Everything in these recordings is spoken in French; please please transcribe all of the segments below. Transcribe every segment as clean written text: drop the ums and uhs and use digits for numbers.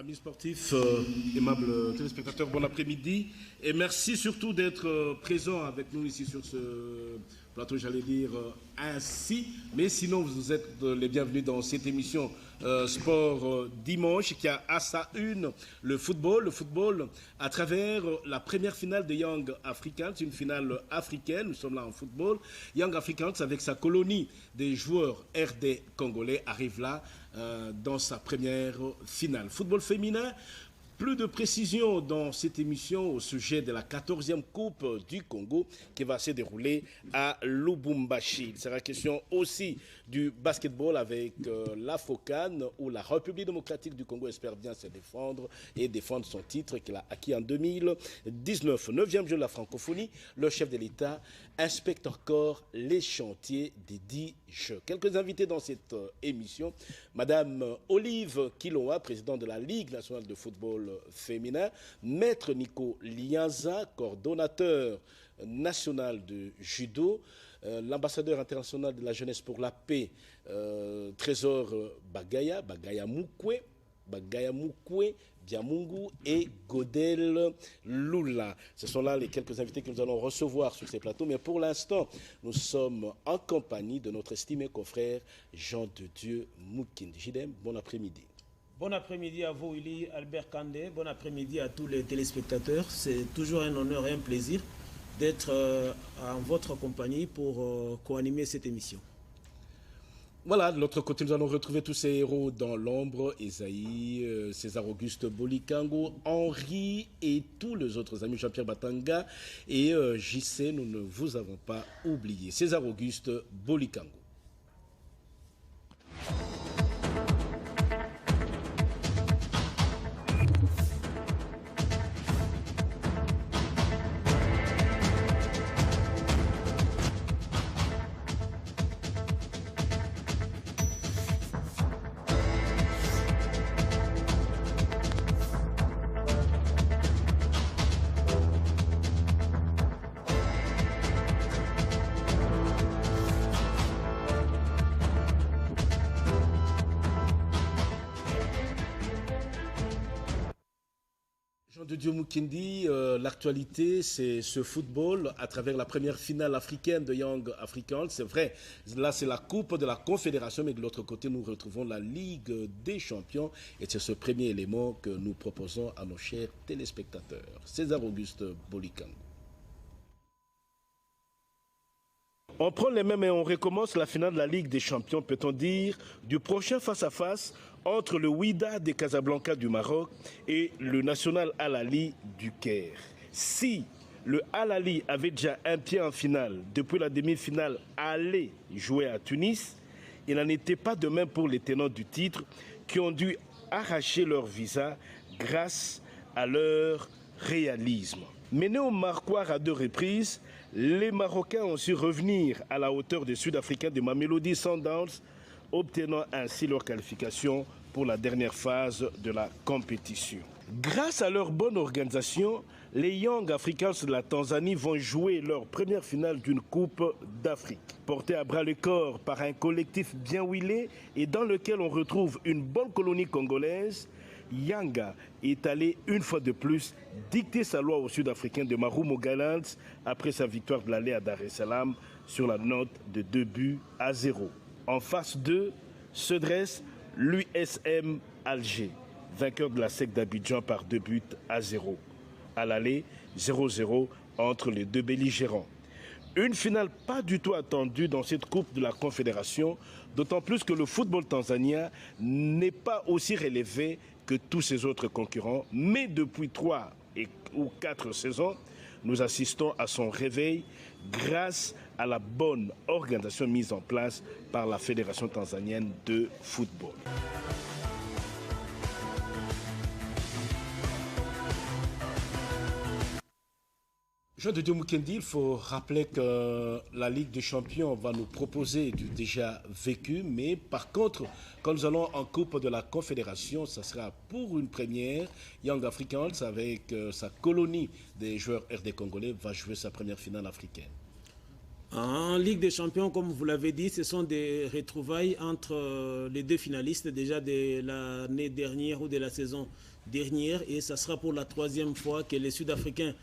Amis sportifs, aimables téléspectateurs, bon après-midi. Et merci surtout d'être présents avec nous ici sur ce plateau, j'allais dire ainsi. Mais sinon, vous êtes les bienvenus dans cette émission Sport Dimanche qui a à sa une le football. Le football à travers la première finale de Young Africans, une finale africaine. Nous sommes là en football. Young Africans, avec sa colonie des joueurs RD congolais, arrive là dans sa première finale. Football féminin, plus de précisions dans cette émission au sujet de la 14e Coupe du Congo qui va se dérouler à Lubumbashi. Il sera question aussi du basketball avec l'Afrocan où la République démocratique du Congo espère bien se défendre et défendre son titre qu'il a acquis en 2019. 9e jeu de la francophonie, le chef de l'État inspecte encore les chantiers des 10 jeux. Quelques invités dans cette émission. Madame Olive Kiloa, présidente de la Ligue nationale de football féminin, Maître Nico Lianza, coordonnateur national de judo, l'ambassadeur international de la jeunesse pour la paix, Trésor Bagaya Mukwe, Diamungu et Godel Lula. Ce sont là les quelques invités que nous allons recevoir sur ces plateaux. Mais pour l'instant, nous sommes en compagnie de notre estimé confrère Jean de Dieu Mukindi. Jidem, bon après-midi. Bon après-midi à vous, Willy Albert Kandé. Bon après-midi à tous les téléspectateurs. C'est toujours un honneur et un plaisir d'être en votre compagnie pour co-animer cette émission. Voilà, de l'autre côté, nous allons retrouver tous ces héros dans l'ombre, Esaïe, César Auguste Bolikango, Henri et tous les autres amis, Jean-Pierre Batanga et JC, nous ne vous avons pas oublié. César Auguste Bolikango. Jean de Dieu Mukindi, l'actualité, c'est ce football à travers la première finale africaine de Young Africans. C'est vrai, là c'est la Coupe de la Confédération, mais de l'autre côté, nous retrouvons la Ligue des Champions. Et c'est ce premier élément que nous proposons à nos chers téléspectateurs. César Auguste Bolikango. On prend les mêmes et on recommence la finale de la Ligue des Champions, peut-on dire, du prochain face-à-face entre le Wydad de Casablanca du Maroc et le National Al Ahly du Caire. Si le Al Ahly avait déjà un pied en finale depuis la demi-finale aller jouer à Tunis, il n'en était pas de même pour les tenants du titre qui ont dû arracher leur visa grâce à leur réalisme. Menés au Marquard à 2 reprises, les Marocains ont su revenir à la hauteur des Sud-Africains de Mamelodi Sundowns, obtenant ainsi leur qualification pour la dernière phase de la compétition. Grâce à leur bonne organisation, les Young Africans de la Tanzanie vont jouer leur première finale d'une Coupe d'Afrique. Porté à bras le corps par un collectif bien huilé et dans lequel on retrouve une bonne colonie congolaise, Yanga est allé une fois de plus dicter sa loi aux Sud-Africains de Marumo Gallants après sa victoire de l'aller à Dar es Salaam sur la note de 2-0. En face d'eux se dresse l'USM Alger, vainqueur de la SEC d'Abidjan par 2-0. À l'aller, 0-0 entre les deux belligérants. Une finale pas du tout attendue dans cette Coupe de la Confédération, d'autant plus que le football tanzanien n'est pas aussi relevé que tous ses autres concurrents, mais depuis 3 ou 4 saisons, nous assistons à son réveil grâce à la bonne organisation mise en place par la Fédération tanzanienne de football. Jean de Dieu Mukindi, il faut rappeler que la Ligue des Champions va nous proposer du déjà vécu, mais par contre, quand nous allons en Coupe de la Confédération, ça sera pour une première. Young Africans, avec sa colonie des joueurs RD congolais, va jouer sa première finale africaine. En Ligue des Champions, comme vous l'avez dit, ce sont des retrouvailles entre les deux finalistes déjà de l'année dernière ou de la saison dernière et ça sera pour la 3e fois que les Sud-Africains,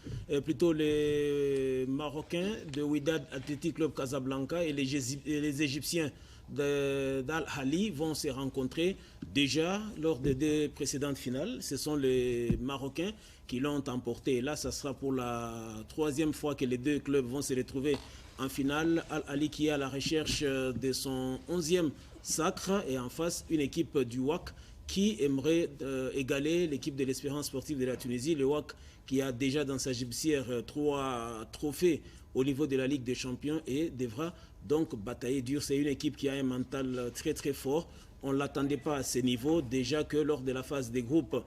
plutôt les Marocains de Wydad Athletic Club Casablanca et les Égyptiens d'Al-Ahly vont se rencontrer. Déjà lors des 2 précédentes finales, ce sont les Marocains qui l'ont emporté. Et là, ça sera pour la 3e fois que les 2 clubs vont se retrouver en finale. Al-Ahly qui est à la recherche de son 11e sacre et en face une équipe du WAC qui aimerait égaler l'équipe de l'Espérance sportive de la Tunisie. Le WAC qui a déjà dans sa gibecière 3 trophées au niveau de la Ligue des Champions et devra donc batailler dur. C'est une équipe qui a un mental très très fort. On ne l'attendait pas à ce niveau, déjà que lors de la phase des groupes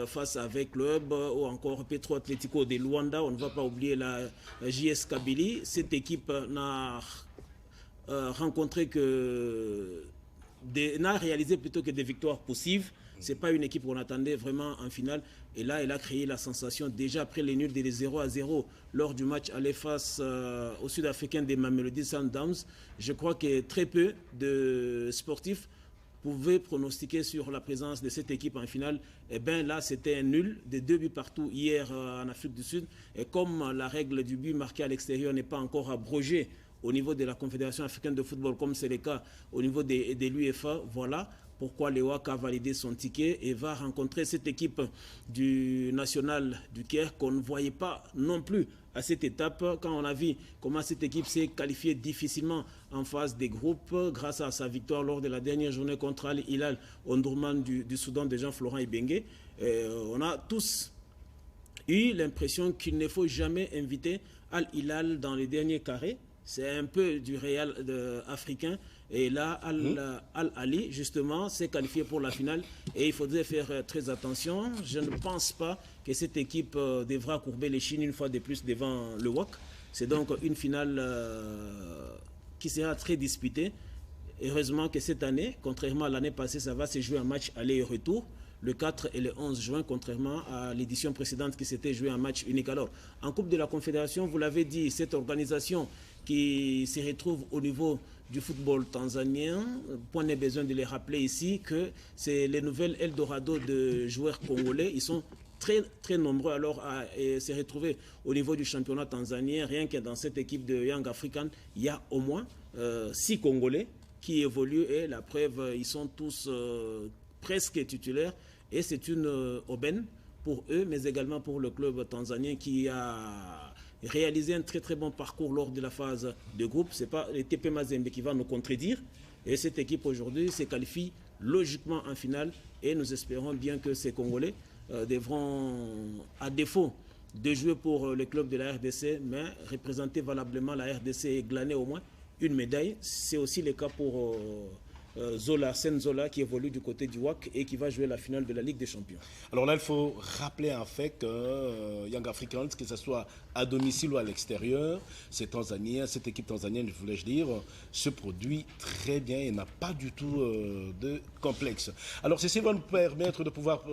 face avec Club ou encore Petro Atlético de Luanda, on ne va pas oublier la JS Kabylie. Cette équipe n'a rencontré que n'a réalisé plutôt que des victoires poussives. Ce n'est pas une équipe qu'on attendait vraiment en finale. Et là, elle a créé la sensation déjà après les nuls des 0-0 lors du match aller face aux Sud-Africains des Mamelodi Sundowns. Je crois que très peu de sportifs pouvaient pronostiquer sur la présence de cette équipe en finale. Et bien là, c'était un nul, des 2 buts partout hier en Afrique du Sud. Et comme la règle du but marqué à l'extérieur n'est pas encore abrogée au niveau de la Confédération africaine de football, comme c'est le cas au niveau de l'UEFA, voilà pourquoi le WAC a validé son ticket et va rencontrer cette équipe du national du Caire qu'on ne voyait pas non plus à cette étape quand on a vu comment cette équipe s'est qualifiée difficilement en phase des groupes grâce à sa victoire lors de la dernière journée contre Al Hilal Omdurman du Soudan de Jean-Florent Ibenge. On a tous eu l'impression qu'il ne faut jamais inviter Al Hilal dans les derniers carrés. C'est un peu du Real africain. Et là, Al-Ahly, justement, s'est qualifié pour la finale. Et il faudrait faire très attention. Je ne pense pas que cette équipe devra courber les chines une fois de plus devant le WAC. C'est donc une finale qui sera très disputée. Heureusement que cette année, contrairement à l'année passée, ça va se jouer un match aller et retour. Le 4 et le 11 juin, contrairement à l'édition précédente qui s'était jouée un match unique. Alors, en Coupe de la Confédération, vous l'avez dit, cette organisation qui se retrouve au niveau du football tanzanien, point n'est besoin de les rappeler ici que c'est les nouvelles Eldorado de joueurs congolais. Ils sont très, très nombreux alors à se retrouver au niveau du championnat tanzanien. Rien que dans cette équipe de Young African, il y a au moins 6 Congolais qui évoluent et la preuve, ils sont tous presque titulaires et c'est une aubaine pour eux, mais également pour le club tanzanien qui a réalisé un très très bon parcours lors de la phase de groupe. Ce n'est pas le TP Mazembe qui va nous contredire. Et cette équipe aujourd'hui se qualifie logiquement en finale. Et nous espérons bien que ces Congolais devront, à défaut de jouer pour le club de la RDC, mais représenter valablement la RDC et glaner au moins une médaille. C'est aussi le cas pour Zola, Sen Zola, qui évolue du côté du WAC et qui va jouer la finale de la Ligue des Champions. Alors là, il faut rappeler en fait que Young Africans, que ce soit à domicile ou à l'extérieur, cette équipe tanzanienne, voulais-je dire, se produit très bien et n'a pas du tout de complexe. Alors ceci va nous permettre de pouvoir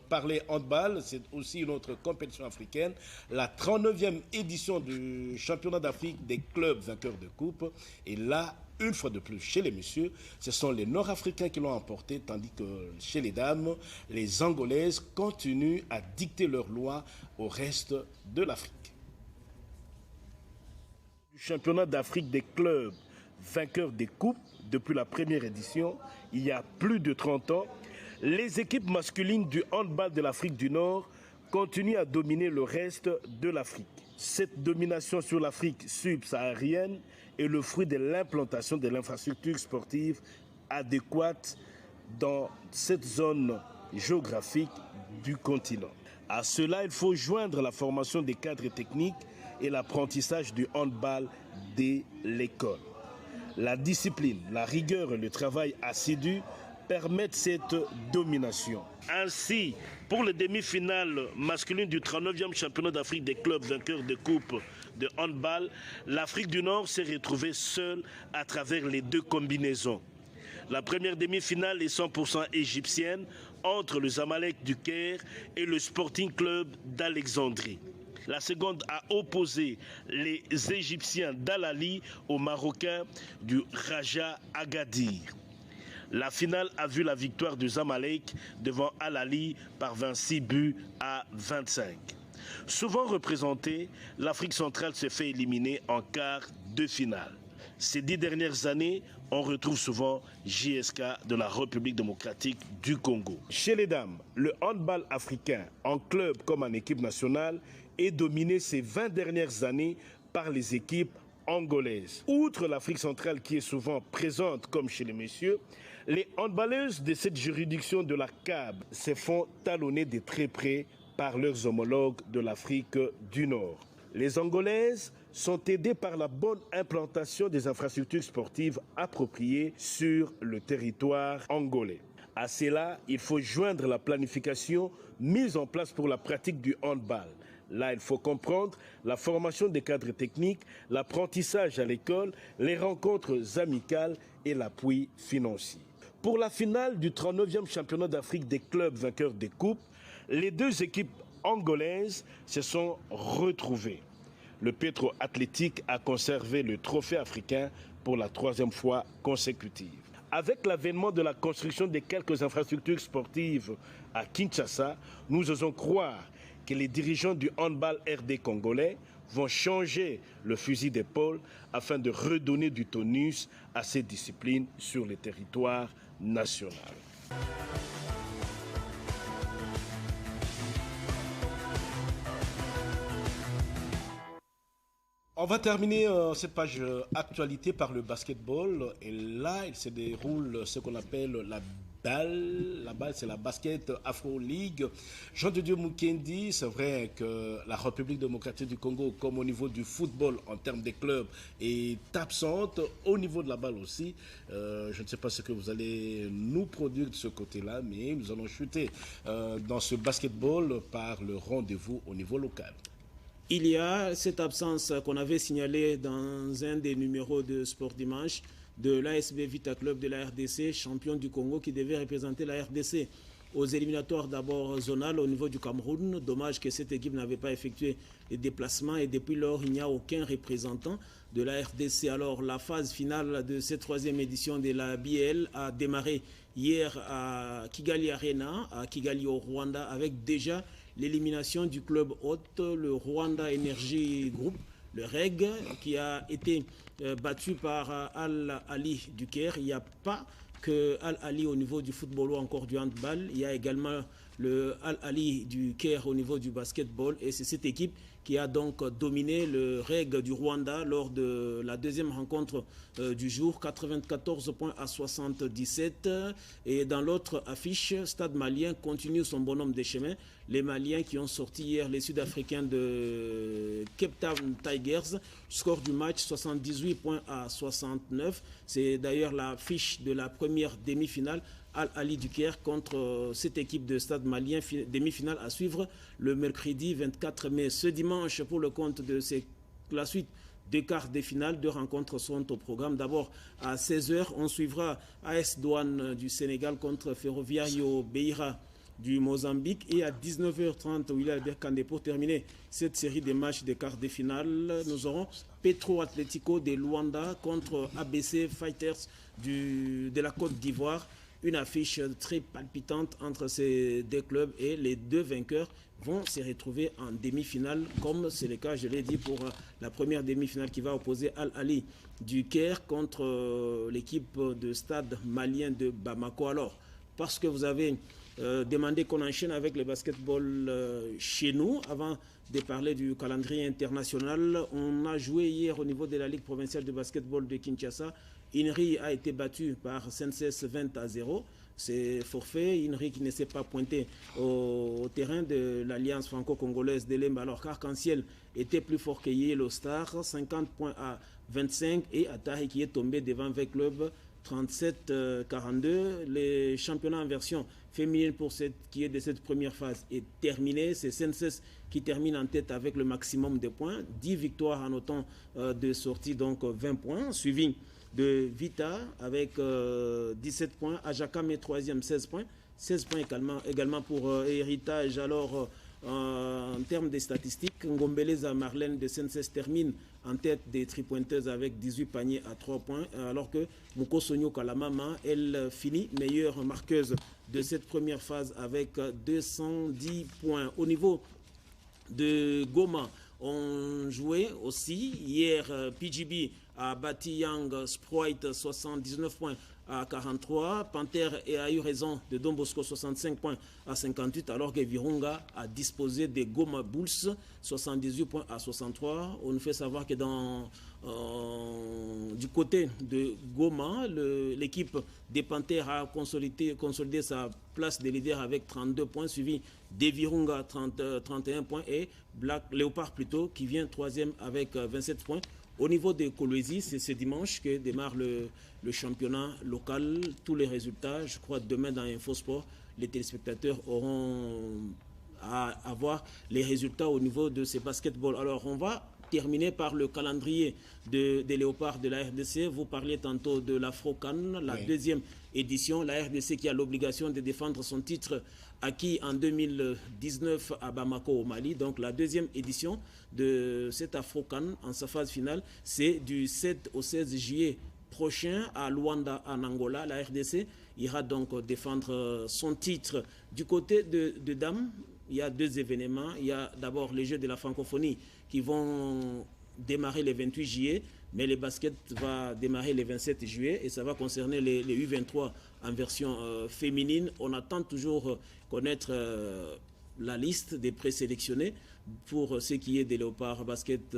parler handball. C'est aussi une autre compétition africaine, la 39e édition du championnat d'Afrique des clubs vainqueurs de coupe. Et là, une fois de plus, chez les messieurs, ce sont les Nord-Africains qui l'ont emporté, tandis que chez les dames, les Angolaises continuent à dicter leurs lois au reste de l'Afrique. Du championnat d'Afrique des clubs vainqueurs des coupes, depuis la première édition, il y a plus de 30 ans, les équipes masculines du handball de l'Afrique du Nord continuent à dominer le reste de l'Afrique. Cette domination sur l'Afrique subsaharienne est le fruit de l'implantation de l'infrastructure sportive adéquate dans cette zone géographique du continent. À cela, il faut joindre la formation des cadres techniques et l'apprentissage du handball dès l'école. La discipline, la rigueur et le travail assidu permettent cette domination. Ainsi, pour les demi-finales masculines du 39e championnat d'Afrique des clubs vainqueurs de coupe de handball, l'Afrique du Nord s'est retrouvée seule à travers les deux combinaisons. La première demi-finale est 100% égyptienne entre le Zamalek du Caire et le Sporting Club d'Alexandrie. La seconde a opposé les Égyptiens d'Al-Ahly aux Marocains du Raja Agadir. La finale a vu la victoire du Zamalek devant Al Ahly par 26 buts à 25. Souvent représentée, l'Afrique centrale se fait éliminer en quart de finale. Ces 10 dernières années, on retrouve souvent JSK de la République démocratique du Congo. Chez les dames, le handball africain, en club comme en équipe nationale, est dominé ces 20 dernières années par les équipes angolaises. Outre l'Afrique centrale qui est souvent présente comme chez les messieurs, les handballeuses de cette juridiction de la CAB se font talonner de très près par leurs homologues de l'Afrique du Nord. Les Angolaises sont aidées par la bonne implantation des infrastructures sportives appropriées sur le territoire angolais. À cela, il faut joindre la planification mise en place pour la pratique du handball. Là, il faut comprendre la formation des cadres techniques, l'apprentissage à l'école, les rencontres amicales et l'appui financier. Pour la finale du 39e championnat d'Afrique des clubs vainqueurs des coupes, les deux équipes angolaises se sont retrouvées. Le Petro Athletic a conservé le trophée africain pour la 3e fois consécutive. Avec l'avènement de la construction de quelques infrastructures sportives à Kinshasa, nous osons croire que les dirigeants du handball RD congolais vont changer le fusil d'épaule afin de redonner du tonus à ces disciplines sur le territoire national. On va terminer cette page actualité par le basketball. Et là, il se déroule ce qu'on appelle la balle. La balle, c'est la Basket Afro League. Jean de Dieu Mukendi, c'est vrai que la République démocratique du Congo, comme au niveau du football en termes des clubs, est absente. Au niveau de la balle aussi, je ne sais pas ce que vous allez nous produire de ce côté-là, mais nous allons chuter dans ce basketball par le rendez-vous au niveau local. Il y a cette absence qu'on avait signalée dans un des numéros de Sport Dimanche de l'ASB Vita Club de la RDC, champion du Congo, qui devait représenter la RDC aux éliminatoires d'abord zonales au niveau du Cameroun. Dommage que cette équipe n'avait pas effectué les déplacements et depuis lors, il n'y a aucun représentant de la RDC. Alors, la phase finale de cette 3e édition de la BL a démarré hier à Kigali Arena, à Kigali au Rwanda, avec déjà l'élimination du club hôte, le Rwanda Energy Group, le REG, qui a été battu par Al Ahly du Caire. Il n'y a pas que Al Ahly au niveau du football ou encore du handball. Il y a également le Al Ahly du Caire au niveau du basketball. Et c'est cette équipe qui a donc dominé le REG du Rwanda lors de la 2e rencontre du jour, 94 points à 77. Et dans l'autre affiche, Stade Malien continue son bonhomme des chemins. Les Maliens qui ont sorti hier les Sud-Africains de Cape Town Tigers, score du match 78 points à 69. C'est d'ailleurs la fiche de la première demi-finale. Al Ahly du Caire contre cette équipe de Stade Malien, demi-finale à suivre le mercredi 24 mai. Ce dimanche, pour le compte de la suite des quarts de finale, 2 rencontres sont au programme. D'abord, à 16h, on suivra AS Douane du Sénégal contre Ferroviario Beira du Mozambique. Et à 19h30, William Albert Kandé, pour terminer cette série de matchs des quarts de finale, nous aurons Petro Atlético de Luanda contre ABC Fighters de la Côte d'Ivoire. Une affiche très palpitante entre ces deux clubs et les deux vainqueurs vont se retrouver en demi-finale, comme c'est le cas, je l'ai dit, pour la première demi-finale qui va opposer Al Ahly du Caire contre l'équipe de Stade Malien de Bamako. Alors, parce que vous avez demandé qu'on enchaîne avec le basketball chez nous, avant de parler du calendrier international, on a joué hier au niveau de la Ligue provinciale de basketball de Kinshasa. Inri a été battu par Senses 20-0. C'est forfait. Inri qui ne s'est pas pointé au terrain de l'Alliance franco-congolaise de l'Emba, alors qu'Arc-en-Ciel était plus fort que Yellow Star, 50 points à 25, et Atari qui est tombé devant V Club 37-42. Le championnat en version féminine pour qui est de cette première phase est terminé. C'est Senses qui termine en tête avec le maximum de points. 10 victoires en autant de sorties, donc 20 points. Suivi de Vita avec 17 points. Ajakam est 3e, 16 points. 16 points également pour Héritage. Alors, En termes de statistiques, Ngombeleza Marlène de Senses termine en tête des tripointeuses avec 18 paniers à 3 points, alors que Mukosonyo Kalamama, elle finit meilleure marqueuse de cette première phase avec 210 points. Au niveau de Goma, on jouait aussi hier. PGB a battu Young Sprite 79 points à 43. Panther a eu raison de Don Bosco 65 points à 58, alors que Virunga a disposé de Goma Bulls 78 points à 63. On nous fait savoir que du côté de Goma, l'équipe des Panthers a consolidé sa place de leader avec 32 points, suivi de Virunga 31 points et Black Leopard plutôt qui vient troisième avec 27 points. Au niveau de Kolwezi, c'est ce dimanche que démarre le championnat local. Tous les résultats, je crois, demain dans InfoSport, les téléspectateurs auront à avoir les résultats au niveau de ces basketballs. Alors, on va terminer par le calendrier des Léopards de la RDC. Vous parliez tantôt de l'Afro-CAN, la deuxième édition. La RDC qui a l'obligation de défendre son titre acquis en 2019 à Bamako au Mali. Donc la deuxième édition de cette Afro-CAN en sa phase finale, c'est du 7 au 16 juillet prochain à Luanda en Angola. La RDC ira donc défendre son titre. Du côté de dames, il y a deux événements. Il y a d'abord les Jeux de la francophonie qui vont démarrer le 28 juillet, mais le basket va démarrer le 27 juillet et ça va concerner les U23 en version féminine. On attend toujours connaître la liste des présélectionnés pour ce qui est des Léopards basket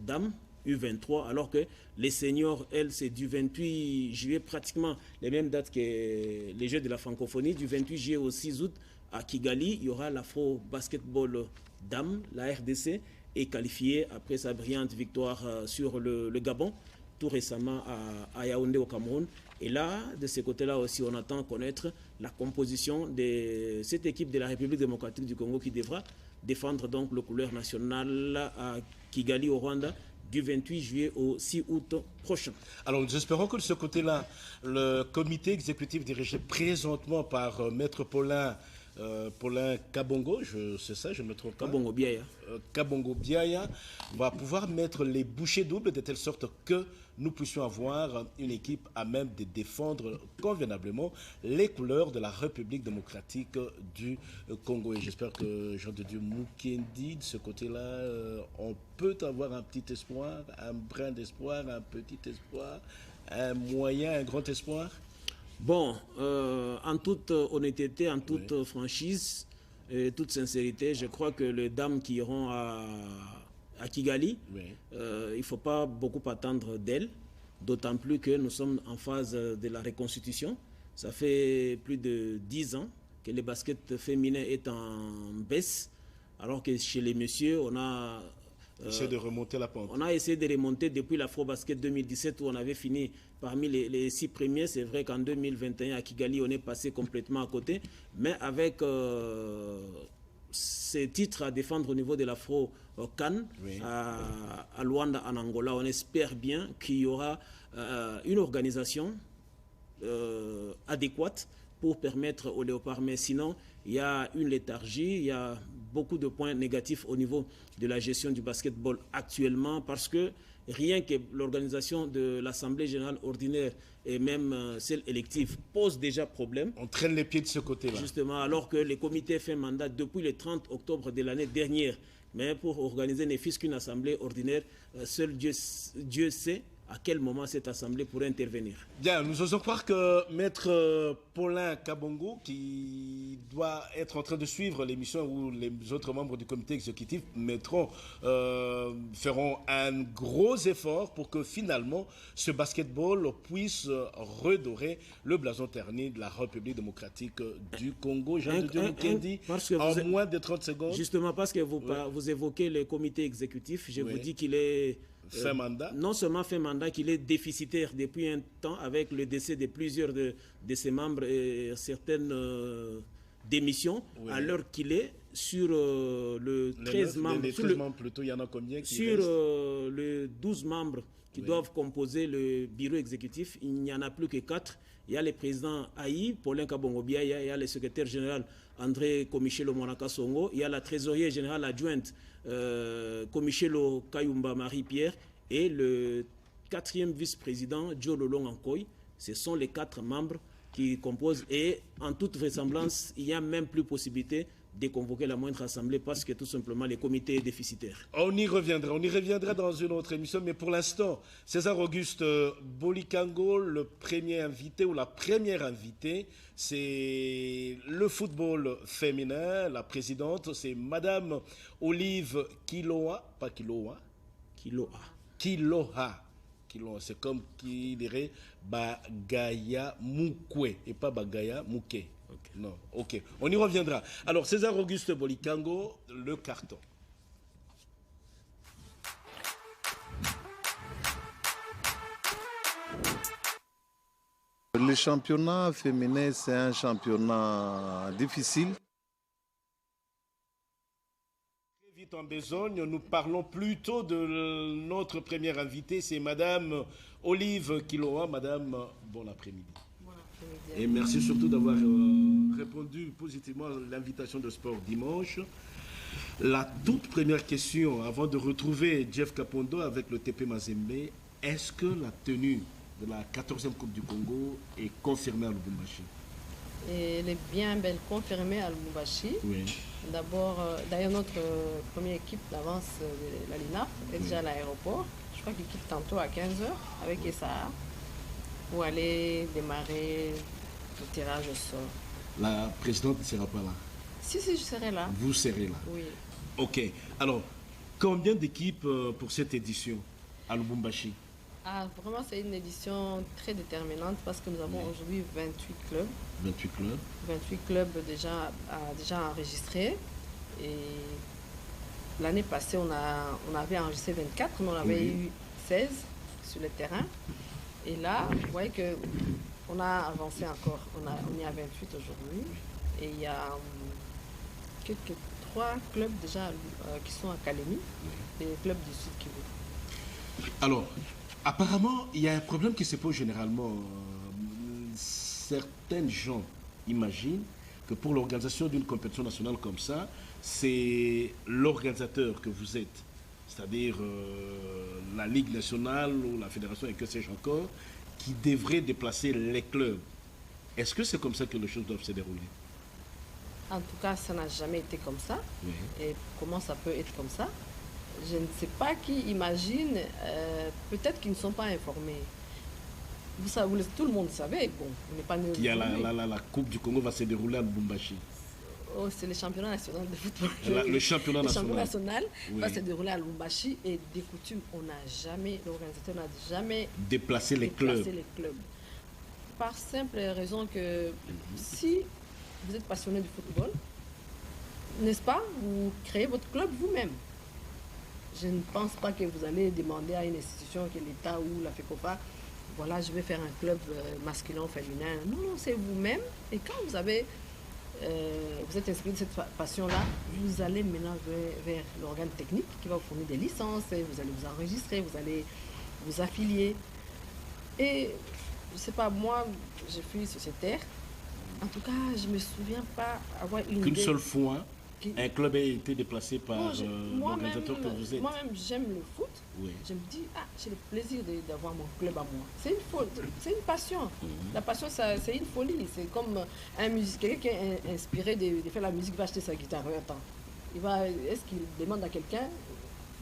dames U23, alors que les seniors, elles, c'est du 28 juillet, pratiquement les mêmes dates que les Jeux de la francophonie. Du 28 juillet au 6 août à Kigali, il y aura l'Afro Basketball Dames. La RDC est qualifiée après sa brillante victoire sur le Gabon, tout récemment à Yaoundé au Cameroun. Et là, de ce côté-là aussi, on attend connaître la composition de cette équipe de la République démocratique du Congo qui devra défendre donc le couleur nationale à Kigali au Rwanda du 28 juillet au 6 août prochain. Alors, nous espérons que de ce côté-là, le comité exécutif dirigé présentement par Maître Paulin Kabongo, c'est ça, je me trompe pas. Kabongo Biaya. Kabongo Biaya va pouvoir mettre les bouchées doubles de telle sorte que nous puissions avoir une équipe à même de défendre convenablement les couleurs de la République démocratique du Congo. Et j'espère que Jean de Dieu Mukendi, de ce côté-là, on peut avoir un petit espoir, un brin d'espoir, un petit espoir, un moyen, un grand espoir. Bon, en toute honnêteté, en toute franchise et toute sincérité, je crois que les dames qui iront à Kigali, il ne faut pas beaucoup attendre d'elles, d'autant plus que nous sommes en phase de la reconstitution. Ça fait plus de 10 ans que le basket féminin est en baisse, alors que chez les messieurs, on a essayé de remonter la pente. On a essayé de remonter depuis l'Afro-Basket 2017 où on avait fini parmi les 6 premiers. C'est vrai qu'en 2021 à Kigali, on est passé complètement à côté. Mais avec ces titres à défendre au niveau de l'Afro-CAN à Luanda en Angola, on espère bien qu'il y aura une organisation adéquate pour permettre aux Léopards. Mais sinon, il y a une léthargie, il y a beaucoup de points négatifs au niveau de la gestion du basketball actuellement parce que rien que l'organisation de l'Assemblée générale ordinaire et même celle élective pose déjà problème. On traîne les pieds de ce côté-là. Justement, alors que le comité fait mandat depuis le 30 octobre de l'année dernière. Mais pour organiser ne fût-ce qu'une assemblée ordinaire, seul Dieu sait à quel moment cette assemblée pourrait intervenir. Bien, nous osons croire que Maître Paulin Kabongo, qui doit être en train de suivre l'émission où les autres membres du comité exécutif feront un gros effort pour que finalement ce basketball puisse redorer le blason terni de la République démocratique du Congo. Jean de Dieu Mukendi, en moins de 30 secondes. Justement parce que vous évoquez le comité exécutif, je vous dis qu'il est fait mandat. Non seulement fait mandat, qu'il est déficitaire depuis un temps avec le décès de plusieurs de ses membres et certaines démissions, à l'heure qu'il est sur le 13 membres. Les 13 membres plutôt, il y en a combien qui sur le 12 membres qui doivent composer le bureau exécutif. Il n'y en a plus que 4. Il y a le président Aïe, Paulin Kabongobia, il y a le secrétaire général André Komichelo Monaka Songo, il y a la trésorière générale adjointe Komichelo Kayumba Marie-Pierre et le 4e vice-président Joe Lolong Ankoy. Ce sont les 4 membres qui composent et en toute vraisemblance, il n'y a même plus possibilité de convoquer la moindre assemblée parce que tout simplement les comités est déficitaire. On y reviendra dans une autre émission, mais pour l'instant, César Auguste Bolikango, le premier invité ou la première invitée, c'est le football féminin, la présidente, c'est Madame Olive Kiloa, pas Kiloa, Kiloha, c'est comme qui dirait Bagaya Moukwe et pas Bagaya Mouké. Okay. Non, ok. On y reviendra. Alors, César Auguste Bolikango, le carton. Le championnat féminin, c'est un championnat difficile. Très vite en besogne, nous parlons plutôt de notre première invitée, c'est Madame Olive Kiloa. Madame, bon après-midi. Et merci surtout d'avoir répondu positivement à l'invitation de Sport Dimanche. La toute première question, avant de retrouver Jeff Kapondo avec le TP Mazembe, est-ce que la tenue de la 14e Coupe du Congo est confirmée à Lubumbashi? Elle est bien belle, confirmée à Lubumbashi. Oui. D'abord, d'ailleurs, notre première équipe d'avance de la LINAF est déjà à l'aéroport. Je crois qu'il quitte tantôt à 15h avec Essa pour aller démarrer le tirage au sort. La présidente ne sera pas là? Si, je serai là. Vous serez là? Oui. Ok. Alors, combien d'équipes pour cette édition à Lubumbashi? Ah, vraiment, c'est une édition très déterminante parce que nous avons aujourd'hui 28 clubs. 28 clubs? 28 clubs déjà enregistrés. Et l'année passée, on avait enregistré 24, mais on avait eu 16 sur le terrain. Et là, vous voyez qu'on a avancé encore. On est à 28 aujourd'hui. Et il y a quelques 3 clubs déjà qui sont à Kalemi, les clubs du Sud Kivu. Alors, apparemment, il y a un problème qui se pose généralement. Certaines gens imaginent que pour l'organisation d'une compétition nationale comme ça, c'est l'organisateur que vous êtes, c'est-à-dire la Ligue nationale ou la fédération et que sais-je encore, qui devrait déplacer les clubs. Est-ce que c'est comme ça que les choses doivent se dérouler? En tout cas, ça n'a jamais été comme ça. Oui. Et comment ça peut être comme ça? Je ne sais pas qui imagine, peut-être qu'ils ne sont pas informés. Vous savez, tout le monde savait, bon, on n'est pas né. Il y a la Coupe du Congo va se dérouler à Lubumbashi. Oh, c'est le championnat national de football. Le championnat national. Le championnat national va se dérouler à Lubumbashi et des coutumes, l'organisateur n'a jamais déplacé les clubs. Par simple raison que si vous êtes passionné du football, n'est-ce pas, vous créez votre club vous-même. Je ne pense pas que vous allez demander à une institution que l'État ou la FECOPA, voilà, je vais faire un club masculin ou féminin. Non, c'est vous-même. Et quand vous êtes inspiré de cette passion-là, vous allez maintenant vers l'organe technique qui va vous fournir des licences, vous allez vous enregistrer, vous allez vous affilier. Et je ne sais pas, moi, je suis sociétaire. En tout cas, je ne me souviens pas avoir une idée. Qu'une seule fois, un club a été déplacé par l'organisateur que vous êtes. Moi-même, j'aime le foot. Oui. Je me dis, j'ai le plaisir d'avoir mon club à moi. C'est une passion. La passion, c'est une folie. C'est comme un musicien, quelqu'un qui est inspiré de faire la musique, va acheter sa guitare. Attends, est-ce qu'il demande à quelqu'un?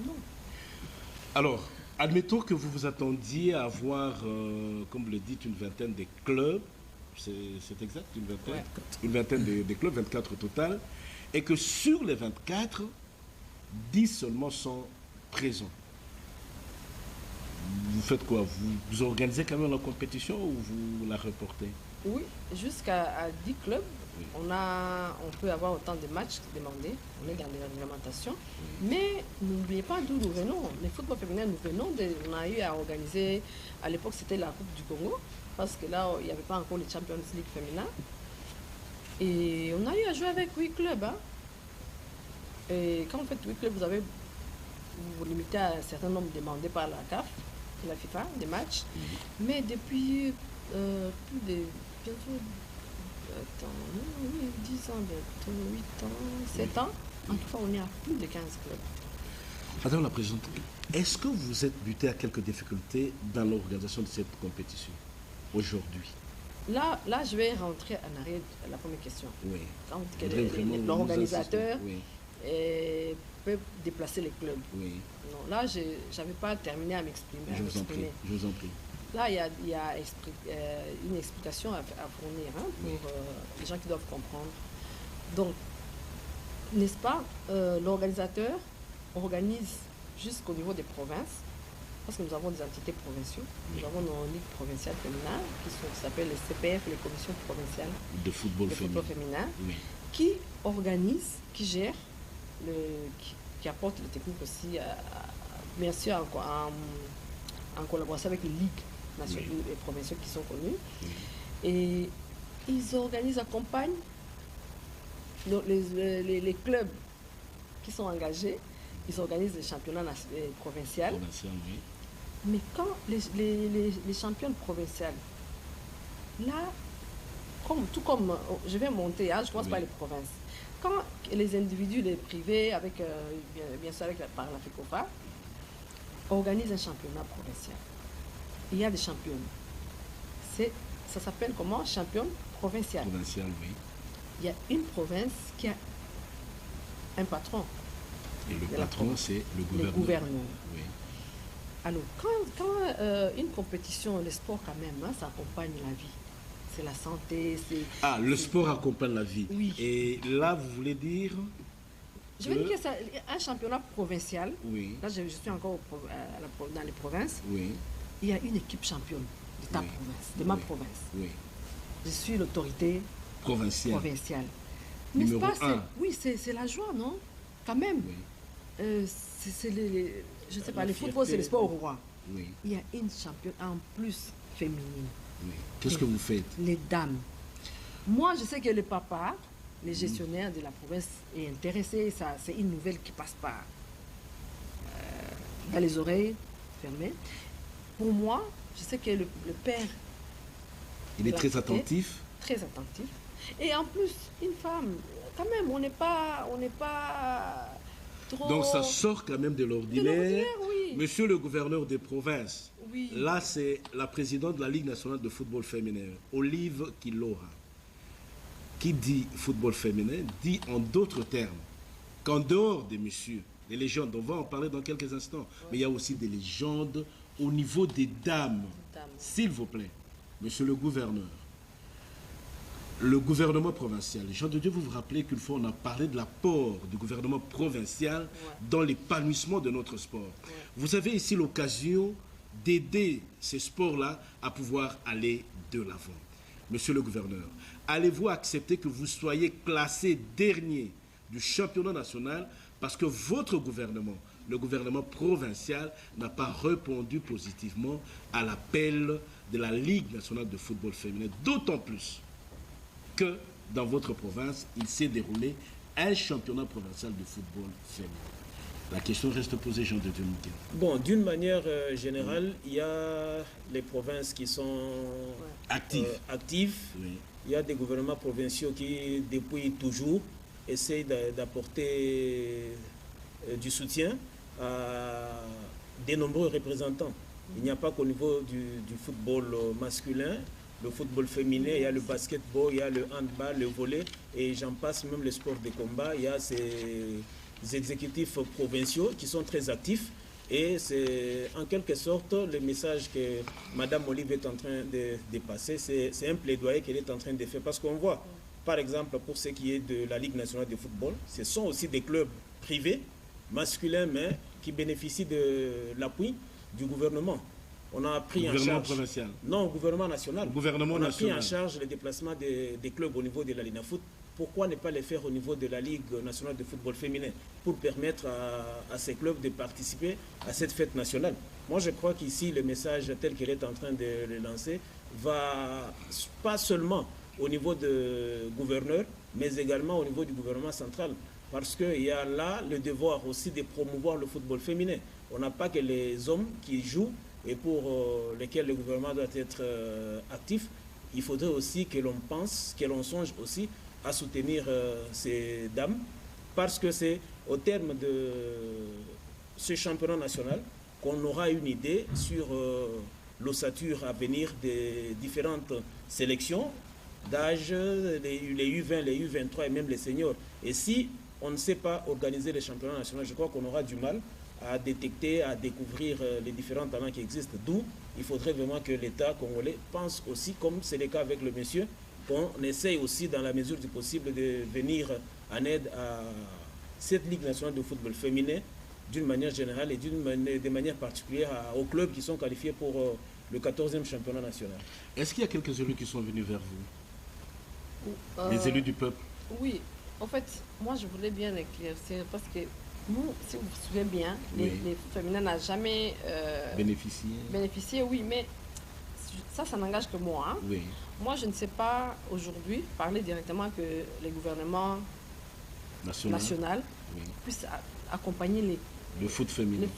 Non. Alors, admettons que vous vous attendiez à avoir, comme vous le dites, une vingtaine de clubs. C'est exact, une vingtaine? Ouais. Une vingtaine de clubs, 24 au total. Et que sur les 24, 10 seulement sont présents. Vous faites quoi? Vous organisez quand même la compétition ou vous la reportez? Oui, jusqu'à 10 clubs, oui. On peut avoir autant de matchs demandés. On est dans des réglementations. Oui. Mais n'oubliez pas d'où nous venons. Le football féminin, on a eu à organiser, à l'époque c'était la Coupe du Congo, parce que là, il n'y avait pas encore les Champions League féminin. Et on a eu à jouer avec 8 clubs. Hein. Et quand vous faites 8 clubs, vous vous limitez à un certain nombre demandés par la CAF. de la FIFA, des matchs. Mais depuis plus de bientôt 10 ans, bientôt 8 ans, 7 ans, en tout cas, on est à plus de 15 clubs. Madame la Présidente, est-ce que vous êtes buté à quelques difficultés dans l'organisation de cette compétition aujourd'hui? Là, je vais rentrer en arrière à la première question. Oui. Quand L'organisateur peut déplacer les clubs. Oui. Non, là, je n'avais pas terminé à m'exprimer. Je vous en prie. Là, il y a une explication à fournir pour les gens qui doivent comprendre. Donc, n'est-ce pas, l'organisateur organise jusqu'au niveau des provinces, parce que nous avons des entités provinciales. Nous avons nos ligues provinciales féminines qui s'appellent les CPF, les commissions provinciales de football féminin, oui. Qui organisent, qui gèrent, qui apportent les techniques aussi, bien sûr en collaboration avec les ligues nationales et provinciales qui sont connues. Oui. Et ils organisent, accompagnent les clubs qui sont engagés. Ils organisent des championnats provinciaux. Oui. Mais quand les championnes provinciales, là, tout comme je vais monter, je commence par les provinces. Quand les individus, les privés, avec, bien sûr par la FECOFA, organisent un championnat provincial, il y a des championnes. Ça s'appelle comment? Championne provinciale. Provinciale, oui. Il y a une province qui a un patron. Et le patron, c'est le gouverneur. Oui. Alors, quand une compétition, le sport quand même, ça accompagne la vie. C'est la santé, le sport accompagne la vie. Oui. Et là, vous voulez dire... Je veux dire que c'est un championnat provincial. Oui. Là, je suis encore dans les provinces. Oui. Il y a une équipe championne de ta province, de ma province. Oui. Je suis l'autorité provinciale. N'est-ce pas? Oui, c'est la joie, non? Quand même. Oui. Je ne sais pas, le football, c'est le sport au roi. Oui. Il y a une championne en plus féminine. Oui. Qu'est-ce que vous faites? Les dames. Moi, je sais que le papa, les gestionnaires de la province, est intéressé. C'est une nouvelle qui passe par dans les oreilles fermées. Pour moi, je sais que le père... Il est très attentif. Très attentif. Et en plus, une femme, quand même, on n'est pas trop... Donc ça sort quand même de l'ordinaire. Oui. Monsieur le gouverneur des provinces, oui. Là c'est la présidente de la Ligue nationale de football féminin, Olive Kilora, qui dit football féminin, dit en d'autres termes qu'en dehors des messieurs, les légendes, on va en parler dans quelques instants, mais il y a aussi des légendes au niveau des dames. S'il vous plaît, monsieur le gouverneur, le gouvernement provincial, Jean de Dieu, vous vous rappelez qu'une fois on a parlé de l'apport du gouvernement provincial dans l'épanouissement de notre sport. Vous avez ici l'occasion d'aider ces sports-là à pouvoir aller de l'avant. Monsieur le gouverneur, allez-vous accepter que vous soyez classé dernier du championnat national parce que votre gouvernement, le gouvernement provincial, n'a pas répondu positivement à l'appel de la Ligue nationale de football féminin, d'autant plus que dans votre province, il s'est déroulé un championnat provincial de football féminin. La question reste posée, Jean de Dieu Miguel. Bon, d'une manière générale, il y a les provinces qui sont actives. Oui. Il y a des gouvernements provinciaux qui, depuis toujours, essayent d'apporter du soutien à de nombreux représentants. Il n'y a pas qu'au niveau du football masculin, le football féminin, il y a le basketball, il y a le handball, le volley, et j'en passe, même le sport de combat. Il y a ces exécutifs provinciaux qui sont très actifs, et c'est en quelque sorte le message que Mme Olive est en train de passer, c'est un plaidoyer qu'elle est en train de faire, parce qu'on voit, par exemple, pour ce qui est de la Ligue nationale de football, ce sont aussi des clubs privés, masculins, mais qui bénéficient de l'appui du gouvernement. On a pris en charge... provincial. Non, gouvernement national. Gouvernement national. On a pris en charge le déplacement des clubs au niveau de la Linafoot. Pourquoi ne pas les faire au niveau de la Ligue nationale de football féminin pour permettre à ces clubs de participer à cette fête nationale? Moi, je crois qu'ici, le message tel qu'il est en train de le lancer va pas seulement au niveau du gouverneur, mais également au niveau du gouvernement central. Parce qu'il y a là le devoir aussi de promouvoir le football féminin. On n'a pas que les hommes qui jouent, et pour lesquels le gouvernement doit être actif, il faudrait aussi que l'on pense, que l'on songe aussi à soutenir ces dames, parce que c'est au terme de ce championnat national qu'on aura une idée sur l'ossature à venir des différentes sélections d'âge, les U20, les U23 et même les seniors. Et si on ne sait pas organiser les championnats nationaux, je crois qu'on aura du mal à détecter, à découvrir les différents talents qui existent. D'où il faudrait vraiment que l'État congolais pense aussi, comme c'est le cas avec le monsieur, qu'on essaye aussi dans la mesure du possible de venir en aide à cette Ligue nationale de football féminin d'une manière générale et de manière particulière aux clubs qui sont qualifiés pour le 14e championnat national. Est-ce qu'il y a quelques élus qui sont venus vers vous? Les élus du peuple? Oui, en fait, moi je voulais bien éclaircir parce que nous, si vous vous souvenez bien, les féminins n'ont jamais bénéficié, oui, mais ça n'engage que moi. Hein. Oui. Moi, je ne sais pas aujourd'hui parler directement que les gouvernements nationaux puissent accompagner le foot féminin.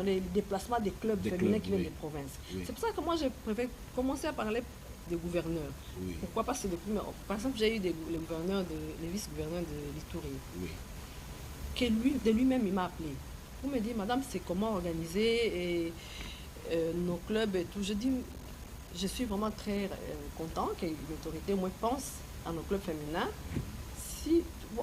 Les déplacements des clubs féminins qui viennent des provinces. Oui. C'est pour ça que moi, je préfère commencer à parler des gouverneurs. Oui. Pourquoi? Parce que par exemple, j'ai eu les vice-gouverneurs de l'Itourie. Oui. De lui-même, il m'a appelé pour me dire, madame, c'est comment organiser nos clubs et tout. Je dis, je suis vraiment très content que l'autorité au moins pense à nos clubs féminins.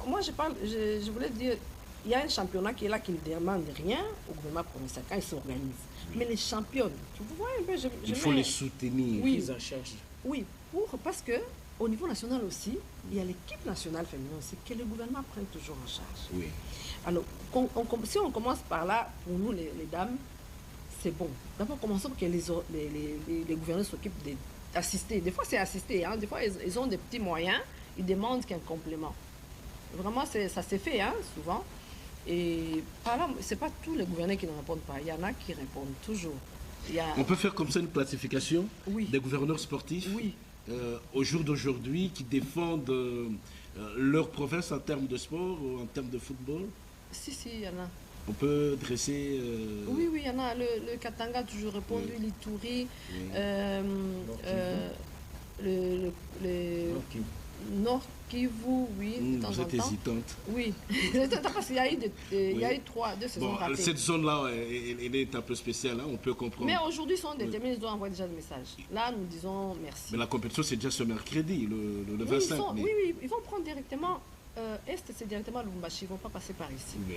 Moi, je voulais dire, il y a un championnat qui est là, qui ne demande rien au gouvernement provincial quand il s'organise. Oui. Mais les championnes, vous voyez un peu, il faut les soutenir. Oui, prise en charge. Oui, parce qu'au niveau national aussi, il y a l'équipe nationale féminine aussi, que le gouvernement prenne toujours en charge. Oui. Alors, si on commence par là, pour nous, les dames, c'est bon. D'abord, commençons pour que les gouverneurs s'occupent d'assister. Des fois, c'est assister. Hein. Des fois, ils ont des petits moyens, ils demandent qu'un complément. Vraiment, ça s'est fait, hein, souvent. Et par là, ce n'est pas tous les gouverneurs qui ne répondent pas. Il y en a qui répondent toujours. On peut faire comme ça une classification des gouverneurs sportifs au jour d'aujourd'hui qui défendent leur province en termes de sport ou en termes de football? Si, il y en a. On peut dresser... Oui, il y en a. Le Katanga a toujours répondu, l'Itourie, le Nord Kivu, oui, de temps en temps. Vous êtes hésitante. Oui, parce qu'il y a eu deux saisons ratées. Cette zone-là, elle est un peu spéciale, hein, on peut comprendre. Mais aujourd'hui, ils sont déterminés, ils doivent envoyer déjà des messages. Là, nous disons merci. Mais la compétition, c'est déjà ce mercredi, le 25 mai. Oui, ils vont prendre directement, c'est directement Lubumbashi, ils ne vont pas passer par ici. Oui.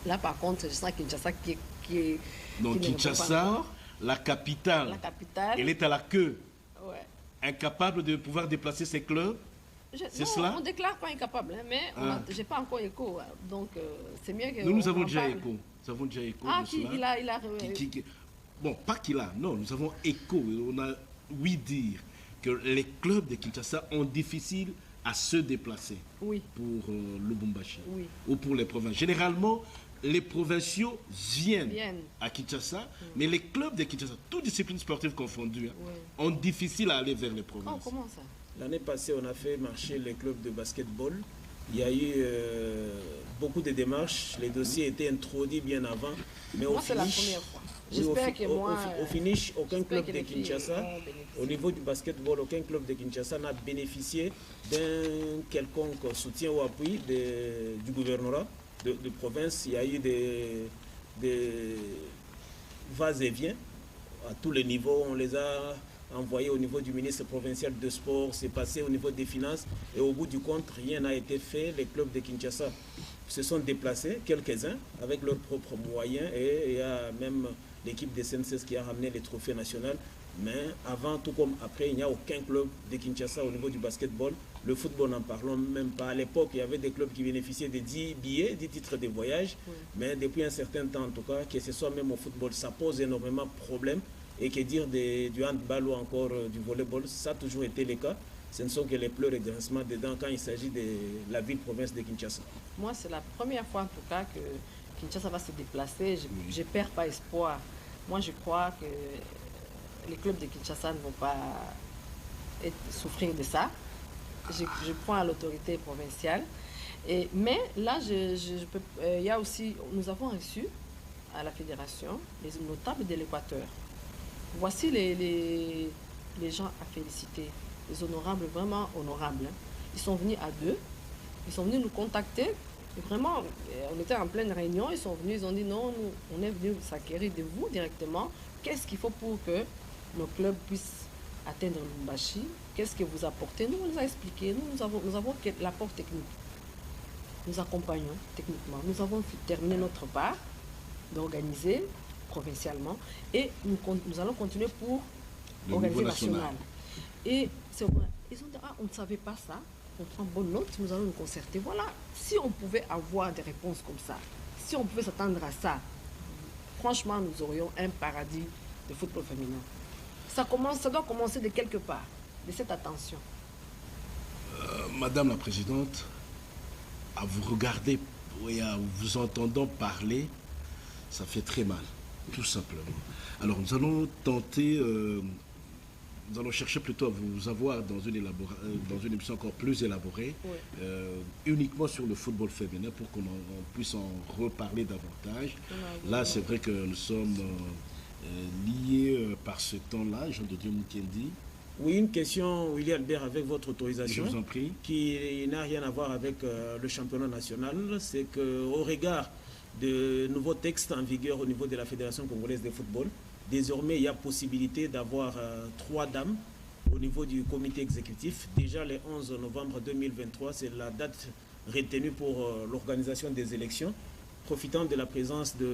Là, par contre, je sens Kinshasa qui est... Donc, Kinshasa, la capitale, elle est à la queue. Ouais. Incapable de pouvoir déplacer ses clubs. C'est cela? On ne déclare pas incapable, hein, mais je n'ai pas encore écho. Donc, c'est mieux que... Nous avons déjà écho. Nous avons déjà écho de cela. Il a... Bon, pas qu'il a. Non, nous avons écho. On a ouï dire que les clubs de Kinshasa ont difficile à se déplacer pour Lubumbashi ou pour les provinces. Généralement, les provinciaux viennent à Kinshasa, mais les clubs de Kinshasa, toutes disciplines sportives confondues, ont difficile à aller vers les provinces. Comment ça? L'année passée, on a fait marcher les clubs de basketball. Il y a eu beaucoup de démarches. Les dossiers étaient introduits bien avant. Mais moi, c'est la première fois. J'espère que au finish, aucun club de Kinshasa, au niveau du basketball, aucun club de Kinshasa n'a bénéficié d'un quelconque soutien ou appui du gouvernorat de province. Il y a eu des va-et-vient à tous les niveaux. On les a envoyés au niveau du ministre provincial de sport, c'est passé au niveau des finances et au bout du compte, rien n'a été fait. Les clubs de Kinshasa se sont déplacés, quelques-uns, avec leurs propres moyens, et il y a même l'équipe des CNCS qui a ramené les trophées nationaux. Mais avant, tout comme après, il n'y a aucun club de Kinshasa au niveau du basketball. Le football, n'en parlons même pas. À l'époque, il y avait des clubs qui bénéficiaient de 10 billets, 10 titres de voyage. Mais depuis un certain temps, en tout cas, que ce soit même au football, ça pose énormément de problèmes. Et que dire du handball ou encore du volleyball, ça a toujours été le cas. Ce ne sont que les pleurs et grincements dedans quand il s'agit de la ville-province de Kinshasa. Moi, c'est la première fois en tout cas que Kinshasa va se déplacer. Je ne perds pas espoir. Moi, je crois que les clubs de Kinshasa ne vont pas souffrir de ça. Je prends à l'autorité provinciale. Mais là, il y a aussi, nous avons reçu à la fédération les notables de l'Équateur. Voici les gens à féliciter, les honorables, vraiment honorables. Hein. Ils sont venus à deux, ils sont venus nous contacter. Et vraiment, on était en pleine réunion, ils sont venus, ils ont dit non, nous, on est venu s'acquérir de vous directement. Qu'est-ce qu'il faut pour que nos clubs puissent atteindre Lubumbashi? Qu'est-ce que vous apportez? Nous, on nous a expliqué, nous avons l'apport technique. Nous accompagnons techniquement. Nous avons terminé notre part d'organiser provincialement et nous allons continuer pour organiser national. Et c'est vrai, ils ont dit, ah, on ne savait pas ça, on prend bonne note, nous allons nous concerter. Voilà, si on pouvait avoir des réponses comme ça, si on pouvait s'attendre à ça, franchement, nous aurions un paradis de football féminin. Ça doit commencer de quelque part, de cette attention. Madame la Présidente, à vous regarder et à vous entendant parler, ça fait très mal, tout simplement. Alors nous allons tenter, nous allons chercher plutôt à vous avoir dans une émission encore plus élaborée, oui. Uniquement sur le football féminin pour qu'on puisse en reparler davantage. Oui. Là, c'est vrai que nous sommes liés par ce temps-là, Jean de Dieu Mukendi. Oui, une question, William Albert, avec votre autorisation. Je vous en prie. Qui n'a rien à voir avec le championnat national. C'est qu'au regard de nouveaux textes en vigueur au niveau de la Fédération congolaise de football, désormais, il y a possibilité d'avoir 3 dames au niveau du comité exécutif. Déjà, le 11 novembre 2023, c'est la date retenue pour l'organisation des élections. Profitant de la présence de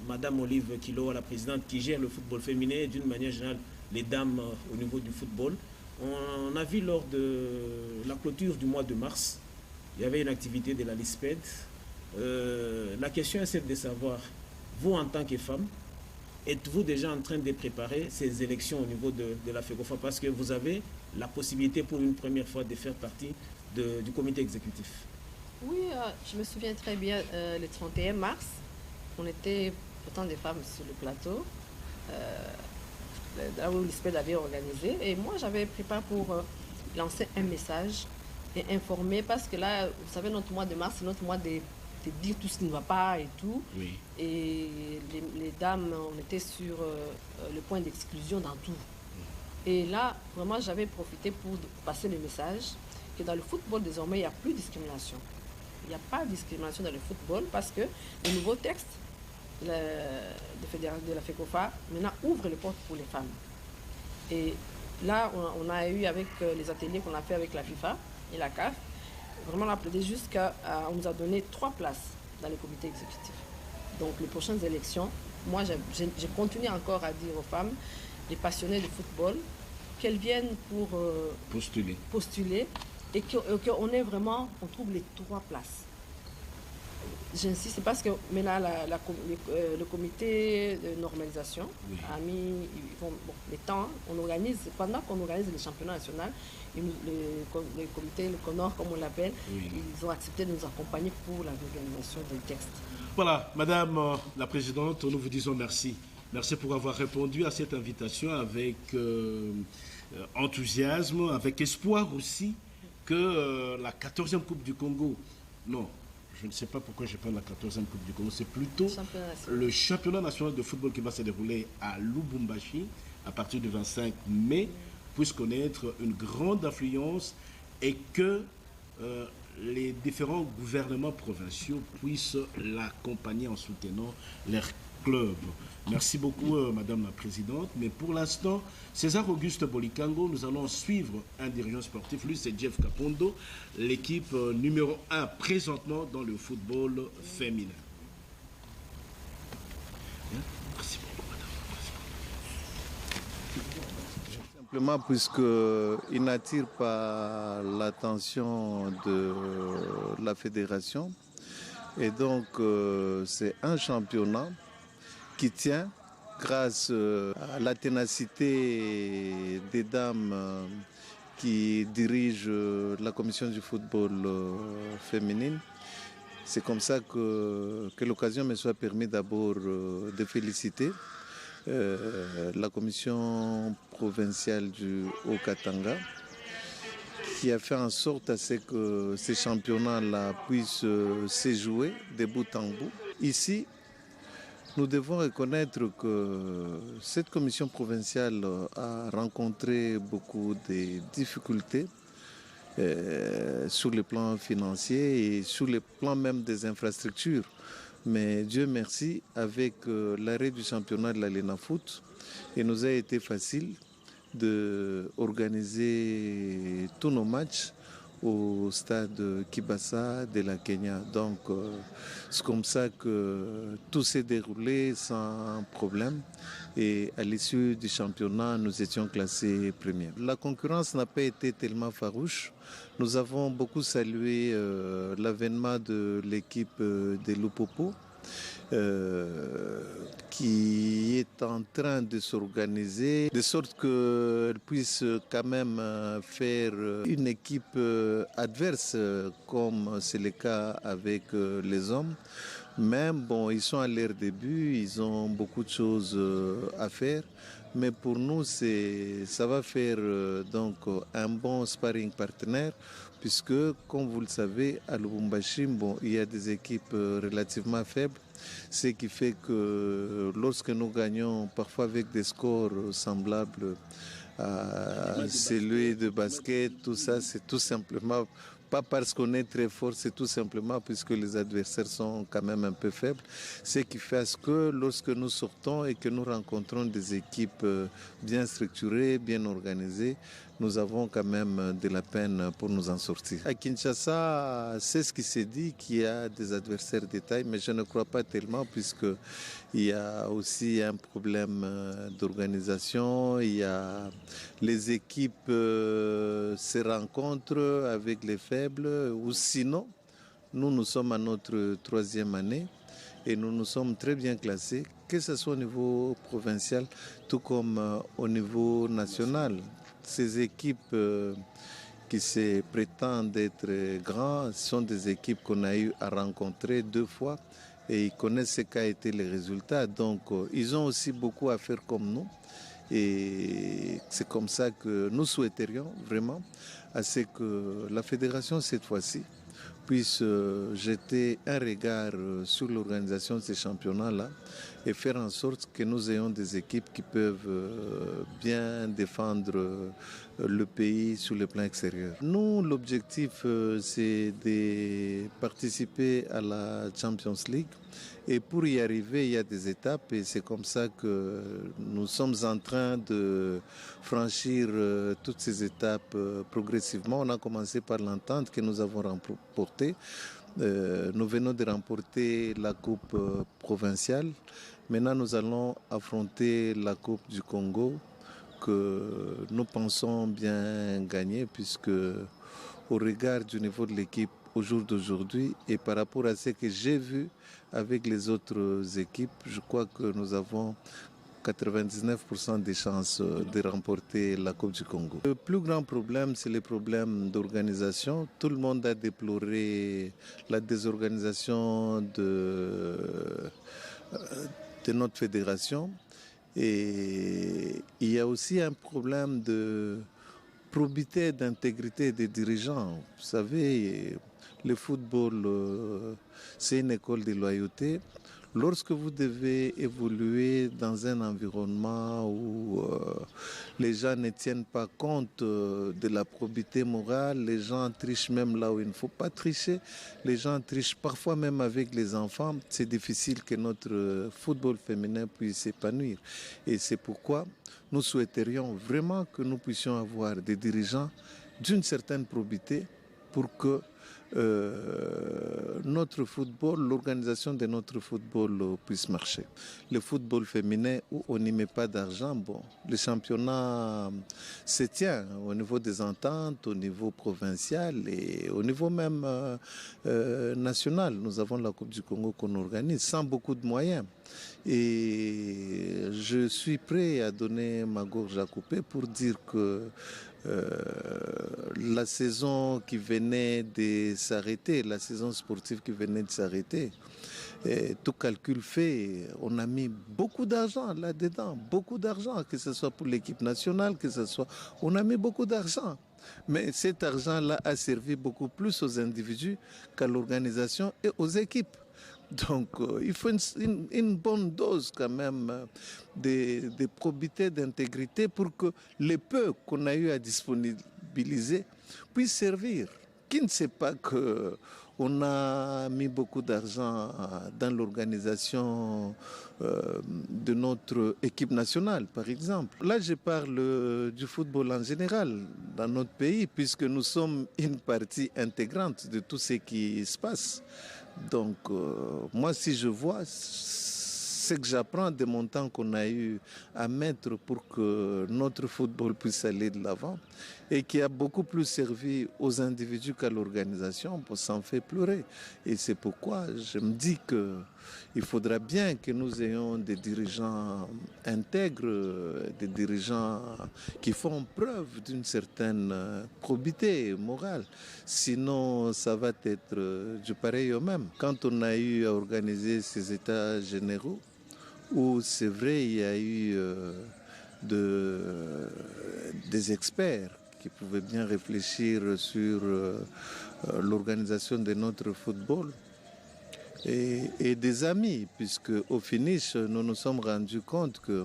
Madame Olive Kilo, la présidente qui gère le football féminin et d'une manière générale les dames au niveau du football. On a vu lors de la clôture du mois de mars, il y avait une activité de la LISPED. La question est celle de savoir, vous en tant que femme, êtes-vous déjà en train de préparer ces élections au niveau de la FECOFA parce que vous avez la possibilité pour une première fois de faire partie du comité exécutif? Oui, je me souviens très bien, le 31 mars, on était autant de femmes sur le plateau. Là où l'ISPED avait organisé. Et moi, j'avais préparé pour lancer un message et informer, parce que là, vous savez, notre mois de mars, c'est notre mois de dire tout ce qui ne va pas et tout. Oui. Et les dames, on était sur le point d'exclusion dans tout. Et là, vraiment, j'avais profité pour passer le message que dans le football, désormais, il n'y a plus de discrimination. Il n'y a pas de discrimination dans le football parce que le nouveau texte de la FECOFA maintenant ouvre les portes pour les femmes. Et là, on a eu avec les ateliers qu'on a fait avec la FIFA et la CAF, vraiment on a plaidé jusqu'à, on nous a donné 3 places dans le comité exécutif. Donc les prochaines élections, moi je continue encore à dire aux femmes, les passionnés de football, qu'elles viennent pour postuler et qu'on ait vraiment, on trouve les 3 places. J'insiste parce que maintenant le comité de normalisation a mis les temps, on organise, pendant qu'on organise le championnat national, le comité, le CONOR comme on l'appelle, ils ont accepté de nous accompagner pour la organisation des textes. Voilà, Madame la Présidente, nous vous disons merci. Merci pour avoir répondu à cette invitation avec enthousiasme, avec espoir aussi que la 14e Coupe du Congo, non, je ne sais pas pourquoi je parle de la 14e Coupe du Congo, c'est plutôt le championnat national de football qui va se dérouler à Lubumbashi à partir du 25 mai, puisse connaître une grande affluence et que les différents gouvernements provinciaux puissent l'accompagner en soutenant leurs clubs. Merci beaucoup, Madame la Présidente. Mais pour l'instant, César Auguste Bolikango, nous allons suivre un dirigeant sportif. Lui, c'est Jeff Kapondo, l'équipe numéro 1 présentement dans le football féminin. Merci beaucoup, Madame la Présidente. Simplement puisqu'il n'attire pas l'attention de la fédération. Et donc, c'est un championnat qui tient grâce à la ténacité des dames qui dirigent la commission du football féminine. C'est comme ça que l'occasion me soit permis d'abord de féliciter la commission provinciale du Haut-Katanga qui a fait en sorte à ce que ces championnats-là puissent se jouer de bout en bout. Ici, Nous devons reconnaître que cette commission provinciale a rencontré beaucoup de difficultés sur le plan financier et sur le plan même des infrastructures. Mais Dieu merci, avec l'arrêt du championnat de la Lena Foot, il nous a été facile d'organiser tous nos matchs au stade Kibasa de la Kenya. Donc c'est comme ça que tout s'est déroulé sans problème et à l'issue du championnat, nous étions classés premiers. La concurrence n'a pas été tellement farouche. Nous avons beaucoup salué l'avènement de l'équipe de Lupopo. Qui est en train de s'organiser de sorte qu'elle puisse quand même faire une équipe adverse comme c'est le cas avec les hommes. Même bon, ils sont à leur début, ils ont beaucoup de choses à faire. Mais pour nous, ça va faire donc un bon sparring partenaire puisque, comme vous le savez, à Lubumbashi, bon, il y a des équipes relativement faibles. Ce qui fait que lorsque nous gagnons parfois avec des scores semblables à celui de basket, tout ça, c'est tout simplement pas parce qu'on est très fort, c'est tout simplement puisque les adversaires sont quand même un peu faibles. Ce qui fait que lorsque nous sortons et que nous rencontrons des équipes bien structurées, bien organisées, nous avons quand même de la peine pour nous en sortir. À Kinshasa, c'est ce qui s'est dit, qu'il y a des adversaires de taille, mais je ne crois pas tellement puisqu'il y a aussi un problème d'organisation, il y a les équipes se rencontrent avec les faibles, ou sinon, nous sommes à notre 3e année et nous nous sommes très bien classés, que ce soit au niveau provincial, tout comme au niveau national. Ces équipes qui se prétendent être grands sont des équipes qu'on a eu à rencontrer 2 fois et ils connaissent ce qu'a été les résultats. Donc ils ont aussi beaucoup à faire comme nous et c'est comme ça que nous souhaiterions vraiment à ce que la fédération cette fois-ci puisse jeter un regard sur l'organisation de ces championnats-là et faire en sorte que nous ayons des équipes qui peuvent bien défendre le pays sur le plan extérieur. Nous, l'objectif, c'est de participer à la Champions League. Et pour y arriver, il y a des étapes et c'est comme ça que nous sommes en train de franchir toutes ces étapes progressivement. On a commencé par l'entente que nous avons remportée. Nous venons de remporter la Coupe provinciale. Maintenant, nous allons affronter la Coupe du Congo que nous pensons bien gagner puisque au regard du niveau de l'équipe au jour d'aujourd'hui et par rapport à ce que j'ai vu avec les autres équipes, je crois que nous avons 99% des chances de remporter la Coupe du Congo. Le plus grand problème, c'est le problème d'organisation. Tout le monde a déploré la désorganisation de notre fédération. Et il y a aussi un problème de probité, d'intégrité des dirigeants. Vous savez, le football, c'est une école de loyauté. Lorsque vous devez évoluer dans un environnement où les gens ne tiennent pas compte de la probité morale, les gens trichent même là où il ne faut pas tricher, les gens trichent parfois même avec les enfants, c'est difficile que notre football féminin puisse s'épanouir. Et c'est pourquoi nous souhaiterions vraiment que nous puissions avoir des dirigeants d'une certaine probité pour que notre football, l'organisation de notre football puisse marcher. Le football féminin où on n'y met pas d'argent, bon, le championnat se tient au niveau des ententes, au niveau provincial et au niveau même national. Nous avons la Coupe du Congo qu'on organise sans beaucoup de moyens. Et je suis prêt à donner ma gorge à couper pour dire que la saison qui venait de s'arrêter, la saison sportive qui venait de s'arrêter, tout calcul fait, on a mis beaucoup d'argent là-dedans, beaucoup d'argent, que ce soit pour l'équipe nationale, que ce soit... On a mis beaucoup d'argent. Mais cet argent-là a servi beaucoup plus aux individus qu'à l'organisation et aux équipes. Donc, il faut une bonne dose quand même de probité, d'intégrité pour que les peu qu'on a eu à disponibiliser puissent servir. Qui ne sait pas qu'on a mis beaucoup d'argent dans l'organisation de notre équipe nationale, par exemple. Là, je parle du football en général dans notre pays, puisque nous sommes une partie intégrante de tout ce qui se passe. Donc, moi, si je vois ce que j'apprends de mon temps qu'on a eu à mettre pour que notre football puisse aller de l'avant et qui a beaucoup plus servi aux individus qu'à l'organisation, ça en fait pleurer. Et c'est pourquoi je me dis qu'il faudra bien que nous ayons des dirigeants intègres, des dirigeants qui font preuve d'une certaine probité morale. Sinon, ça va être du pareil au même. Quand on a eu à organiser ces états généraux, où c'est vrai, il y a eu des experts qui pouvaient bien réfléchir sur l'organisation de notre football et des amis, puisque au finish, nous nous sommes rendus compte que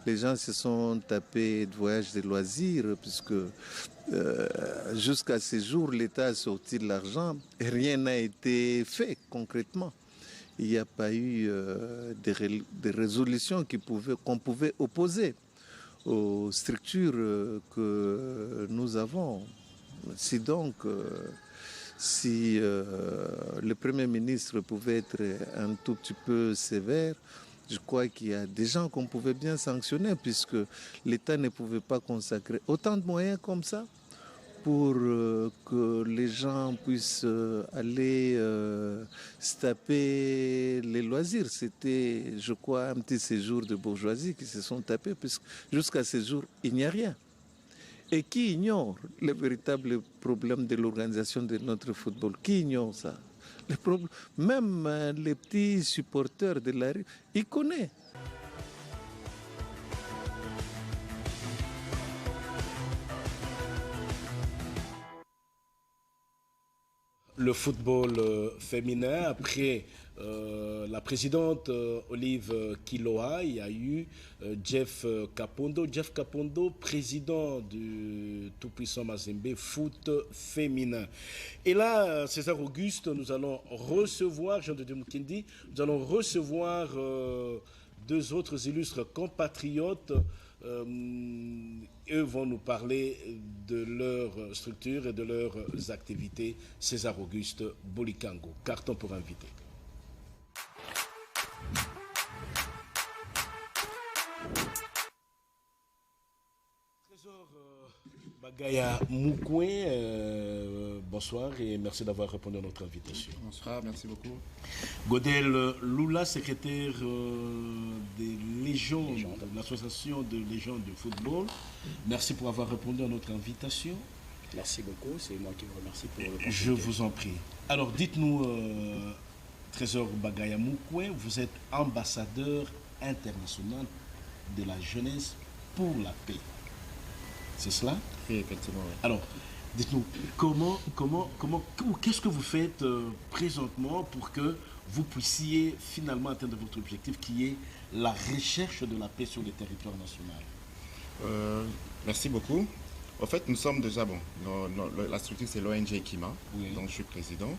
les gens se sont tapés de voyages de loisirs, puisque jusqu'à ce jour, l'État a sorti de l'argent et rien n'a été fait concrètement. Il n'y a pas eu des résolutions qu'on pouvait opposer aux structures que nous avons. Si donc, si le Premier ministre pouvait être un tout petit peu sévère, je crois qu'il y a des gens qu'on pouvait bien sanctionner, puisque l'État ne pouvait pas consacrer autant de moyens comme ça pour que les gens puissent aller se taper les loisirs. C'était, je crois, un petit séjour de bourgeoisie qui se sont tapés, puisque jusqu'à ce jour, il n'y a rien. Et qui ignore le véritable problème de l'organisation de notre football? Qui ignore ça? Même les petits supporters de la rue, ils connaissent. Le football féminin, après la présidente Olive Kiloa, il y a eu Jeff Kapondo. Jeff Kapondo, président du tout-puissant Mazembe foot féminin. Et là, César Auguste, nous allons recevoir, Jean de Mukindi, nous allons recevoir deux autres illustres compatriotes. Eux vont nous parler de leur structure et de leurs activités. César Auguste Bolikango, carton pour inviter. Trésor Bagaya Moukoué, bonsoir et merci d'avoir répondu à notre invitation. Bonsoir, merci beaucoup. Godel Lula, secrétaire des Légions, de l'association de Légions de football. Merci pour avoir répondu à notre invitation. Merci beaucoup, c'est moi qui vous remercie pour le Je vous en prie. Alors dites-nous, Trésor Bagaya Moukoué, vous êtes ambassadeur international de la jeunesse pour la paix. C'est cela? Oui, effectivement. Oui. Alors, dites-nous, qu'est-ce que vous faites présentement pour que vous puissiez finalement atteindre votre objectif qui est la recherche de la paix sur le territoire national? Merci beaucoup. En fait, nous sommes déjà, la structure c'est l'ONG Kima, oui, dont je suis président.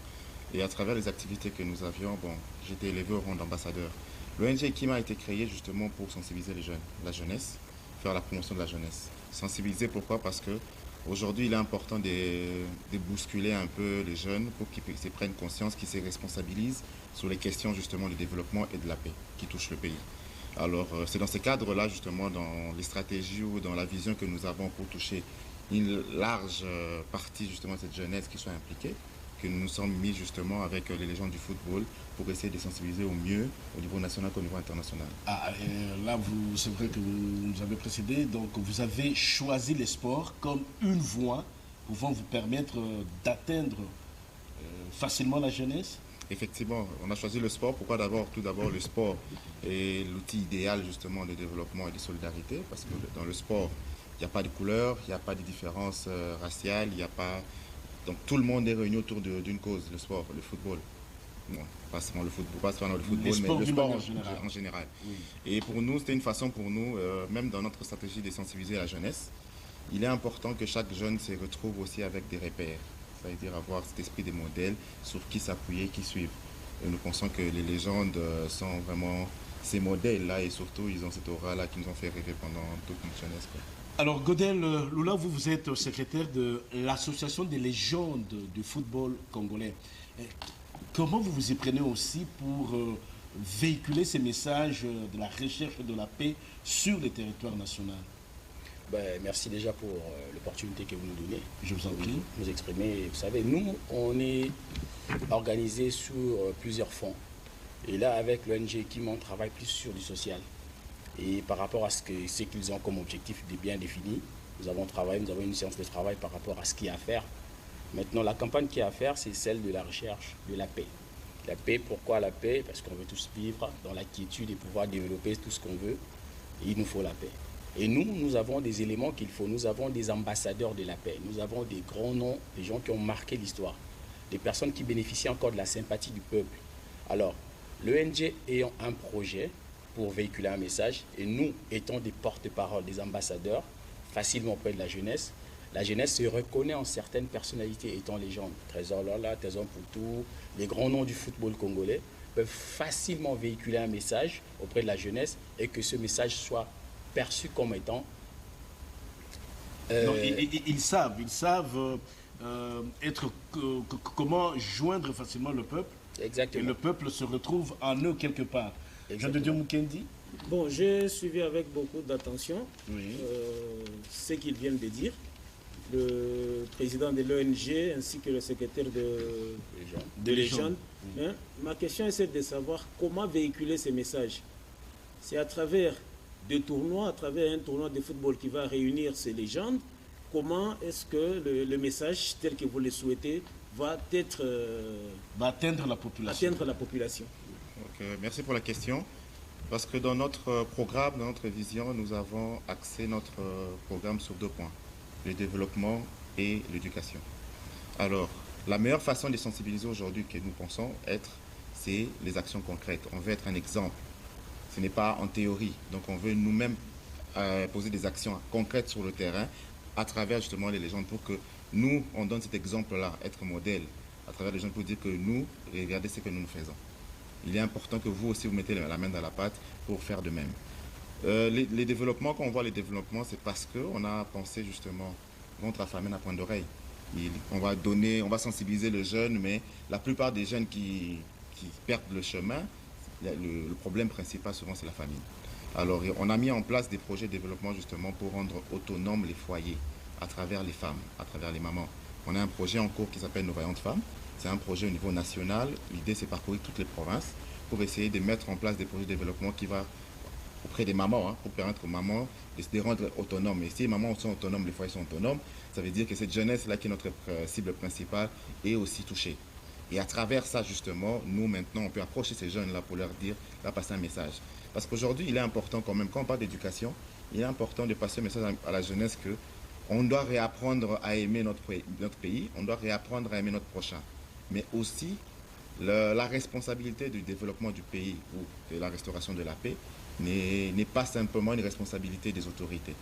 Et à travers les activités que nous avions, j'ai été élevé au rang d'ambassadeur. L'ONG Kima a été créée justement pour sensibiliser les jeunes, la jeunesse, faire la promotion de la jeunesse. Sensibiliser, pourquoi? Parce que aujourd'hui, il est important de bousculer un peu les jeunes pour qu'ils se prennent conscience, qu'ils se responsabilisent sur les questions justement du développement et de la paix qui touchent le pays. Alors, c'est dans ce cadre-là, justement, dans les stratégies ou dans la vision que nous avons pour toucher une large partie justement de cette jeunesse qui soit impliquée, que nous nous sommes mis justement avec les légendes du football pour essayer de sensibiliser au mieux au niveau national qu'au niveau international. Là, c'est vrai que vous nous avez précédé, donc vous avez choisi les sports comme une voie pouvant vous permettre d'atteindre facilement la jeunesse. Effectivement, on a choisi le sport. Pourquoi tout d'abord, le sport est l'outil idéal justement de développement et de solidarité, parce que dans le sport, il n'y a pas de couleur, il n'y a pas de différence raciale, il n'y a pas... Donc tout le monde est réuni autour d'une cause, le sport, le football. Non, pas seulement le football, mais sports le sport général. en général. Oui. Et pour nous, c'était une façon pour nous, même dans notre stratégie de sensibiliser la jeunesse, il est important que chaque jeune se retrouve aussi avec des repères. C'est-à-dire avoir cet esprit des modèles sur qui s'appuyer, qui suivre. Et nous pensons que les légendes sont vraiment ces modèles-là et surtout ils ont cette aura-là qui nous ont fait rêver pendant toute notre jeunesse, quoi. Alors, Godel Lula, vous êtes secrétaire de l'Association des légendes du football congolais. Comment vous vous y prenez aussi pour véhiculer ces messages de la recherche de la paix sur le territoire national? Merci déjà pour l'opportunité que vous nous donnez. Je vous en prie. Nous exprimer. Vous savez, nous, on est organisé sur plusieurs fonds. Et là, avec l'ONG Kima, on travaille plus sur du social. Et par rapport à ce qu'ils ont comme objectif bien défini, nous avons une séance de travail par rapport à ce qu'il y a à faire. Maintenant, la campagne qu'il y a à faire, c'est celle de la recherche de la paix. La paix, pourquoi la paix? Parce qu'on veut tous vivre dans la quiétude et pouvoir développer tout ce qu'on veut. Et il nous faut la paix. Et nous avons des éléments qu'il faut. Nous avons des ambassadeurs de la paix. Nous avons des grands noms, des gens qui ont marqué l'histoire. Des personnes qui bénéficient encore de la sympathie du peuple. Alors, l'ONG ayant un projet pour véhiculer un message, et nous étant des porte-parole, des ambassadeurs, facilement auprès de la jeunesse se reconnaît en certaines personnalités étant légendes. Trésor Lola, Trésor Poutou, les grands noms du football congolais peuvent facilement véhiculer un message auprès de la jeunesse et que ce message soit perçu comme étant... Ils savent comment joindre facilement le peuple. Exactement. Et le peuple se retrouve en eux quelque part. Jean de Dieu Mukendi. Bon, j'ai suivi avec beaucoup d'attention Oui. ce qu'ils viennent de dire. Le président de l'ONG ainsi que le secrétaire de Légende. Hein? Ma question est celle de savoir comment véhiculer ces messages. C'est à travers des tournois, à travers un tournoi de football qui va réunir ces légendes. Comment est-ce que le message tel que vous le souhaitez va atteindre la population? Donc, merci pour la question. Parce que dans notre programme, dans notre vision, nous avons axé notre programme sur 2 points, le développement et l'éducation. Alors, la meilleure façon de sensibiliser aujourd'hui que nous pensons être, c'est les actions concrètes. On veut être un exemple. Ce n'est pas en théorie. Donc, on veut nous-mêmes poser des actions concrètes sur le terrain à travers justement les légendes pour que nous, on donne cet exemple-là, être modèle, à travers les gens pour dire que nous, regardez ce que nous faisons. Il est important que vous aussi, vous mettez la main dans la pâte pour faire de même. Les développements, quand on voit les développements, c'est parce qu'on a pensé justement contre la famine à point d'oreille. On va sensibiliser le jeune, mais la plupart des jeunes qui perdent le chemin, le problème principal souvent c'est la famine. Alors on a mis en place des projets de développement justement pour rendre autonomes les foyers à travers les femmes, à travers les mamans. On a un projet en cours qui s'appelle Nos Vaillantes Femmes. C'est un projet au niveau national. L'idée c'est parcourir toutes les provinces pour essayer de mettre en place des projets de développement qui va auprès des mamans, pour permettre aux mamans de se rendre autonomes. Et si les mamans sont autonomes, les foyers sont autonomes, ça veut dire que cette jeunesse-là qui est notre cible principale est aussi touchée. Et à travers ça, justement, nous, maintenant, on peut approcher ces jeunes-là pour leur dire, là, passer un message. Parce qu'aujourd'hui, il est important quand même, quand on parle d'éducation, il est important de passer un message à la jeunesse que on doit réapprendre à aimer notre pays, on doit réapprendre à aimer notre prochain. Mais aussi, la responsabilité du développement du pays ou de la restauration de la paix n'est pas simplement une responsabilité des autorités.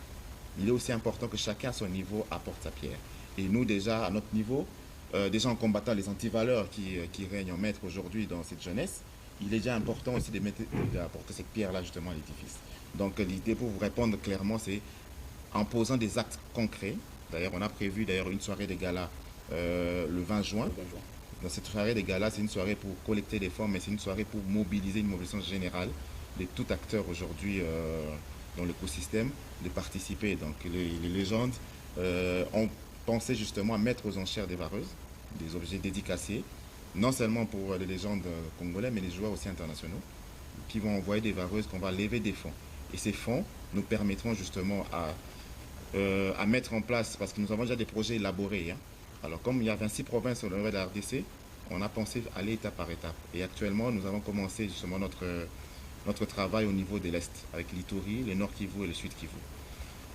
Il est aussi important que chacun à son niveau apporte sa pierre. Et nous, déjà, à notre niveau, déjà en combattant les antivaleurs qui règnent en maître aujourd'hui dans cette jeunesse, il est déjà important aussi d'apporter cette pierre-là justement à l'édifice. Donc l'idée pour vous répondre clairement, c'est en posant des actes concrets. D'ailleurs, on a prévu une soirée de gala le 20 juin. Dans cette soirée de gala, c'est une soirée pour collecter des fonds, mais c'est une soirée pour mobiliser une mobilisation générale de tout acteur aujourd'hui dans l'écosystème de participer. Donc les légendes ont pensé justement à mettre aux enchères des vareuses, des objets dédicacés, non seulement pour les légendes congolais, mais les joueurs aussi internationaux, qui vont envoyer des vareuses, qu'on va lever des fonds. Et ces fonds nous permettront justement à mettre en place, parce que nous avons déjà des projets élaborés. Alors comme il y a 26 provinces au niveau de la RDC, on a pensé aller étape par étape. Et actuellement, nous avons commencé justement notre travail au niveau de l'Est, avec l'Ituri, le Nord Kivu et le Sud Kivu.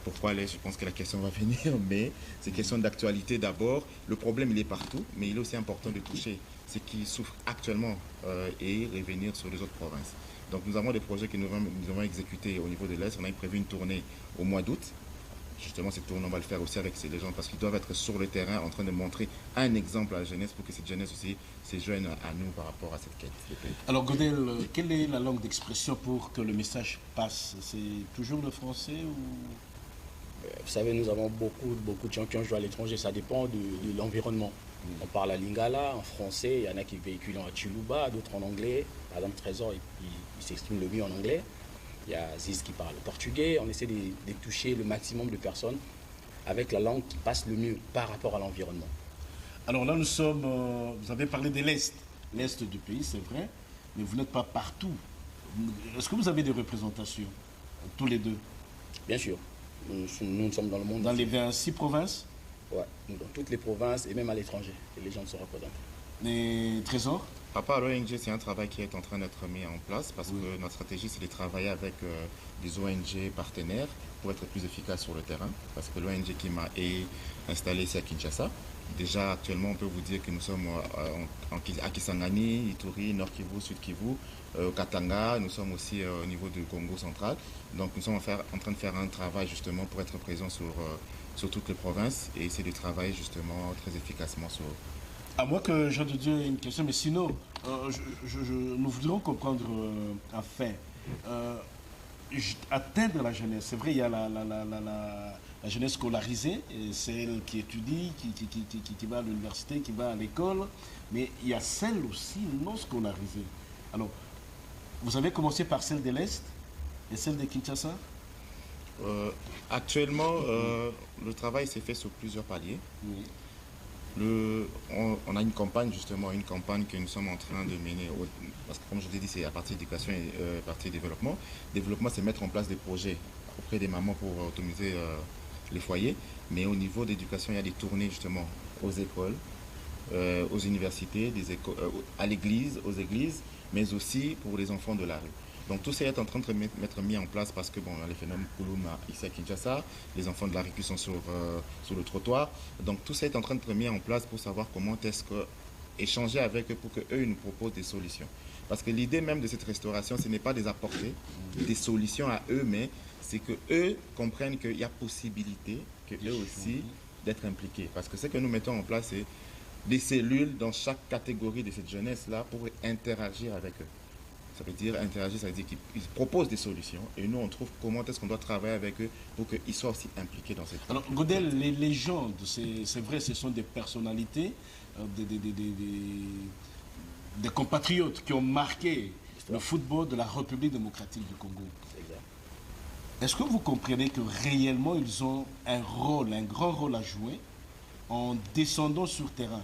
Pourquoi aller? Je pense que la question va venir, mais c'est question d'actualité d'abord. Le problème, il est partout, mais il est aussi important de toucher ceux qui souffrent actuellement et revenir sur les autres provinces. Donc nous avons des projets que nous avons exécutés au niveau de l'Est. On a prévu une tournée au mois d'août. Justement, cette tournée, on va le faire aussi avec les gens parce qu'ils doivent être sur le terrain en train de montrer un exemple à la jeunesse pour que cette jeunesse aussi se joigne à nous par rapport à cette quête. Alors Godel, quelle est la langue d'expression pour que le message passe? C'est toujours le français ou... Vous savez, nous avons beaucoup de gens qui ont joué à l'étranger. Ça dépend de l'environnement. On parle à Lingala, en français. Il y en a qui véhiculent en Chiluba, d'autres en anglais. Par exemple, Trésor, il s'exprime le mieux en anglais. Il y a Ziz qui parle portugais. On essaie de toucher le maximum de personnes avec la langue qui passe le mieux par rapport à l'environnement. Alors là, nous sommes... vous avez parlé de l'Est. L'Est du pays, c'est vrai. Mais vous n'êtes pas partout. Est-ce que vous avez des représentations, tous les deux? Bien sûr. Nous sommes dans le monde. Dans les 26 provinces? Oui, dans toutes les provinces et même à l'étranger. Et les gens se représentent. Les trésors? Papa, l'ONG, c'est un travail qui est en train d'être mis en place parce que notre stratégie, c'est de travailler avec des ONG partenaires pour être plus efficace sur le terrain. Parce que l'ONG Kima est installée ici à Kinshasa. Déjà, actuellement, on peut vous dire que nous sommes à Kisangani, Ituri, Nord Kivu, Sud Kivu, au Katanga. Nous sommes aussi au niveau du Congo central. Donc, nous sommes en train de faire un travail justement pour être présents sur toutes les provinces et essayer de travailler justement très efficacement sur... À moins que Jean de Dieu ait une question, mais sinon, nous voudrions comprendre un fait. Atteindre la jeunesse, c'est vrai, il y a la jeunesse scolarisée, celle qui étudie, qui va à l'université, qui va à l'école, mais il y a celle aussi non scolarisée. Alors, vous avez commencé par celle de l'Est et celle de Kinshasa? Actuellement, le travail s'est fait sur plusieurs paliers. Oui. On a une campagne justement, une campagne que nous sommes en train de mener, parce que comme je l'ai dit, c'est à partir d'éducation et à partir développement. Développement, c'est mettre en place des projets auprès des mamans pour autonomiser les foyers, mais au niveau d'éducation, il y a des tournées justement aux écoles, aux universités, à l'église, aux églises, mais aussi pour les enfants de la rue. Donc tout ça est en train de être mis en place parce que bon, les phénomènes Kouloum ici à Kinshasa, les enfants de la rue qui sont sur le trottoir. Donc tout ça est en train de être mis en place pour savoir comment est-ce que échanger avec eux pour qu'eux nous proposent des solutions. Parce que l'idée même de cette restauration, ce n'est pas de les apporter des solutions à eux, mais c'est qu'eux comprennent qu'il y a possibilité qu'eux aussi d'être impliqués. Parce que ce que nous mettons en place, c'est des cellules dans chaque catégorie de cette jeunesse-là pour interagir avec eux. Ça veut dire interagir, ça veut dire qu'ils proposent des solutions et nous on trouve comment est-ce qu'on doit travailler avec eux pour qu'ils soient aussi impliqués dans cette... Alors Godel, les légendes, c'est vrai, ce sont des personnalités, des compatriotes qui ont marqué le football de la République démocratique du Congo. Est-ce que vous comprenez que réellement ils ont un grand rôle à jouer en descendant sur terrain?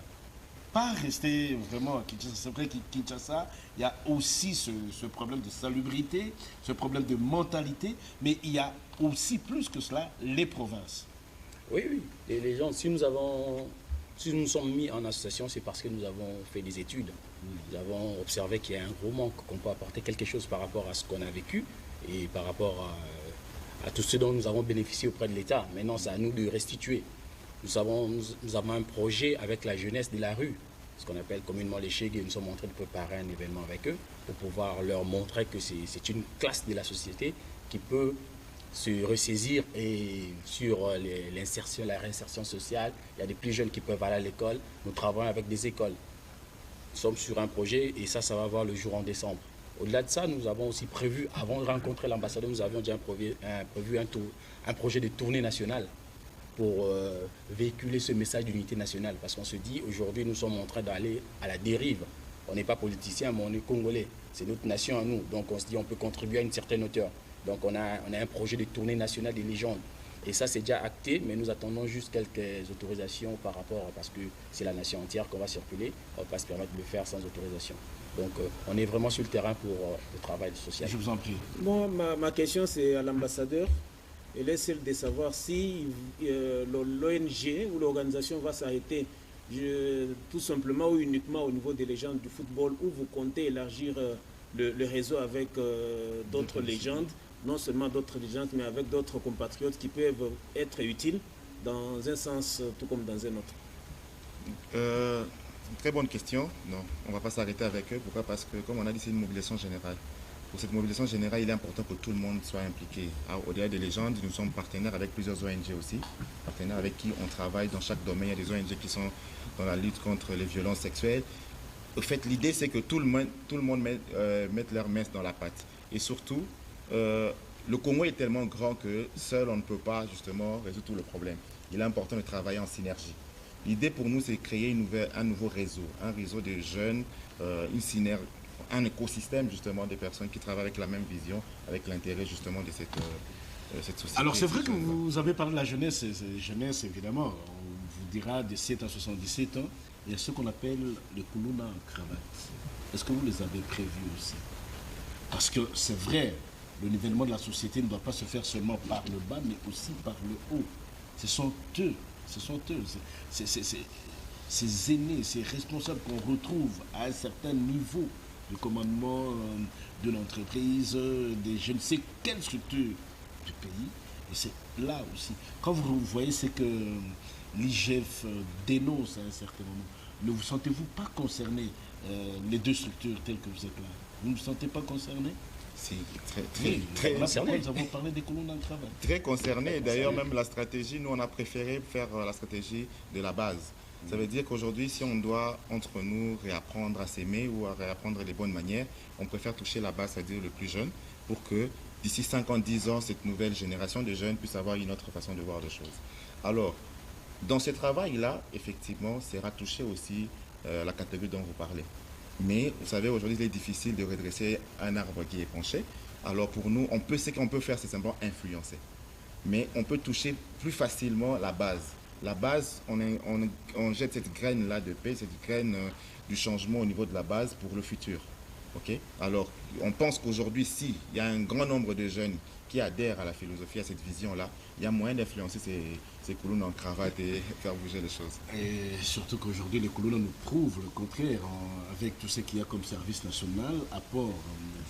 Pas rester vraiment à Kinshasa. C'est vrai qu'à Kinshasa, il y a aussi ce problème de salubrité, ce problème de mentalité, mais il y a aussi plus que cela, les provinces. Oui. Les gens, si nous nous sommes mis en association, c'est parce que nous avons fait des études. Nous avons observé qu'il y a un gros manque, qu'on peut apporter quelque chose par rapport à ce qu'on a vécu et par rapport à tout ce dont nous avons bénéficié auprès de l'État. Maintenant, c'est à nous de restituer. Nous avons un projet avec la jeunesse de la rue, ce qu'on appelle communément les Chegues, et nous sommes en train de préparer un événement avec eux pour pouvoir leur montrer que c'est une classe de la société qui peut se ressaisir et sur la réinsertion sociale. Il y a des plus jeunes qui peuvent aller à l'école. Nous travaillons avec des écoles. Nous sommes sur un projet et ça va voir le jour en décembre. Au-delà de ça, nous avons aussi prévu, avant de rencontrer l'ambassadeur, nous avions déjà prévu un projet de tournée nationale pour véhiculer ce message d'unité nationale. Parce qu'on se dit, aujourd'hui, nous sommes en train d'aller à la dérive. On n'est pas politicien, mais on est congolais. C'est notre nation à nous. Donc on se dit, on peut contribuer à une certaine hauteur. Donc on a un projet de tournée nationale des légendes. Et ça, c'est déjà acté, mais nous attendons juste quelques autorisations par rapport, parce que c'est la nation entière qu'on va circuler. On ne va pas se permettre de le faire sans autorisation. Donc on est vraiment sur le terrain pour le travail social. Je vous en prie. Moi, ma question, c'est à l'ambassadeur. Elle est celle de savoir si l'ONG ou l'organisation va s'arrêter tout simplement ou uniquement au niveau des légendes du football, ou vous comptez élargir le réseau avec d'autres légendes non seulement d'autres dirigeants, mais avec d'autres compatriotes qui peuvent être utiles dans un sens tout comme dans un autre? Très bonne question. Non, on ne va pas s'arrêter avec eux. Pourquoi? Parce que, comme on a dit, c'est une mobilisation générale. Pour cette mobilisation générale, il est important que tout le monde soit impliqué. Au-delà des légendes, nous sommes partenaires avec plusieurs ONG aussi, partenaires avec qui on travaille dans chaque domaine. Il y a des ONG qui sont dans la lutte contre les violences sexuelles. En fait, l'idée, c'est que tout le monde mette leurs mains dans la pâte. Et surtout, le Congo est tellement grand que seul, on ne peut pas justement résoudre tout le problème. Il est important de travailler en synergie. L'idée pour nous, c'est de créer un nouveau réseau, un réseau de jeunes, un écosystème justement des personnes qui travaillent avec la même vision, avec l'intérêt justement de cette société. Alors c'est vrai que vous avez parlé de la jeunesse, jeunesse évidemment, on vous dira de 7 à 77 ans, il y a ce qu'on appelle les Koulouna en cravate. Est-ce que vous les avez prévus aussi? Parce que c'est vrai, le nivellement de la société ne doit pas se faire seulement par le bas, mais aussi par le haut. Ce sont eux, ces aînés, ces responsables qu'on retrouve à un certain niveau de commandement de l'entreprise, je ne sais quelle structure du pays. Et c'est là aussi. Quand vous voyez, c'est que l'IGF dénonce à un certain moment. Ne vous sentez-vous pas concerné, les deux structures telles que vous êtes là? Vous ne vous sentez pas concerné? Si, très concerné. Nous avons parlé des colonnes en travail. Très concerné. D'ailleurs, même la stratégie, nous, on a préféré faire la stratégie de la base. Ça veut dire qu'aujourd'hui, si on doit, entre nous, réapprendre à s'aimer ou à réapprendre les bonnes manières, on préfère toucher la base, c'est-à-dire le plus jeune, pour que d'ici 5 ans, 10 ans, cette nouvelle génération de jeunes puisse avoir une autre façon de voir les choses. Alors, dans ce travail-là, effectivement, sera touché aussi la catégorie dont vous parlez. Mais vous savez, aujourd'hui, il est difficile de redresser un arbre qui est penché. Alors pour nous, ce qu'on peut faire, c'est simplement influencer. Mais on peut toucher plus facilement la base. La base, on jette cette graine-là de paix, cette graine du changement au niveau de la base pour le futur. Okay? Alors, on pense qu'aujourd'hui, s'il y a un grand nombre de jeunes qui adhèrent à la philosophie, à cette vision-là, il y a moyen d'influencer ces colonnes en cravate et faire bouger les choses. Et surtout qu'aujourd'hui, les colonnes nous prouvent le contraire. Avec tout ce qu'il y a comme service national, apport,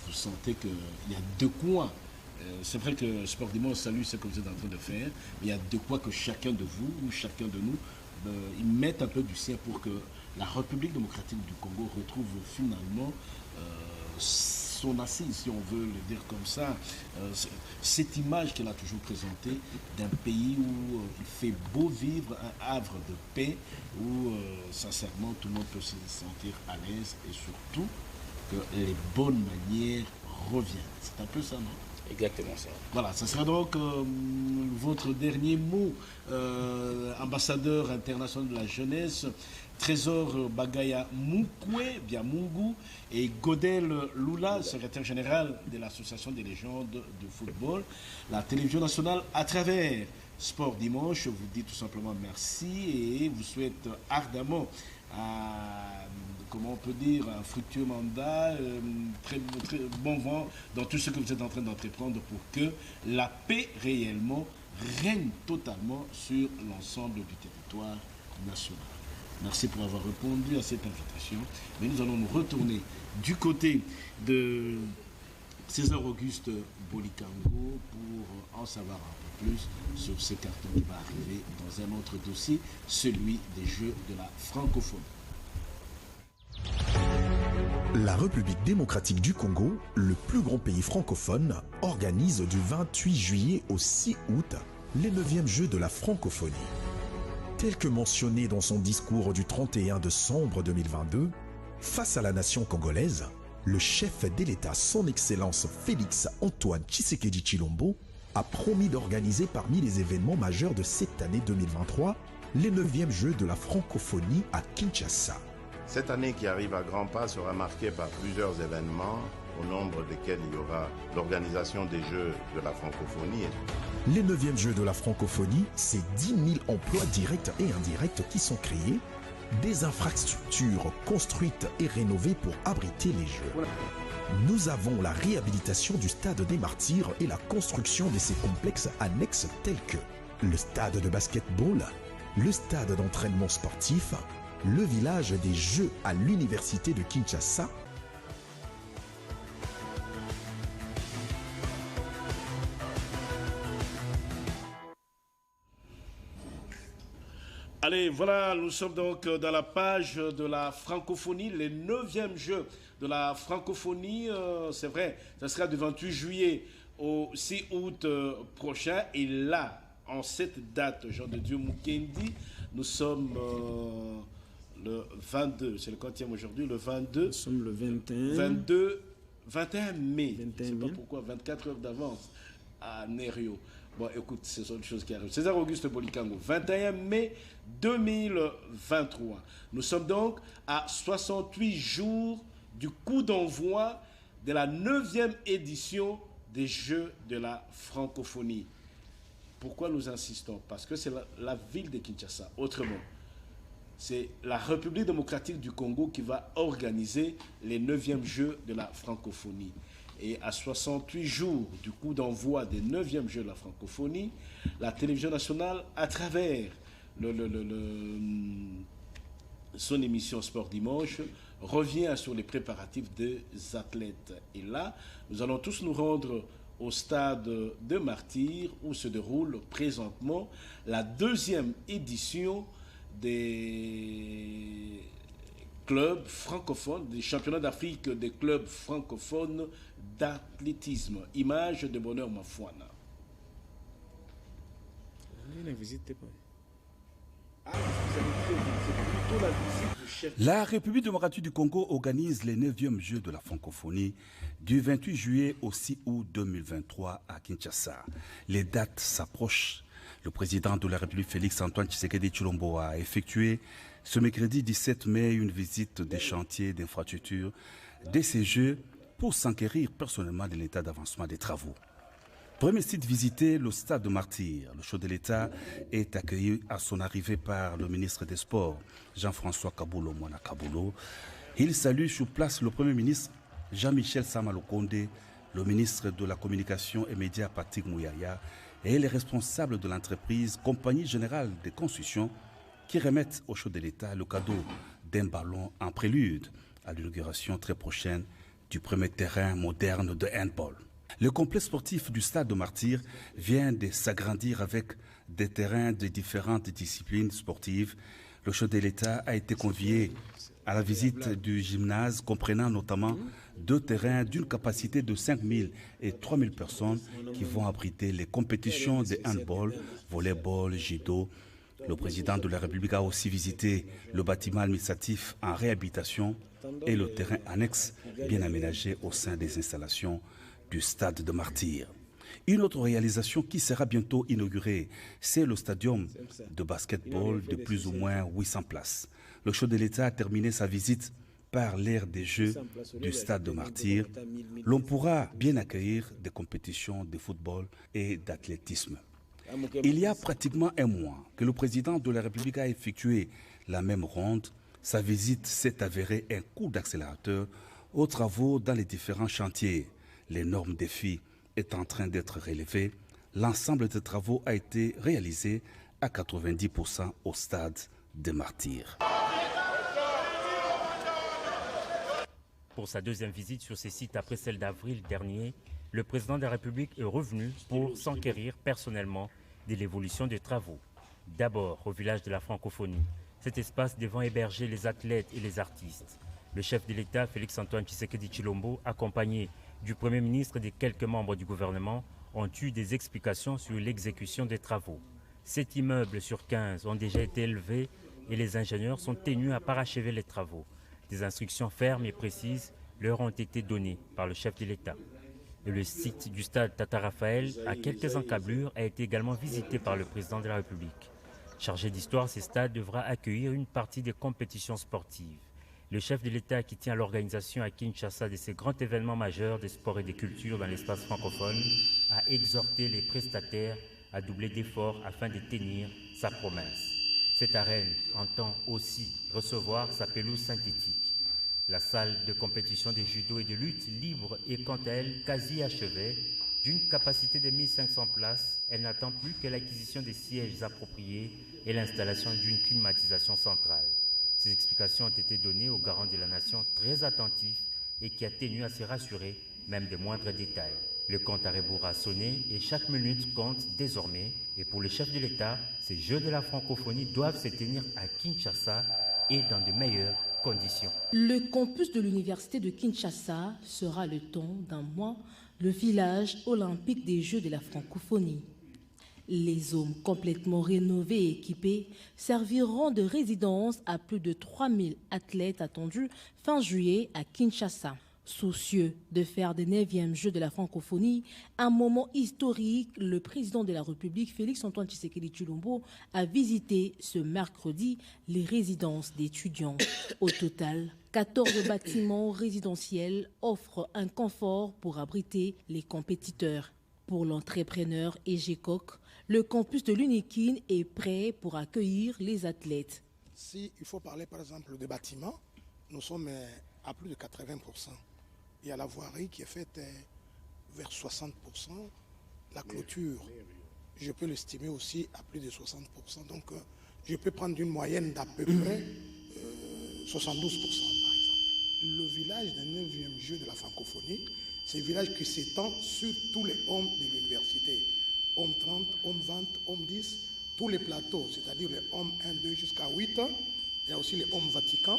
vous sentez qu'il y a de quoi. C'est vrai que Sport Dimanche salue ce que vous êtes en train de faire, mais il y a de quoi que chacun de vous ou chacun de nous ils mettent un peu du sien pour que la République démocratique du Congo retrouve finalement son assise, si on veut le dire comme ça, cette image qu'elle a toujours présentée d'un pays où il fait beau vivre, un havre de paix, où sincèrement tout le monde peut se sentir à l'aise et surtout que les bonnes manières reviennent. C'est un peu ça, non? Exactement ça. Voilà, ça sera donc votre dernier mot, ambassadeur international de la jeunesse, Trésor Bagaya Moukwe, bien Mungu, et Godel Lula, secrétaire général de l'Association des légendes de football. La télévision nationale, à travers Sport Dimanche, vous dit tout simplement merci et vous souhaite ardemment comment on peut dire, un fructueux mandat, très bon vent dans tout ce que vous êtes en train d'entreprendre pour que la paix réellement règne totalement sur l'ensemble du territoire national. Merci pour avoir répondu à cette invitation. Mais nous allons nous retourner du côté de César Auguste Bolikango pour en savoir un peu plus sur ce carton qui va arriver dans un autre dossier, celui des Jeux de la francophonie. La République démocratique du Congo, le plus grand pays francophone, organise du 28 juillet au 6 août les 9e Jeux de la francophonie. Tel que mentionné dans son discours du 31 décembre 2022, face à la nation congolaise, le chef de l'État, son Excellence Félix Antoine Tshisekedi Tshilombo, a promis d'organiser parmi les événements majeurs de cette année 2023 les 9e Jeux de la francophonie à Kinshasa. Cette année qui arrive à grands pas sera marquée par plusieurs événements, au nombre desquels il y aura l'organisation des Jeux de la francophonie. Les 9e Jeux de la francophonie, c'est 10 000 emplois directs et indirects qui sont créés, des infrastructures construites et rénovées pour abriter les Jeux. Nous avons la réhabilitation du stade des Martyrs et la construction de ses complexes annexes tels que le stade de basketball, le stade d'entraînement sportif, le village des Jeux à l'université de Kinshasa, Allez, voilà, nous sommes donc dans la page de la francophonie, les 9e Jeux de la francophonie. C'est vrai, ça sera du 28 juillet au 6 août prochain. Et là, en cette date, Jean de Dieu Mukendi, nous sommes le 22, c'est le quantième aujourd'hui, le 22. Nous sommes le 21. 21 mai. 21 Je ne sais pas pourquoi, 24 heures d'avance à Nerio. Bon, écoute, ce sont des choses qui arrivent. César Auguste Bolikango, 21 mai 2023. Nous sommes donc à 68 jours du coup d'envoi de la 9e édition des Jeux de la francophonie. Pourquoi nous insistons? Parce que c'est la ville de Kinshasa. Autrement, c'est la République démocratique du Congo qui va organiser les 9e Jeux de la francophonie. Et à 68 jours du coup d'envoi des 9e Jeux de la francophonie, la télévision nationale, à travers son émission Sport Dimanche, revient sur les préparatifs des athlètes. Et là, nous allons tous nous rendre au stade de Martyrs, où se déroule présentement la 2e édition des clubs francophones, des championnats d'Afrique des clubs francophones d'athlétisme. Image de Bonheur Mafouana. La République démocratique du Congo organise les 9e Jeux de la francophonie du 28 juillet au 6 août 2023 à Kinshasa. Les dates s'approchent. Le président de la République, Félix Antoine Tshisekedi Tshilombo, a effectué ce mercredi 17 mai une visite des chantiers d'infrastructure de ces Jeux pour s'enquérir personnellement de l'état d'avancement des travaux. Premier site visité, le stade de Martyrs. Le chef de l'État est accueilli à son arrivée par le ministre des Sports, Jean-François Kaboulo Mwana Kaboulo. Il salue sur place le Premier ministre Jean-Michel Sama-Lukonde, le ministre de la Communication et Médias Patrick Mouyaya et les responsables de l'entreprise Compagnie Générale des Constructions qui remettent au chef de l'État le cadeau d'un ballon en prélude à l'inauguration très prochaine du premier terrain moderne de handball. Le complexe sportif du stade de Martyrs vient de s'agrandir avec des terrains de différentes disciplines sportives. Le chef de l'État a été convié à la visite du gymnase comprenant notamment 2 terrains d'une capacité de 5 000 et 3 000 personnes qui vont abriter les compétitions de handball, volleyball, judo. Le président de la République a aussi visité le bâtiment administratif en réhabilitation et le terrain annexe bien aménagé au sein des installations du stade de Martyrs. Une autre réalisation qui sera bientôt inaugurée, c'est le stadium de basketball de plus ou moins 800 places. Le chef de l'État a terminé sa visite par l'ère des Jeux du stade de Martyrs. L'on pourra bien accueillir des compétitions de football et d'athlétisme. Il y a pratiquement un mois que le président de la République a effectué la même ronde. Sa visite s'est avérée un coup d'accélérateur aux travaux dans les différents chantiers. L'énorme défi est en train d'être relevé. L'ensemble des travaux a été réalisé à 90% au stade de Martyrs. Pour sa 2e visite sur ces sites après celle d'avril dernier, le président de la République est revenu pour s'enquérir personnellement de l'évolution des travaux. D'abord au village de la francophonie, cet espace devant héberger les athlètes et les artistes. Le chef de l'État, Félix Antoine Tshisekedi Tshilombo, accompagné du Premier ministre et de quelques membres du gouvernement, ont eu des explications sur l'exécution des travaux. 7 immeubles sur 15 ont déjà été élevés et les ingénieurs sont tenus à parachever les travaux. Des instructions fermes et précises leur ont été données par le chef de l'État. Et le site du stade Tata Raphaël, à quelques encablures, a été également visité par le président de la République. Chargé d'histoire, ce stade devra accueillir une partie des compétitions sportives. Le chef de l'État qui tient l'organisation à Kinshasa de ces grands événements majeurs des sports et des cultures dans l'espace francophone a exhorté les prestataires à doubler d'efforts afin de tenir sa promesse. Cette arène entend aussi recevoir sa pelouse synthétique. La salle de compétition de judo et de lutte libre est quant à elle quasi achevée. D'une capacité de 1500 places, elle n'attend plus que l'acquisition des sièges appropriés et l'installation d'une climatisation centrale. Ces explications ont été données aux garants de la nation très attentifs et qui a tenu à se rassurer même des moindres détails. Le compte à rebours a sonné et chaque minute compte désormais. Et pour le chef de l'État, ces Jeux de la francophonie doivent se tenir à Kinshasa et dans de meilleures conditions. Le campus de l'université de Kinshasa sera le temps d'un mois le village olympique des Jeux de la francophonie. Les zones complètement rénovées et équipées serviront de résidence à plus de 3000 athlètes attendus fin juillet à Kinshasa. Soucieux de faire des 9e Jeux de la francophonie un moment historique, le président de la République, Félix-Antoine Tshisekedi Tshilombo, a visité ce mercredi les résidences d'étudiants. Au total, 14 bâtiments résidentiels offrent un confort pour abriter les compétiteurs. Pour l'entrepreneur EGECOC, le campus de l'UNIKIN est prêt pour accueillir les athlètes. Si il faut parler par exemple des bâtiments, nous sommes à plus de 80%. Il y a la voirie qui est faite vers 60%. La clôture, je peux l'estimer aussi à plus de 60%. Donc, je peux prendre une moyenne d'à peu près 72% par exemple. Le village des 9e Jeux de la francophonie, c'est un village qui s'étend sur tous les hommes de l'université. Hommes 30, hommes 20, hommes 10, tous les plateaux, c'est-à-dire les hommes 1, 2 jusqu'à 8. Il y a aussi les hommes Vatican.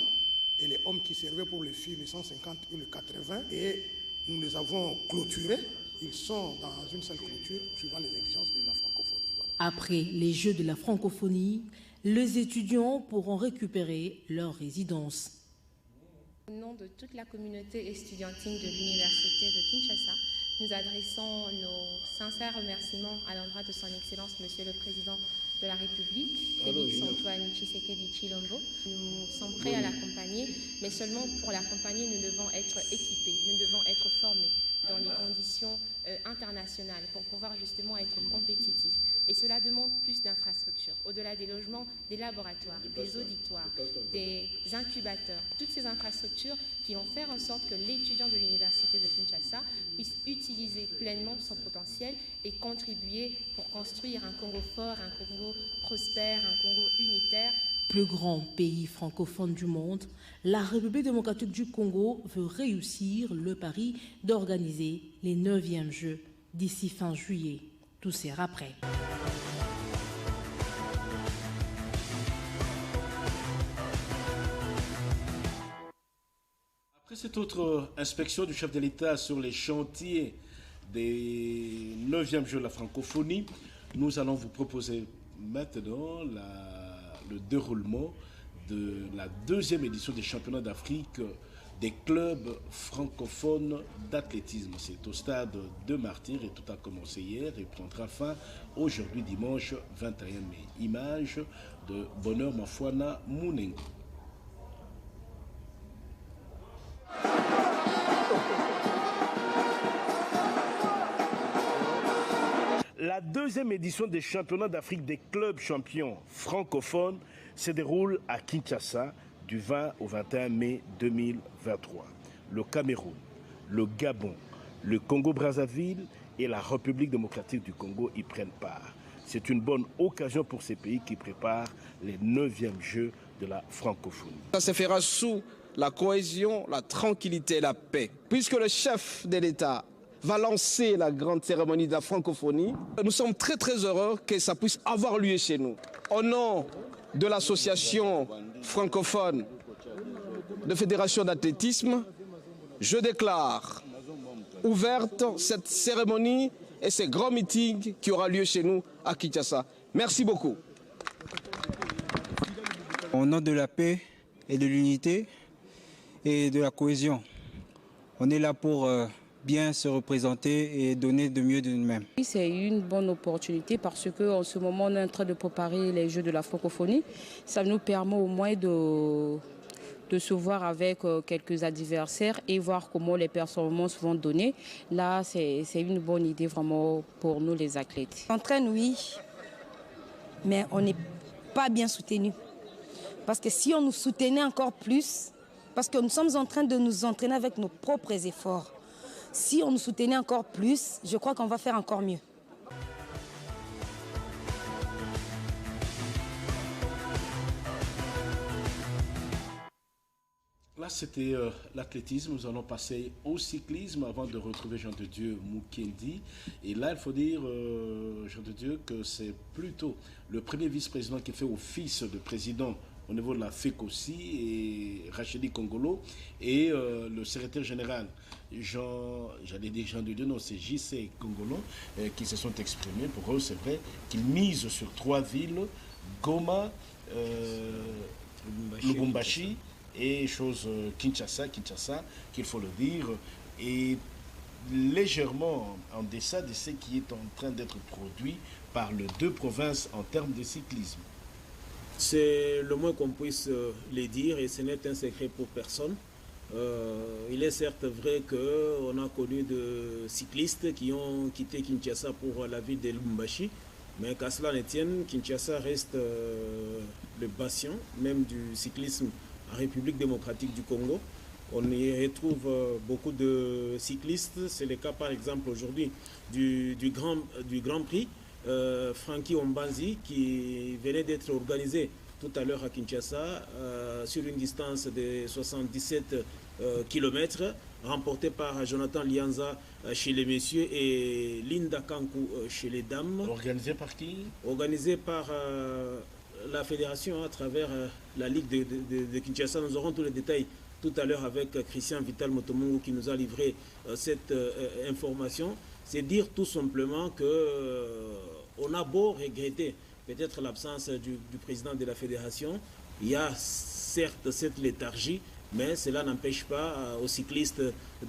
Et les hommes qui servaient pour les filles, les 150 ou les 80, et nous les avons clôturés. Ils sont dans une seule clôture, suivant les exigences de la francophonie. Voilà. Après les Jeux de la francophonie, les étudiants pourront récupérer leur résidence. Au nom de toute la communauté estudiantine de l'Université de Kinshasa, nous adressons nos sincères remerciements à l'endroit de son Excellence, Monsieur le Président de la République, Félix-Antoine Tshisekedi Tshilombo. Nous sommes prêts à l'accompagner, mais seulement pour l'accompagner, nous devons être équipés, nous devons être formés dans les conditions internationales pour pouvoir justement être compétitifs. Et cela demande plus d'infrastructures, au-delà des logements, des laboratoires, des auditoires, des incubateurs, toutes ces infrastructures qui vont faire en sorte que l'étudiant de l'université de Kinshasa puisse utiliser pleinement son potentiel et contribuer pour construire un Congo fort, un Congo prospère, un Congo unitaire. Plus grand pays francophone du monde, la République démocratique du Congo veut réussir le pari d'organiser les 9e Jeux d'ici fin juillet. Tout sera prêt. Après cette autre inspection du chef de l'État sur les chantiers des 9e Jeux de la francophonie, nous allons vous proposer maintenant le déroulement de la 2e édition des championnats d'Afrique des clubs francophones d'athlétisme. C'est au stade de Martyr et tout a commencé hier et prendra fin aujourd'hui dimanche 21 mai. Image de Bonheur Mafouana Mounengo. La 2e édition des championnats d'Afrique des clubs champions francophones se déroule à Kinshasa du 20 au 21 mai 2023. Le Cameroun, le Gabon, le Congo-Brazzaville et la République démocratique du Congo y prennent part. C'est une bonne occasion pour ces pays qui préparent les 9e Jeux de la francophonie. Ça se fera sous la cohésion, la tranquillité et la paix. Puisque le chef de l'État va lancer la grande cérémonie de la francophonie, nous sommes très heureux que ça puisse avoir lieu chez nous. Au nom de l'association francophone de fédération d'athlétisme, je déclare ouverte cette cérémonie et ce grand meeting qui aura lieu chez nous à Kinshasa. Merci beaucoup. Au nom de la paix et de l'unité et de la cohésion, on est là pour bien se représenter et donner de mieux de nous-mêmes. C'est une bonne opportunité parce qu'en ce moment, on est en train de préparer les Jeux de la francophonie. Ça nous permet au moins de se voir avec quelques adversaires et voir comment les performances vont donner. Là, c'est une bonne idée vraiment pour nous les athlètes. On entraîne, oui, mais on n'est pas bien soutenu. Parce que si on nous soutenait encore plus, parce que nous sommes en train de nous entraîner avec nos propres efforts, si on nous soutenait encore plus, je crois qu'on va faire encore mieux. La Voilà, c'était l'athlétisme. Nous allons passer au cyclisme avant de retrouver Jean de Dieu Mukendi. Et là, il faut dire, Jean de Dieu, que c'est plutôt le premier vice-président qui fait office de président au niveau de la FECOSI, et Racheli Congolo, et le secrétaire général, j'allais dire Jean de Dieu, non, c'est JC Congolo, qui se sont exprimés. Pour eux, c'est vrai qu'ils misent sur 3 villes, Goma, Lubumbashi et Kinshasa, qu'il faut le dire, est légèrement en deçà de ce qui est en train d'être produit par les 2 provinces en termes de cyclisme. C'est le moins qu'on puisse le dire, et ce n'est un secret pour personne. Il est certes vrai qu'on a connu de cyclistes qui ont quitté Kinshasa pour la ville de Lubumbashi, mais qu'à cela ne tienne, Kinshasa reste le bastion même du cyclisme en République démocratique du Congo. On y retrouve beaucoup de cyclistes. C'est le cas par exemple aujourd'hui du Grand Prix. Frankie Ombanzi, qui venait d'être organisé tout à l'heure à Kinshasa sur une distance de 77 km, remporté par Jonathan Lianza chez les messieurs et Linda Kankou chez les dames. Organisé par qui? Organisé par la fédération à travers la Ligue de Kinshasa. Nous aurons tous les détails tout à l'heure avec Christian Vital Motomongo qui nous a livré cette information. C'est dire tout simplement qu'on a beau regretter peut-être l'absence du président de la fédération. Il y a certes cette léthargie, mais cela n'empêche pas aux cyclistes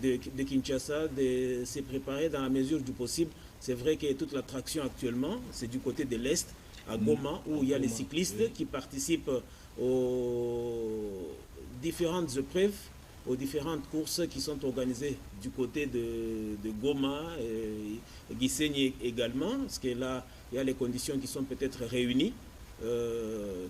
de Kinshasa de se préparer dans la mesure du possible. C'est vrai que toute l'attraction actuellement, c'est du côté de l'Est, à Goma, où il y a les cyclistes qui participent aux différentes épreuves, aux différentes courses qui sont organisées du côté de Goma et Gisenyi également, parce que là, il y a les conditions qui sont peut-être réunies,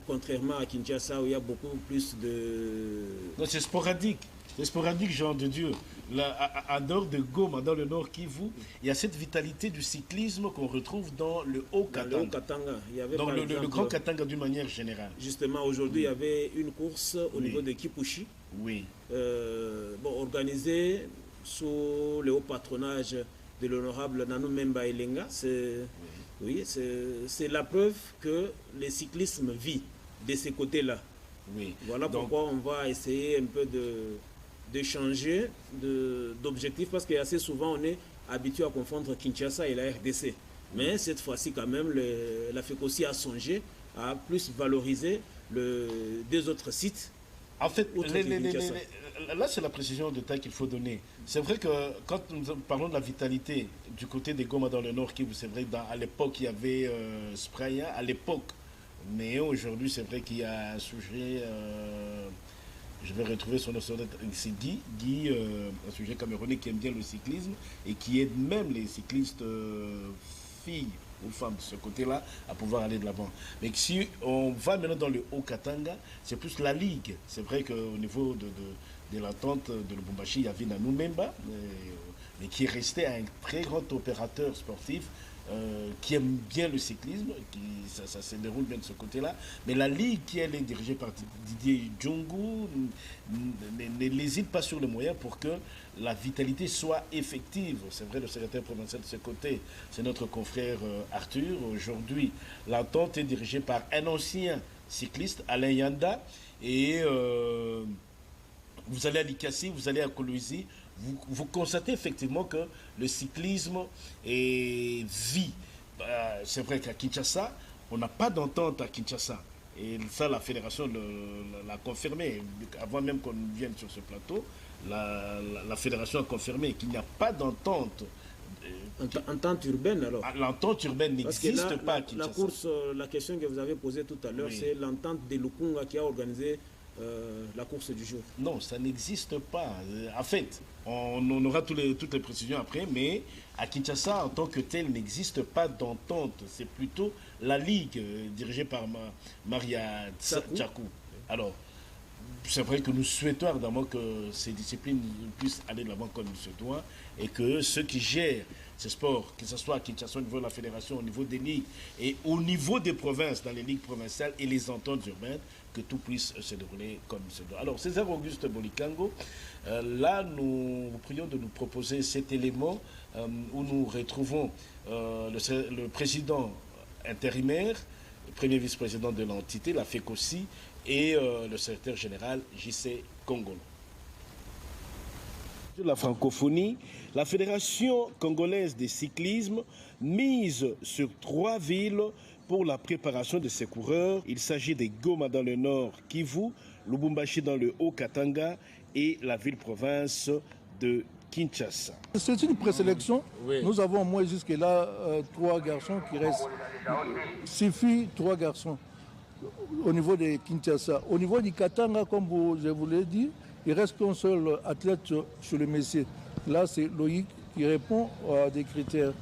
contrairement à Kinshasa où il y a beaucoup plus de... Non, c'est sporadique. C'est sporadique, Jean de Dieu. Là, à nord de Goma, dans le nord Kivu, il y a cette vitalité du cyclisme qu'on retrouve dans le Haut-Katanga. Dans le Grand Katanga d'une manière générale. Justement, aujourd'hui, il y avait une course au niveau de Kipushi. Oui. Organisée sous le haut patronage de l'honorable Nanou Memba Elenga. C'est la preuve que le cyclisme vit de ces côtés-là. Oui. Voilà pourquoi on va essayer un peu de changer d'objectif, parce qu'assez souvent on est habitué à confondre Kinshasa et la RDC. Mais cette fois-ci quand même, la FECOSI a songé à plus valoriser des autres sites. En fait, là c'est la précision de taille qu'il faut donner. C'est vrai que quand nous parlons de la vitalité du côté des Goma dans le nord Kivu, c'est vrai qu'à l'époque il y avait Spraya, à l'époque. Mais aujourd'hui c'est vrai qu'il y a un sujet... je vais retrouver son nom, c'est Guy, un sujet camerounais qui aime bien le cyclisme et qui aide même les cyclistes filles ou femmes de ce côté-là à pouvoir aller de l'avant. Mais si on va maintenant dans le Haut-Katanga, c'est plus la Ligue. C'est vrai qu'au niveau de l'entente de Lubumbashi, il y avait Nanou Memba, mais qui est resté un très grand opérateur sportif, qui aime bien le cyclisme, ça se déroule bien de ce côté-là. Mais la Ligue, qui elle est dirigée par Didier Djongu, n'hésite pas sur les moyens pour que la vitalité soit effective. C'est vrai, le secrétaire provincial de ce côté, c'est notre confrère Arthur. Aujourd'hui, l'entente est dirigée par un ancien cycliste, Alain Yanda, et vous allez à Likasi, vous allez à Kolwezi, vous constatez effectivement que le cyclisme vit. C'est vrai qu'à Kinshasa, on n'a pas d'entente à Kinshasa. Et ça, la fédération l'a confirmé. Avant même qu'on vienne sur ce plateau, la fédération a confirmé qu'il n'y a pas d'entente. Entente urbaine alors? L'entente urbaine n'existe pas à Kinshasa. La question que vous avez posée tout à l'heure, c'est l'entente de Lukunga qui a organisé la course du jour. Non, ça n'existe pas. En fait, on aura toutes les précisions après, mais à Kinshasa, en tant que tel, n'existe pas d'entente. C'est plutôt la Ligue dirigée par Maria Tchakou. Alors, c'est vrai que nous souhaitons ardemment que ces disciplines puissent aller de l'avant comme il se doit et que ceux qui gèrent ces sports, que ce soit à Kinshasa au niveau de la fédération, au niveau des ligues et au niveau des provinces, dans les ligues provinciales et les ententes urbaines, que tout puisse se dérouler comme ce doit. Alors, César Auguste Bolikango, là, nous vous prions de nous proposer cet élément où nous retrouvons le président intérimaire, le premier vice-président de l'entité, la FECOSI, et le secrétaire général JC Congolo. De la francophonie, la Fédération congolaise de cyclisme mise sur 3 villes pour la préparation de ses coureurs. Il s'agit de Goma dans le nord Kivu, Lubumbashi dans le Haut-Katanga et la ville-province de Kinshasa. C'est une présélection. Oui. Nous avons au moins jusque-là 3 garçons qui restent. 6 filles, 3 garçons au niveau de Kinshasa. Au niveau du Katanga, comme je vous l'ai dit, il reste qu'un seul athlète sur le messier. Là, c'est Loïc qui répond à des critères.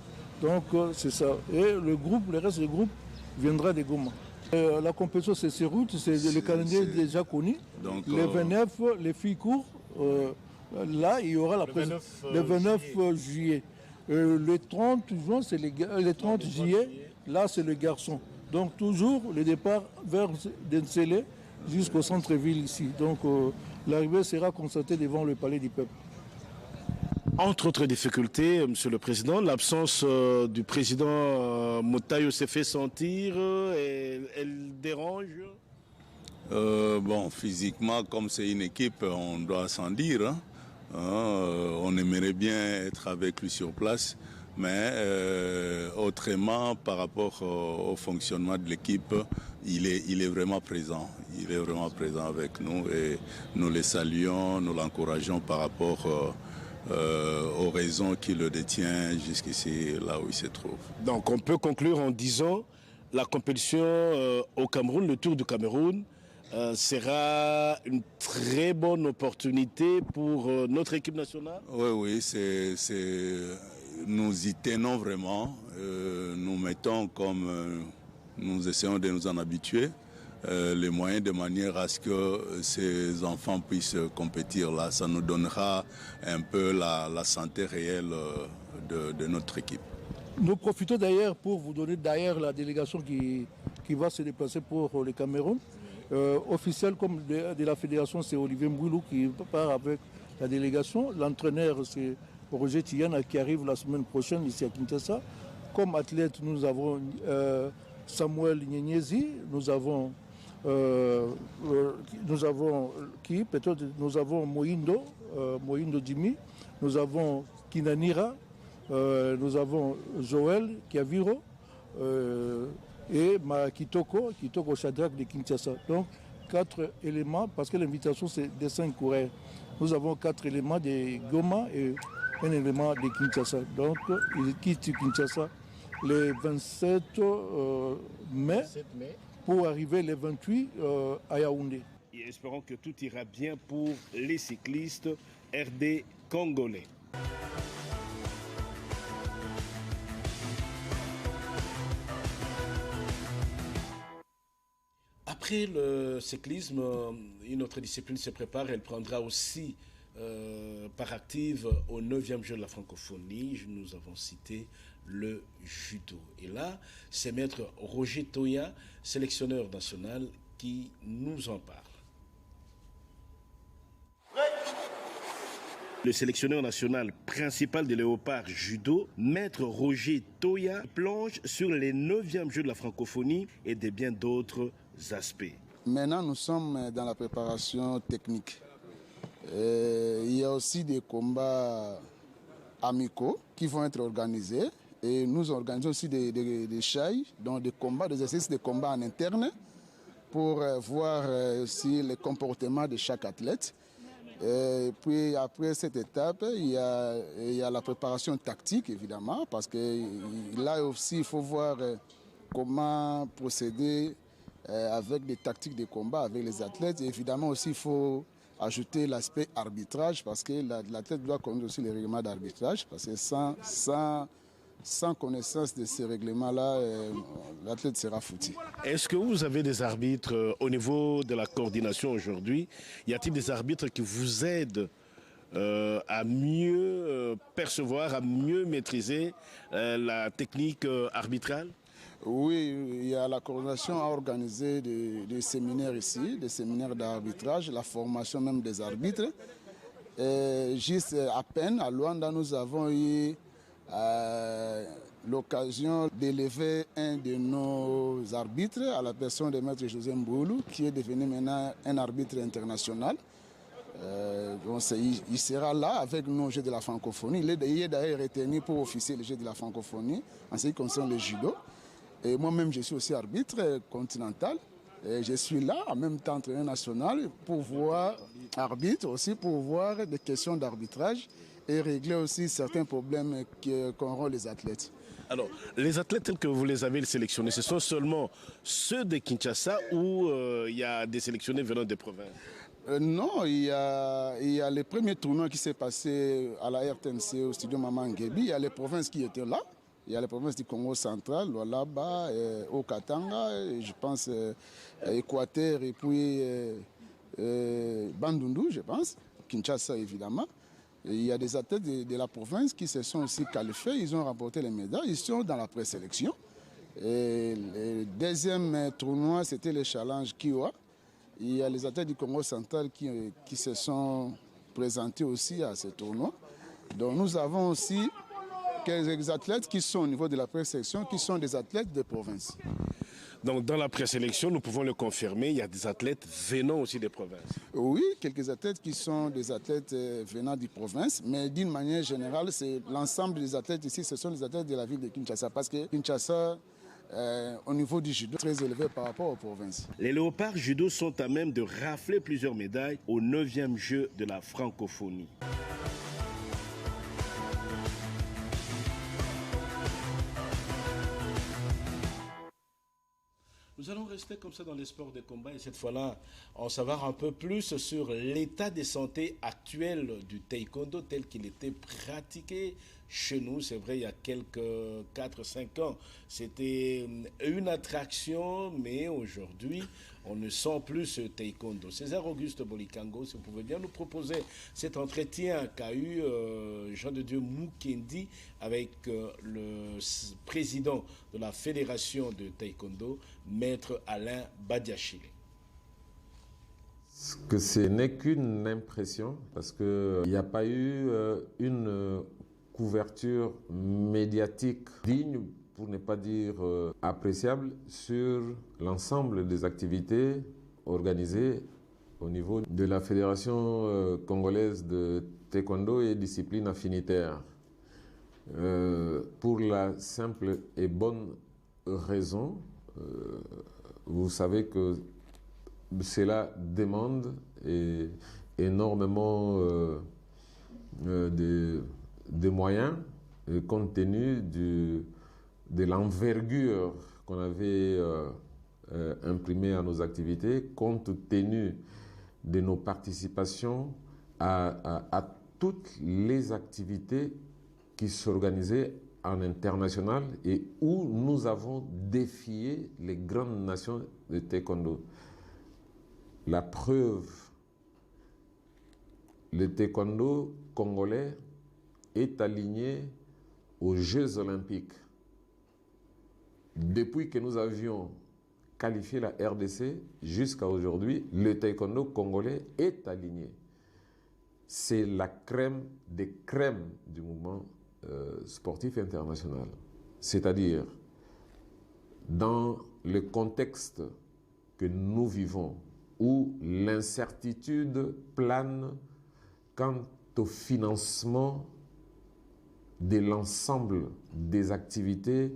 Donc, c'est ça. Et le reste du groupe viendra de Goma. La compétition, c'est sur route, c'est le calendrier déjà connu. Donc, les 29, les filles courent. Là, il y aura le 29 juillet. Le 30 juin, c'est le 30 juillet, là, c'est le garçon. Donc, toujours le départ vers Densele jusqu'au centre-ville ici. Donc, l'arrivée sera constatée devant le palais du peuple. Entre autres difficultés, Monsieur le Président, l'absence du président Motayo s'est fait sentir, elle dérange. Bon, physiquement, comme c'est une équipe, on doit s'en dire. Hein. On aimerait bien être avec lui sur place, mais autrement, par rapport au fonctionnement de l'équipe, il est vraiment présent. Il est vraiment présent avec nous et nous le saluons, nous l'encourageons par rapport aux raisons qui le détiennent jusqu'ici, là où il se trouve. Donc on peut conclure en disant la compétition au Cameroun, le Tour du Cameroun, sera une très bonne opportunité pour notre équipe nationale? Oui, nous y tenons vraiment. Nous mettons, comme nous essayons de nous en habituer, les moyens de manière à ce que ces enfants puissent compétir là. Ça nous donnera un peu la santé réelle de notre équipe. Nous profitons d'ailleurs pour vous donner la délégation qui va se déplacer pour le Cameroun. Officiel comme de la fédération, c'est Olivier Mbouilou qui part avec la délégation. L'entraîneur, c'est Roger Tiyana qui arrive la semaine prochaine ici à Kinshasa. Comme athlète, nous avons Samuel Nyenyezi, nous avons Moindo Jimmy, nous avons Kinanira, nous avons Joël Kiaviro, et Kitoko Shadrach de Kinshasa. Donc 4 éléments, parce que l'invitation c'est des 5 coureurs. Nous avons 4 éléments de Goma et un élément de Kinshasa. Donc ils quittent Kinshasa le 27 mai pour arriver le 28 à Yaoundé. Et espérons que tout ira bien pour les cyclistes RD congolais. Après le cyclisme, une autre discipline se prépare. Elle prendra aussi part active au 9e jeu de la francophonie. Nous avons cité le judo. Et là, c'est maître Roger Toya, sélectionneur national, qui nous en parle. Le sélectionneur national principal de Léopard Judo, maître Roger Toya, plonge sur les 9e jeux de la francophonie et de bien d'autres aspects. Maintenant, nous sommes dans la préparation technique. Il y a aussi des combats amicaux qui vont être organisés. Et nous organisons aussi des chais, donc des combats, des exercices de combat en interne pour voir aussi les comportements de chaque athlète. Et puis après cette étape, il y a la préparation tactique, évidemment, parce que là aussi, il faut voir comment procéder avec des tactiques de combat avec les athlètes. Et évidemment aussi, il faut ajouter l'aspect arbitrage, parce que l'athlète doit connaître aussi les règlements d'arbitrage, parce que sans connaissance de ces règlements-là, l'athlète sera foutu. Est-ce que vous avez des arbitres au niveau de la coordination aujourd'hui? Y a-t-il des arbitres qui vous aident à mieux percevoir, à mieux maîtriser la technique arbitrale? Oui, il y a la coordination à organiser des séminaires ici, des séminaires d'arbitrage, la formation même des arbitres. Juste à peine, à Luanda, nous avons eu l'occasion d'élever un de nos arbitres à la personne de Maître José Mboulou, qui est devenu maintenant un arbitre international. Il sera là avec nous au jeu de la francophonie. Il est d'ailleurs retenu pour officier le jeu de la francophonie en ce qui concerne le judo. Et moi-même, je suis aussi arbitre continental. Et je suis là, en même temps entraîneur national, pour voir, arbitre aussi, pour voir des questions d'arbitrage et régler aussi certains problèmes qu'auront les athlètes. Alors, les athlètes tels que vous les avez sélectionnés, ce sont seulement ceux de Kinshasa ou il y a des sélectionnés venant des provinces? Non, il y a les premiers tournois qui s'est passé à la RTNC au studio Maman Ngebi. Il y a les provinces qui étaient là. Il y a les provinces du Congo central, Lualaba, au Katanga, je pense Équateur et puis Bandundu, je pense, Kinshasa évidemment. Et il y a des athlètes de la province qui se sont aussi qualifiés, ils ont remporté les médailles, ils sont dans la présélection. Et le deuxième tournoi, c'était le challenge Kiwa. Il y a les athlètes du Congo central qui se sont présentés aussi à ce tournoi. Donc nous avons aussi quelques athlètes qui sont au niveau de la présélection, qui sont des athlètes de province. Donc dans la présélection, nous pouvons le confirmer, il y a des athlètes venant aussi des provinces. Oui, quelques athlètes qui sont des athlètes venant des provinces, mais d'une manière générale, c'est l'ensemble des athlètes ici, ce sont les athlètes de la ville de Kinshasa, parce que Kinshasa, au niveau du judo, très élevé par rapport aux provinces. Les léopards judo sont à même de rafler plusieurs médailles au 9e jeu de la francophonie. Nous allons rester comme ça dans les sports de combat et cette fois-là, en savoir un peu plus sur l'état de santé actuel du taekwondo tel qu'il était pratiqué chez nous. C'est vrai, il y a quelques 4-5 ans, c'était une attraction, mais aujourd'hui, on ne sent plus ce taekwondo. César Auguste Bolikango, si vous pouvez bien nous proposer cet entretien qu'a eu Jean de Dieu Mukendi avec le président de la fédération de taekwondo, Maître Alain Badiachile. Que ce n'est qu'une impression, parce qu'il n'y a pas eu une couverture médiatique digne, pour ne pas dire appréciable, sur l'ensemble des activités organisées au niveau de la Fédération congolaise de taekwondo et discipline affinitaire. Pour la simple et bonne raison, vous savez que cela demande énormément de moyens, compte tenu de l'envergure qu'on avait imprimée à nos activités, compte tenu de nos participations à toutes les activités qui s'organisaient en international et où nous avons défié les grandes nations de taekwondo. La preuve, le taekwondo congolais est aligné aux Jeux olympiques. Depuis que nous avions qualifié la RDC jusqu'à aujourd'hui, le taekwondo congolais est aligné. C'est la crème des crèmes du mouvement sportif international. C'est-à-dire, dans le contexte que nous vivons, où l'incertitude plane quant au financement de l'ensemble des activités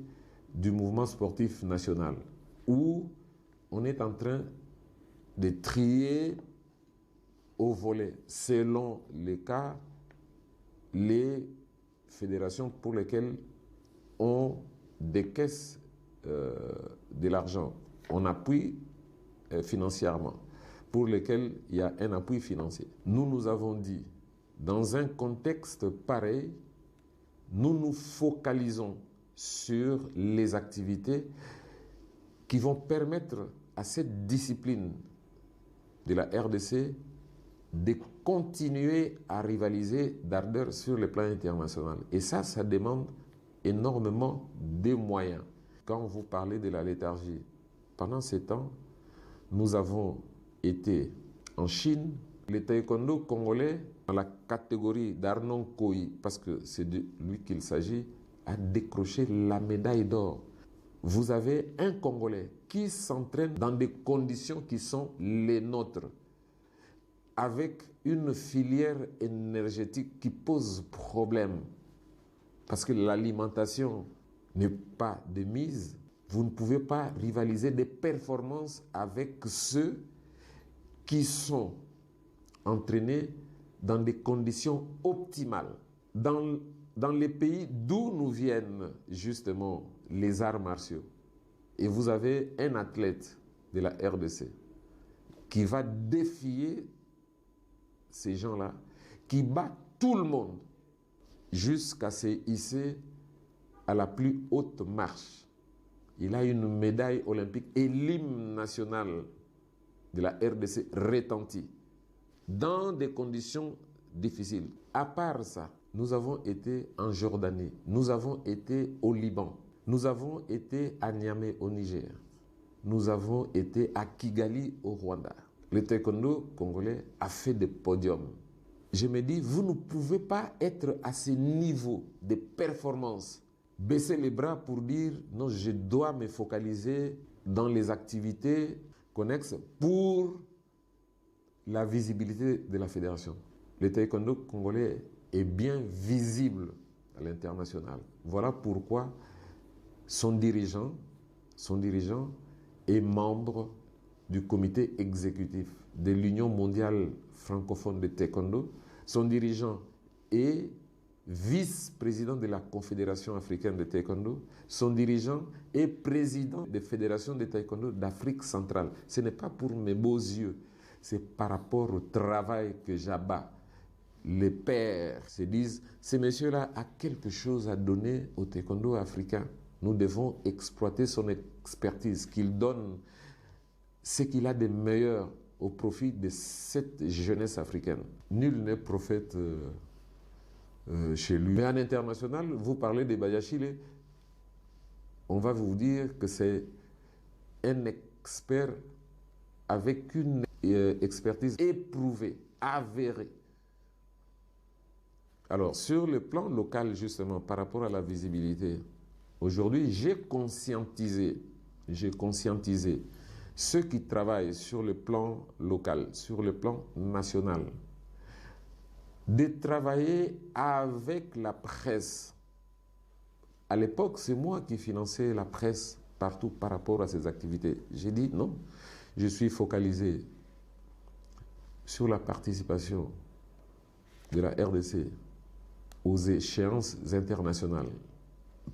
du mouvement sportif national, où on est en train de trier au volet, selon les cas, les fédérations pour lesquelles on décaisse de l'argent, on appuie financièrement, pour lesquels il y a un appui financier. Nous avons dit, dans un contexte pareil, nous nous focalisons sur les activités qui vont permettre à cette discipline de la RDC de continuer à rivaliser d'ardeur sur le plan international. Et ça demande énormément de moyens. Quand vous parlez de la léthargie, pendant ces temps, nous avons été en Chine. Le taekwondo congolais, dans la catégorie d'Arnon Koyi, parce que c'est de lui qu'il s'agit, a décroché la médaille d'or. Vous avez un Congolais qui s'entraîne dans des conditions qui sont les nôtres, avec une filière énergétique qui pose problème, parce que l'alimentation n'est pas de mise. Vous ne pouvez pas rivaliser des performances avec ceux qui sont entraînés dans des conditions optimales. Dans les pays d'où nous viennent justement les arts martiaux, et vous avez un athlète de la RDC qui va défier ces gens-là, qui bat tout le monde jusqu'à se hisser à la plus haute marche. Il a une médaille olympique et l'hymne national de la RDC retentit dans des conditions difficiles. À part ça, nous avons été en Jordanie, nous avons été au Liban, nous avons été à Niamey au Niger, nous avons été à Kigali au Rwanda. Le taekwondo congolais a fait des podiums. Je me dis, vous ne pouvez pas être à ce niveau de performance, baisser les bras pour dire non, je dois me focaliser dans les activités connexes pour la visibilité de la fédération. Le taekwondo congolais est bien visible à l'international. Voilà pourquoi son dirigeant est membre du comité exécutif de l'Union mondiale francophone de taekwondo. Son dirigeant est vice-président de la Confédération africaine de taekwondo. Son dirigeant est président des fédérations de taekwondo d'Afrique centrale. Ce n'est pas pour mes beaux yeux, c'est par rapport au travail que j'abats. Les pairs se disent, ce monsieur-là a quelque chose à donner au taekwondo africain. Nous devons exploiter son expertise, qu'il donne ce qu'il a de meilleur au profit de cette jeunesse africaine. Nul n'est prophète chez lui. Mais en international, vous parlez de Bayachile, on va vous dire que c'est un expert avec une expertise éprouvée, avérée. Alors, sur le plan local, justement, par rapport à la visibilité, aujourd'hui, j'ai conscientisé ceux qui travaillent sur le plan local, sur le plan national, de travailler avec la presse. À l'époque, c'est moi qui finançais la presse partout par rapport à ces activités. J'ai dit non, je suis focalisé sur la participation de la RDC aux échéances internationales.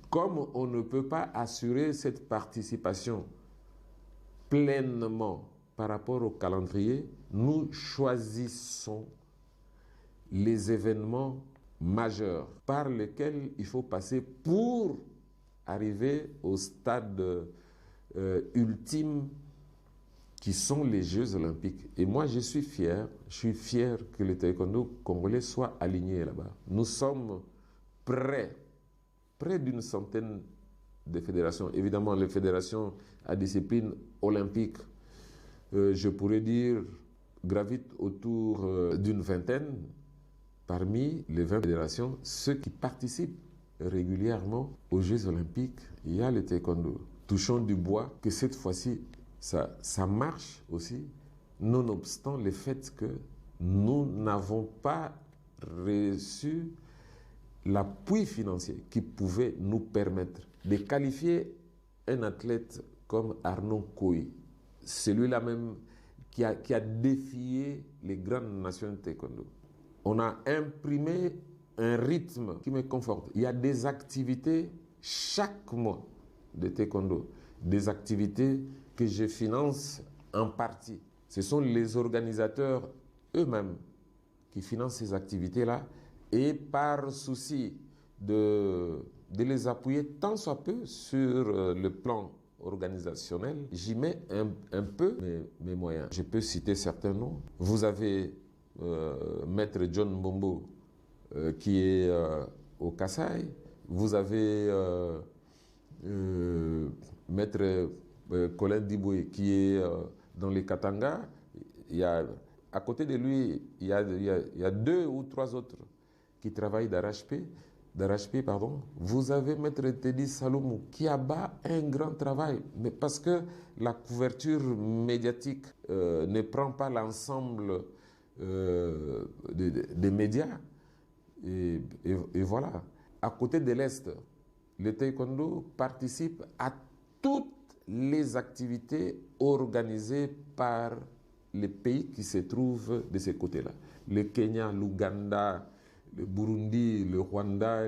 Comme on ne peut pas assurer cette participation pleinement par rapport au calendrier, nous choisissons les événements majeurs par lesquels il faut passer pour arriver au stade ultime qui sont les Jeux Olympiques. Et moi, je suis fier que le taekwondo congolais soit aligné là-bas. Nous sommes près d'une centaine de fédérations. Évidemment, les fédérations à discipline olympique, je pourrais dire, gravitent autour d'une vingtaine. Parmi les 20 fédérations, ceux qui participent régulièrement aux Jeux Olympiques, il y a le taekwondo. Touchons du bois que cette fois-ci, ça marche aussi, nonobstant le fait que nous n'avons pas reçu l'appui financier qui pouvait nous permettre de qualifier un athlète comme Arnon Koyi, celui-là même qui a défié les grandes nations de taekwondo. On a imprimé un rythme qui me conforte. Il y a des activités chaque mois de taekwondo, des activités que je finance en partie. Ce sont les organisateurs eux-mêmes qui financent ces activités-là et par souci de les appuyer tant soit peu sur le plan organisationnel, j'y mets un peu mes moyens. Je peux citer certains noms. Vous avez Maître John Mbombo qui est au Kasaï. Vous avez Maître Colin Diboué qui est dans les Katanga. À côté de lui, il y a 2 ou 3 autres qui travaillent d'arrache-pied. Vous avez Maître Teddy Salomou qui abat un grand travail, mais parce que la couverture médiatique ne prend pas l'ensemble des médias. Et voilà. À côté de l'Est, le taekwondo participe à toutes les activités organisées par les pays qui se trouvent de ces côtés-là. Le Kenya, l'Ouganda, le Burundi, le Rwanda,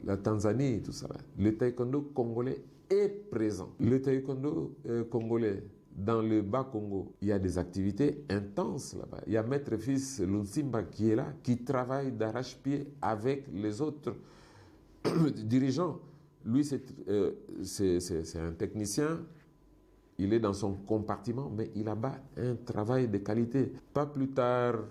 la Tanzanie, tout ça. Le taekwondo congolais est présent. Le taekwondo congolais, dans le Bas-Congo, il y a des activités intenses là-bas. Il y a Maître Fils Lunsimba qui est là, qui travaille d'arrache-pied avec les autres dirigeants. Lui, c'est un technicien. Il est dans son compartiment, mais il abat un travail de qualité. Pas plus tard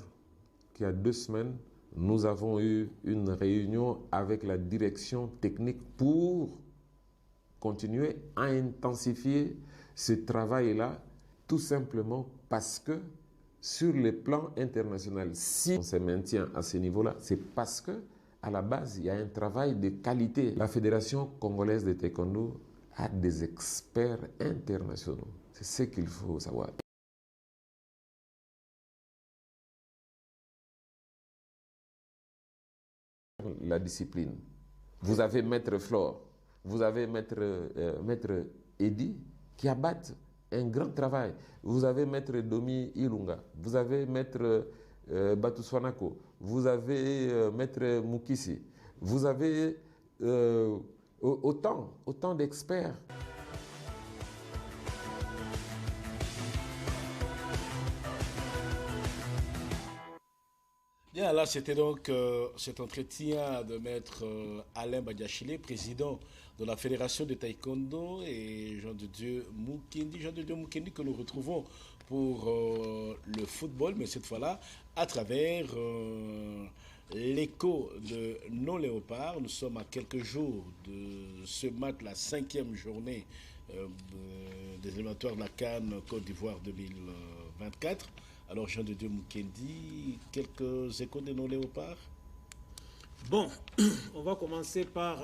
qu'il y a 2 semaines, nous avons eu une réunion avec la direction technique pour continuer à intensifier ce travail-là, tout simplement parce que sur le plan international, si on se maintient à ce niveau-là, c'est parce que à la base, il y a un travail de qualité. La Fédération congolaise de taekwondo a des experts internationaux. C'est ce qu'il faut savoir. La discipline. Vous avez Maître Flore, vous avez Maître Eddy qui abattent un grand travail. Vous avez Maître Domi Ilunga, vous avez Maître Batuswanako, vous avez Maître Mukisi, vous avez autant d'experts. Bien, là, c'était donc cet entretien de Maître Alain Badiachile, président de la Fédération de Taekwondo, et Jean de Dieu Mukendi que nous retrouvons pour le football, mais cette fois-là à travers l'écho de nos léopards. Nous sommes à quelques jours de ce match, la 5e journée des éliminatoires de la CAN Côte d'Ivoire 2024. Alors, Jean de Dieu Mukendi, quelques échos de nos léopards? Bon, on va commencer par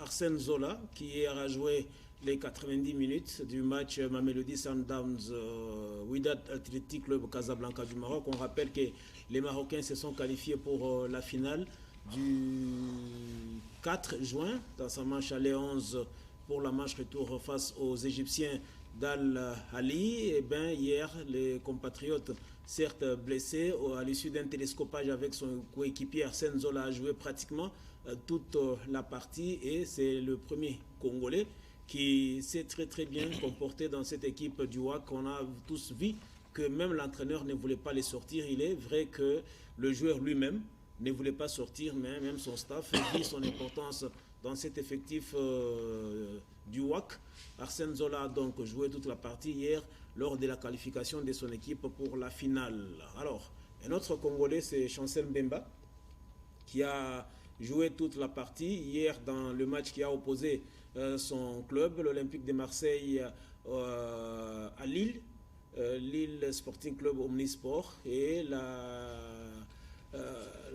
Arsène Zola, qui hier a joué les 90 minutes du match Mamelodi Sundowns Wydad Athletic Club Casablanca du Maroc. On rappelle que les Marocains se sont qualifiés pour la finale du 4 juin dans sa manche aller 11 pour la manche retour face aux Égyptiens d'Al-Ahly. Et bien hier, les compatriotes, certes blessés, à l'issue d'un télescopage avec son coéquipier Arsène Zola, a joué pratiquement toute la partie, et c'est le premier Congolais qui s'est très bien comporté dans cette équipe du WAC. On a tous vu que même l'entraîneur ne voulait pas les sortir. Il est vrai que le joueur lui-même ne voulait pas sortir, mais même son staff vit son importance dans cet effectif du WAC. Arsène Zola a donc joué toute la partie hier lors de la qualification de son équipe pour la finale. Alors, un autre Congolais, c'est Chancel Mbemba, qui a joué toute la partie hier dans le match qui a opposé son club, l'Olympique de Marseille, à Lille, Lille Sporting Club Omnisport. Et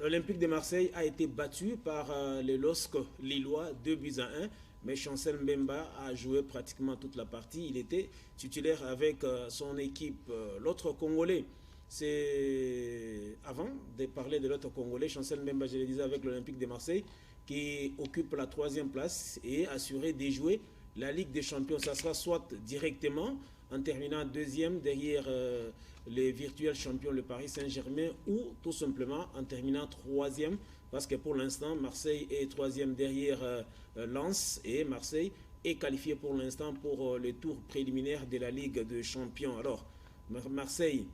l'Olympique de Marseille a été battu par les LOSC lillois 2-1. Mais Chancel Mbemba a joué pratiquement toute la partie. Il était titulaire avec son équipe. L'autre Congolais, c'est, avant de parler de l'autre Congolais, Chancel Mbemba, je le disais, avec l'Olympique de Marseille, qui occupe la 3e place et assuré de jouer la Ligue des Champions. Ça sera soit directement en terminant 2e derrière les virtuels champions, le Paris Saint-Germain, ou tout simplement en terminant 3e, parce que pour l'instant, Marseille est 3e derrière Lens, et Marseille est qualifié pour l'instant pour le tour préliminaire de la Ligue des Champions. Alors, Marseille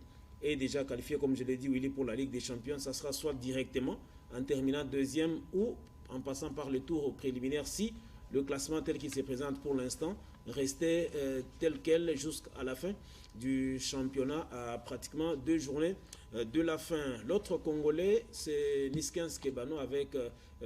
est déjà qualifié, comme je l'ai dit, Willy, pour la Ligue des Champions. Ça sera soit directement en terminant 2e ou en passant par le tour préliminaire, si le classement tel qu'il se présente pour l'instant rester telle qu'elle jusqu'à la fin du championnat, à pratiquement 2 journées de la fin. L'autre Congolais, c'est Niskens Kebano avec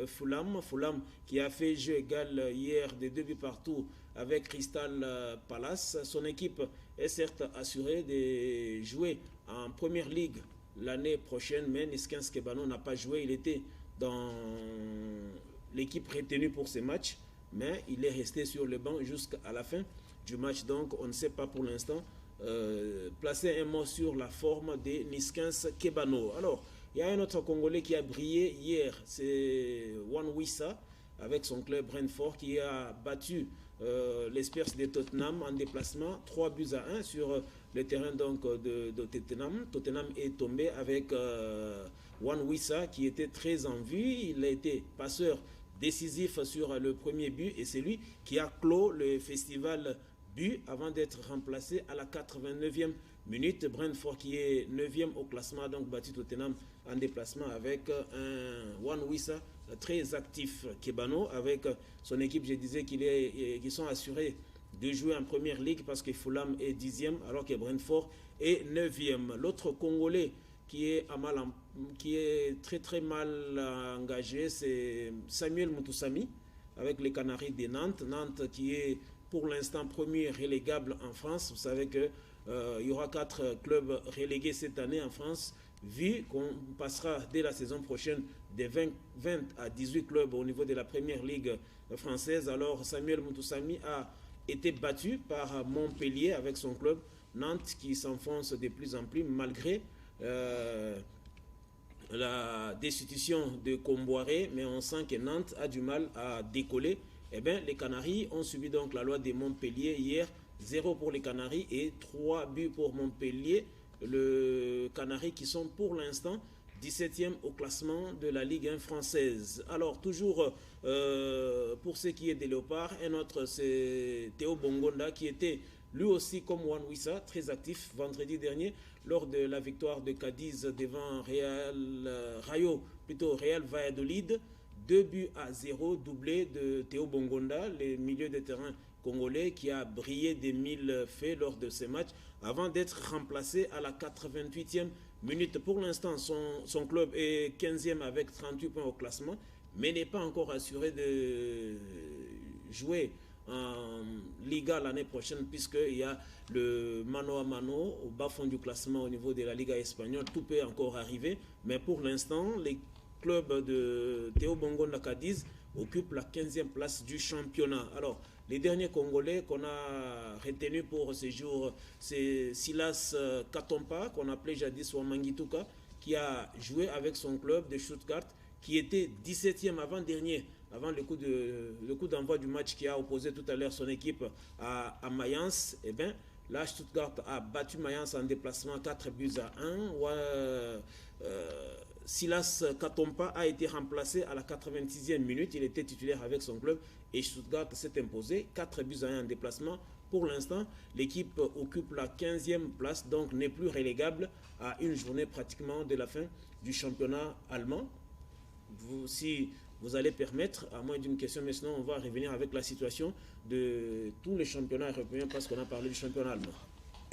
Fulham. Fulham qui a fait jeu égal hier des 2 buts partout avec Crystal Palace. Son équipe est certes assurée de jouer en Première Ligue l'année prochaine, mais Niskens Kebano n'a pas joué. Il était dans l'équipe retenue pour ces matchs, mais il est resté sur le banc jusqu'à la fin du match. Donc on ne sait pas pour l'instant placer un mot sur la forme de Niskens Kebano. Alors, il y a un autre Congolais qui a brillé hier, c'est Wan Wissa avec son club Brentford qui a battu les Spurs de Tottenham en déplacement 3-1 sur le terrain donc de Tottenham. Tottenham est tombé avec Wan Wissa qui était très en vue. Il a été passeur décisif sur le premier but et c'est lui qui a clos le festival but avant d'être remplacé à la 89e minute. Brentford qui est 9e au classement, donc battu Tottenham en déplacement avec un Wan Wissa très actif. Kebano avec son équipe, je disais qu'ils sont assurés de jouer en Première Ligue parce que Fulham est 10e alors que Brentford est 9e. L'autre Congolais qui est très mal engagé, c'est Samuel Mutusami avec les Canaries de Nantes. Nantes qui est pour l'instant premier relégable en France. Vous savez qu'il y aura 4 clubs relégués cette année en France, vu qu'on passera dès la saison prochaine des 20 à 18 clubs au niveau de la Première Ligue française. Alors Samuel Mutusami a été battu par Montpellier avec son club Nantes qui s'enfonce de plus en plus malgré la destitution de Comboiré, mais on sent que Nantes a du mal à décoller. Eh bien, les Canaries ont subi donc la loi de Montpellier hier, 0 pour les Canaries et 3 buts pour Montpellier. Le Canaries qui sont pour l'instant 17e au classement de la Ligue 1 française. Alors, toujours pour ce qui est des Léopards, un autre c'est Théo Bongonda qui était lui aussi comme Wan Wissa, très actif vendredi dernier lors de la victoire de Cadiz devant Real Valladolid. 2-0, doublé de Théo Bongonda, le milieu de terrain congolais qui a brillé des 1000 faits lors de ces matchs avant d'être remplacé à la 88e minute. Pour l'instant, son club est 15e avec 38 points au classement, mais n'est pas encore assuré de jouer en Liga l'année prochaine puisqu'il y a le mano à mano au bas fond du classement au niveau de la Liga espagnole. Tout peut encore arriver, mais pour l'instant, les club de Théo Bongonda Cadiz occupe la 15e place du championnat. Alors, les derniers Congolais qu'on a retenus pour ce jour, c'est Silas Katompa, qu'on appelait jadis Wamangituka, qui a joué avec son club de Stuttgart, qui était 17e avant-dernier, avant le coup d'envoi du match qui a opposé tout à l'heure son équipe à Mayence. Eh bien, là, Stuttgart a battu Mayence en déplacement 4-1. Silas Katompa a été remplacé à la 86e minute. Il était titulaire avec son club et Stuttgart s'est imposé 4-1 en déplacement. Pour l'instant, l'équipe occupe la 15e place, donc n'est plus relégable à une journée pratiquement de la fin du championnat allemand. Si vous allez permettre, à moins d'une question, mais sinon on va revenir avec la situation de tous les championnats européens parce qu'on a parlé du championnat allemand.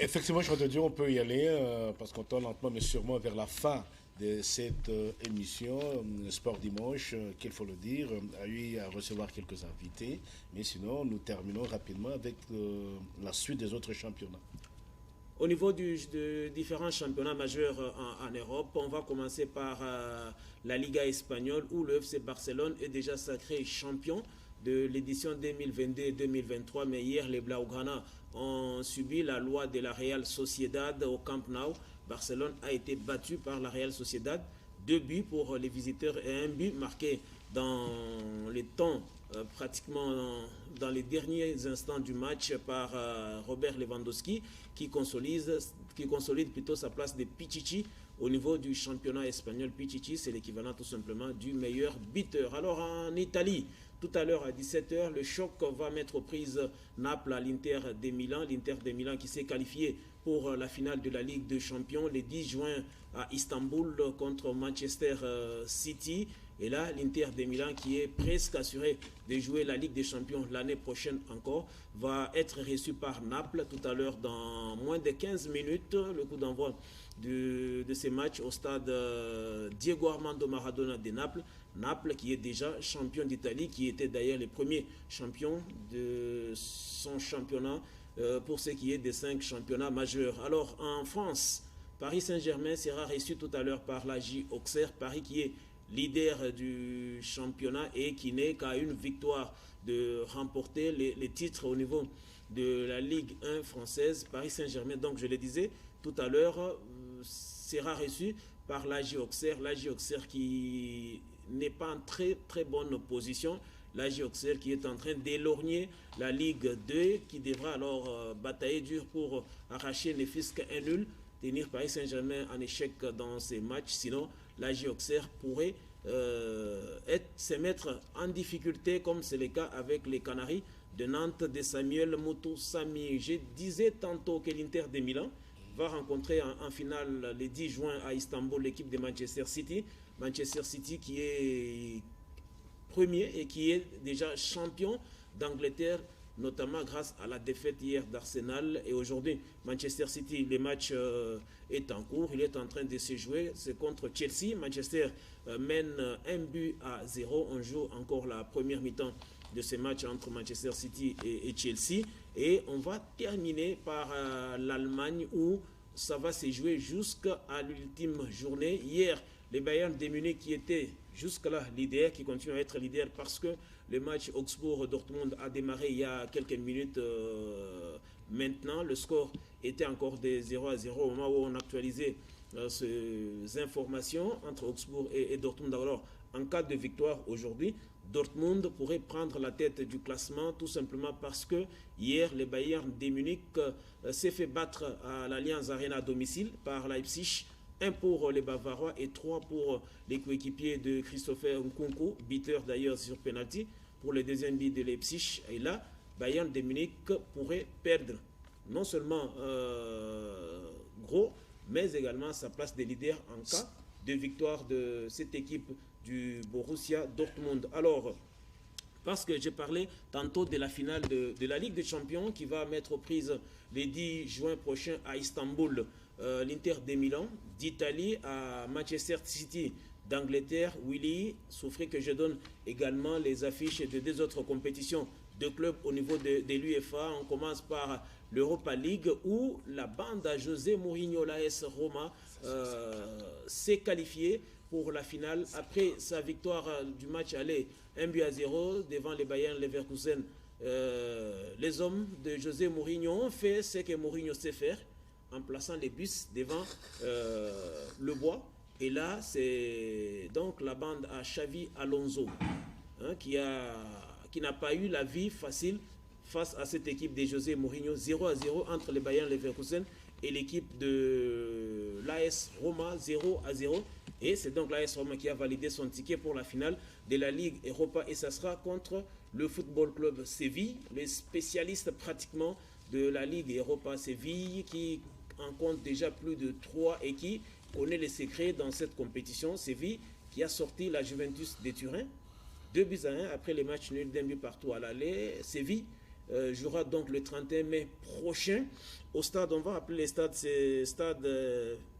Effectivement, je vais te dire, on peut y aller parce qu'on tend lentement mais sûrement vers la fin de cette émission. Sport Dimanche, qu'il faut le dire, a eu à recevoir quelques invités, mais sinon nous terminons rapidement avec la suite des autres championnats. Au niveau de différents championnats majeurs en Europe, on va commencer par la Liga espagnole où le FC Barcelone est déjà sacré champion de l'édition 2022-2023, mais hier les Blaugrana ont subi la loi de la Real Sociedad au Camp Nou. Barcelone a été battu par la Real Sociedad, 2 buts pour les visiteurs et 1 but marqué dans les temps, pratiquement dans les derniers instants du match par Robert Lewandowski qui consolide plutôt sa place de Pichichi au niveau du championnat espagnol. Pichichi, c'est l'équivalent tout simplement du meilleur buteur. Alors en Italie, tout à l'heure à 17h, le choc va mettre aux prises Naples à l'Inter de Milan. L'Inter de Milan qui s'est qualifié pour la finale de la Ligue des Champions le 10 juin à Istanbul contre Manchester City. Et là, l'Inter de Milan, qui est presque assuré de jouer la Ligue des Champions l'année prochaine encore, va être reçu par Naples tout à l'heure dans moins de 15 minutes. Le coup d'envoi de ces matchs au stade Diego Armando Maradona de Naples. Naples qui est déjà champion d'Italie, qui était d'ailleurs le premier champion de son championnat pour ce qui est des 5 championnats majeurs. Alors en France, Paris Saint-Germain sera reçu tout à l'heure par l'AJ Auxerre. Paris qui est leader du championnat et qui n'est qu'à une victoire de remporter les titres au niveau de la Ligue 1 française. Paris Saint-Germain, donc je le disais tout à l'heure, sera reçu par l'AJ Auxerre. L'AJ Auxerre qui n'est pas en très bonne position. L'AJ Auxerre qui est en train d'éloigner la Ligue 2, qui devra alors batailler dur pour arracher ne fût-ce qu'un nul, tenir Paris Saint-Germain en échec dans ces matchs. Sinon, l'AJ Auxerre pourrait se mettre en difficulté, comme c'est le cas avec les Canaries de Nantes de Samuel Moutoussamy. Je disais tantôt que l'Inter de Milan va rencontrer en finale le 10 juin à Istanbul l'équipe de Manchester City. Manchester City qui est premier et qui est déjà champion d'Angleterre, notamment grâce à la défaite hier d'Arsenal. Et aujourd'hui, Manchester City, le match est en cours, il est en train de se jouer, c'est contre Chelsea. Manchester mène 1-0. On joue encore la première mi-temps de ce match entre Manchester City et Chelsea. Et on va terminer par l'Allemagne où ça va se jouer jusqu'à l'ultime journée. Hier, les Bayern de Munich qui étaient jusque-là leader, qui continue à être leader parce que le match Augsbourg-Dortmund a démarré il y a quelques minutes maintenant. Le score était encore de 0-0 au moment où on actualisait ces informations entre Augsbourg et Dortmund. Alors, en cas de victoire aujourd'hui, Dortmund pourrait prendre la tête du classement tout simplement parce que hier, le Bayern de Munich s'est fait battre à l'Allianz Arena à domicile par Leipzig. 1 pour les Bavarois et 3 pour les coéquipiers de Christopher Nkunku, buteur d'ailleurs sur penalty pour le deuxième but de Leipzig. Et là, Bayern de Munich pourrait perdre non seulement gros, mais également sa place de leader en cas de victoire de cette équipe du Borussia Dortmund. Alors, parce que j'ai parlé tantôt de la finale de la Ligue des Champions qui va mettre aux prises le 10 juin prochain à Istanbul. L'Inter de Milan d'Italie à Manchester City d'Angleterre. Willy, souffrez que je donne également les affiches de 2 autres compétitions de clubs au niveau de l'UEFA. On commence par l'Europa League où la bande à José Mourinho, l'AS Roma, s'est qualifiée pour la finale après sa victoire du match aller 1-0 devant les Bayern Leverkusen. Les hommes de José Mourinho ont fait ce que Mourinho sait faire, en plaçant les bus devant le bois. Et là, c'est donc la bande à Xavi Alonso qui n'a pas eu la vie facile face à cette équipe de José Mourinho. 0-0 entre les Bayern Leverkusen et l'équipe de l'AS Roma, 0-0. Et c'est donc l'AS Roma qui a validé son ticket pour la finale de la Ligue Europa. Et ça sera contre le Football Club Séville, les spécialistes pratiquement de la Ligue Europa. Séville qui en compte déjà plus de 3 et qui connaît les secrets dans cette compétition. Séville qui a sorti la Juventus de Turin 2-1 après les matchs nuls d'1 but partout à l'aller. Séville jouera donc le 31 mai prochain au stade, on va appeler le stade, c'est stade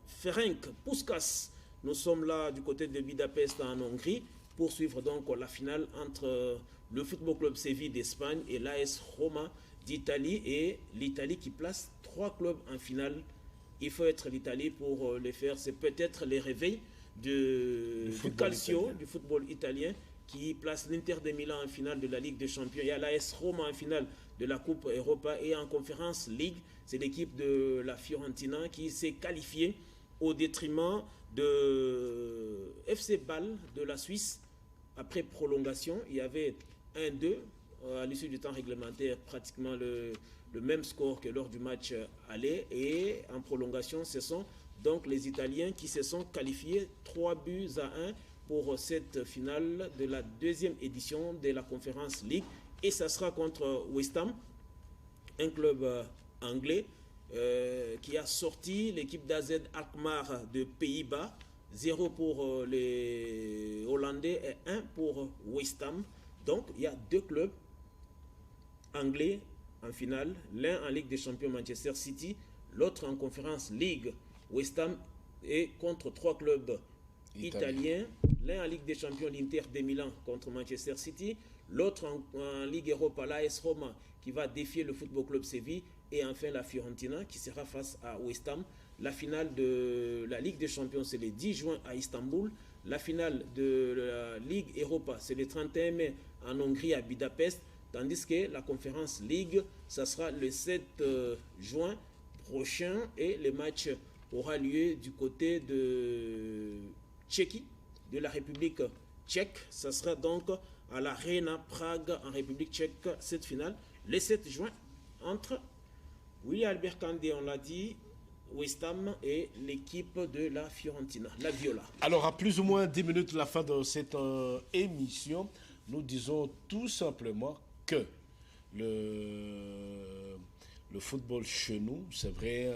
Ferenc Puskás. Nous sommes là du côté de Budapest en Hongrie pour suivre donc la finale entre le Football Club Séville d'Espagne et l'AS Roma d'Italie, et l'Italie qui place 3 clubs en finale. Il faut être l'Italie pour les faire. C'est peut-être les réveils du Calcio, italien, du football italien, qui place l'Inter de Milan en finale de la Ligue des Champions. Il y a l'AS Roma en finale de la Coupe Europa, et en Conférence League, c'est l'équipe de la Fiorentina qui s'est qualifiée au détriment de FC Bâle de la Suisse. Après prolongation, il y avait 1-2 à l'issue du temps réglementaire, pratiquement le même score que lors du match aller, et en prolongation, ce sont donc les Italiens qui se sont qualifiés 3-1 pour cette finale de la 2e édition de la Conference League, et ça sera contre West Ham, un club anglais, qui a sorti l'équipe d'AZ Alkmaar de Pays-Bas. 0 pour les Hollandais et 1 pour West Ham. Donc, il y a 2 clubs anglais en finale. L'un en Ligue des Champions Manchester City, l'autre en Conference League West Ham et contre 3 clubs italiens. L'un en Ligue des Champions, l'Inter de Milan contre Manchester City. L'autre en Ligue Europa, l'AS Roma qui va défier le Football Club Séville. Et enfin la Fiorentina qui sera face à West Ham. La finale de la Ligue des Champions, c'est le 10 juin à Istanbul. La finale de la Ligue Europa, c'est le 31 mai en Hongrie à Budapest. Tandis que la Conférence League, ça sera le 7 juin prochain. Et le match aura lieu du côté de Tchéquie, de la République tchèque. Ça sera donc à l'Arena Prague en République tchèque, cette finale, le 7 juin, entre Willy Albert Kandé, on l'a dit, West Ham et l'équipe de la Fiorentina, la Viola. Alors, à plus ou moins 10 minutes de la fin de cette émission, nous disons tout simplement que le football chez nous, c'est vrai,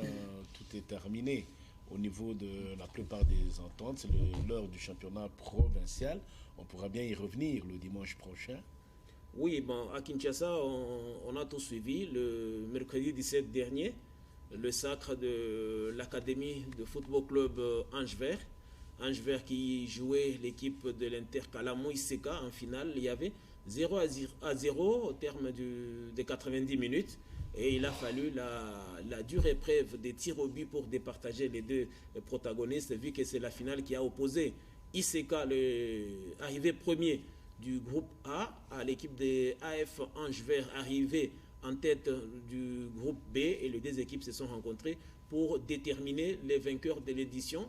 tout est terminé au niveau de la plupart des ententes. C'est l'heure du championnat provincial. On pourra bien y revenir le dimanche prochain. Oui, bon, à Kinshasa, on a tout suivi. Le mercredi 17 dernier, le sacre de l'Académie de Football Club Ange Vert. Ange Vert qui jouait l'équipe de l'Inter Calamo Iseka en finale. Il y avait 0-0 au terme des 90 minutes. Et il a fallu la dure épreuve des tirs au but pour départager les deux protagonistes, vu que c'est la finale qui a opposé Iseka, arrivé premier du groupe A, à l'équipe des AF Ange Vert, arrivé en tête du groupe B, et les deux équipes se sont rencontrées pour déterminer les vainqueurs de l'édition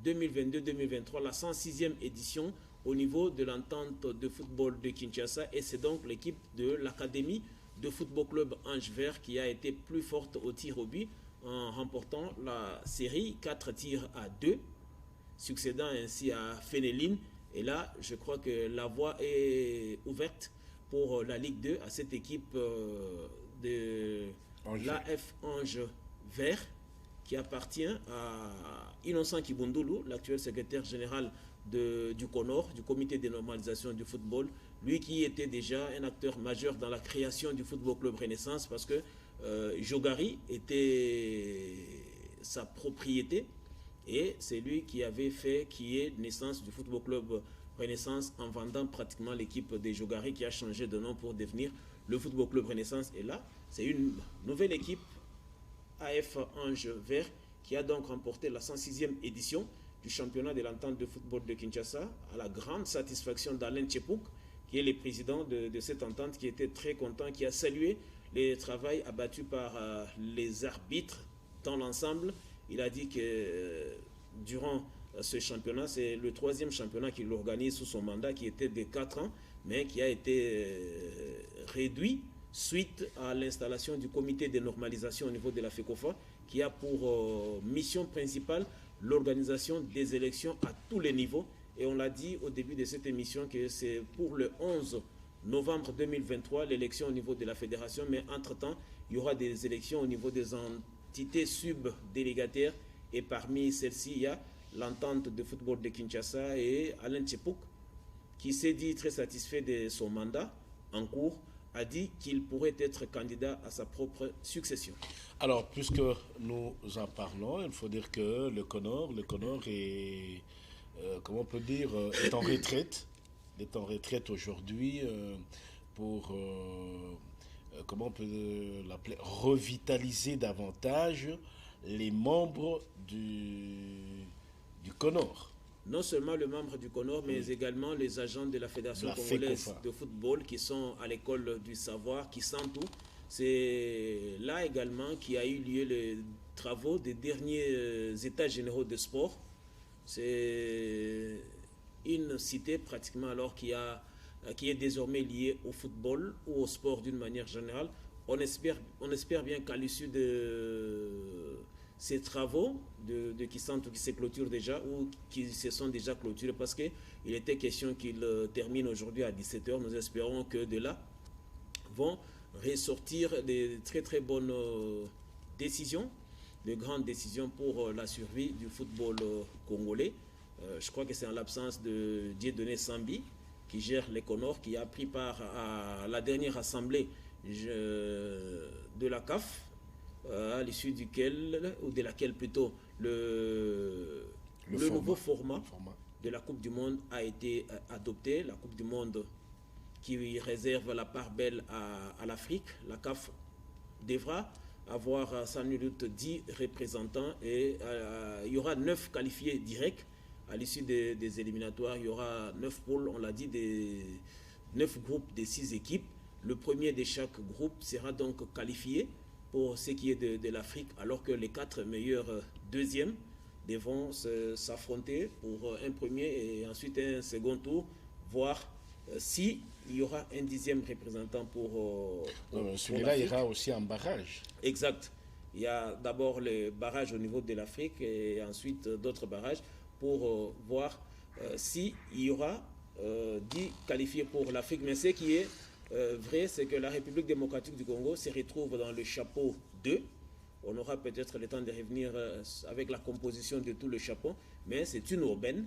2022-2023, la 106e édition au niveau de l'entente de football de Kinshasa. Et c'est donc l'équipe de l'Académie de Football Club Ange Vert qui a été plus forte au tir au but en remportant la série 4-2, succédant ainsi à Fénéline. Et là, je crois que la voie est ouverte pour la Ligue 2 à cette équipe de l'AF Ange Vert qui appartient à Innocent Kibundulu, l'actuel secrétaire général du CONOR, du comité de normalisation du football. Lui qui était déjà un acteur majeur dans la création du Football Club Renaissance, parce que Jogari était sa propriété. Et c'est lui qui avait fait qu'il y ait naissance du Football Club Renaissance en vendant pratiquement l'équipe des Jogari qui a changé de nom pour devenir le Football Club Renaissance. Et là, c'est une nouvelle équipe, AF Ange Vert, qui a donc remporté la 106e édition du championnat de l'entente de football de Kinshasa, à la grande satisfaction d'Alain Tchepouk, qui est le président de cette entente, qui était très content, qui a salué le travail abattu par les arbitres dans l'ensemble. Il a dit que durant ce championnat, c'est le 3e championnat qu'il organise sous son mandat, qui était de 4 ans, mais qui a été réduit suite à l'installation du comité de normalisation au niveau de la FECOFA, qui a pour mission principale l'organisation des élections à tous les niveaux. Et on l'a dit au début de cette émission que c'est pour le 11 novembre 2023 l'élection au niveau de la fédération, mais entre-temps, il y aura des élections au niveau des entités sub-délégataires, et parmi celles-ci, il y a l'entente de football de Kinshasa et Alain Tchepouk, qui s'est dit très satisfait de son mandat en cours, a dit qu'il pourrait être candidat à sa propre succession. Alors, puisque nous en parlons, il faut dire que le CONOR est, comment on peut dire, est en retraite. Il est en retraite aujourd'hui pour, comment on peut l'appeler, revitaliser davantage les membres du CONOR. Non seulement les membres du CONOR, mais également les agents de la Fédération congolaise de football qui sont à l'école du savoir, qui sentent tout. C'est là également qu'il a eu lieu les travaux des derniers états généraux de sport. C'est une cité pratiquement alors qui est désormais liée au football ou au sport d'une manière générale. On espère bien qu'à l'issue de ces travaux qui se clôturent déjà ou qui se sont déjà clôturés, parce qu'il était question qu'ils terminent aujourd'hui à 17h. Nous espérons que de là vont ressortir des très très bonnes décisions de grandes décisions pour la survie du football congolais. Je crois que c'est en l'absence de Dieudonné Sambi, qui gère l'Econor, qui a pris part à la dernière assemblée de la CAF, à l'issue de laquelle plutôt le nouveau format de la Coupe du Monde a été adopté. La Coupe du Monde qui réserve la part belle à l'Afrique. La CAF devra avoir sans nul doute 10 représentants et il y aura 9 qualifiés directs à l'issue des éliminatoires. Il y aura 9 pôles, on l'a dit, 9 groupes de 6 équipes. Le premier de chaque groupe sera donc qualifié pour ce qui est de l'Afrique, alors que les 4 meilleurs deuxièmes devront s'affronter pour un premier et ensuite un second tour, voir si il y aura un 10e représentant pour celui-là ira aussi en barrage. Exact. Il y a d'abord les barrages au niveau de l'Afrique et ensuite d'autres barrages pour voir s'il y aura 10 qualifiés pour l'Afrique. Mais ce qui est vrai, c'est que la République démocratique du Congo se retrouve dans le chapeau 2. On aura peut-être le temps de revenir avec la composition de tout le chapeau, mais c'est une aubaine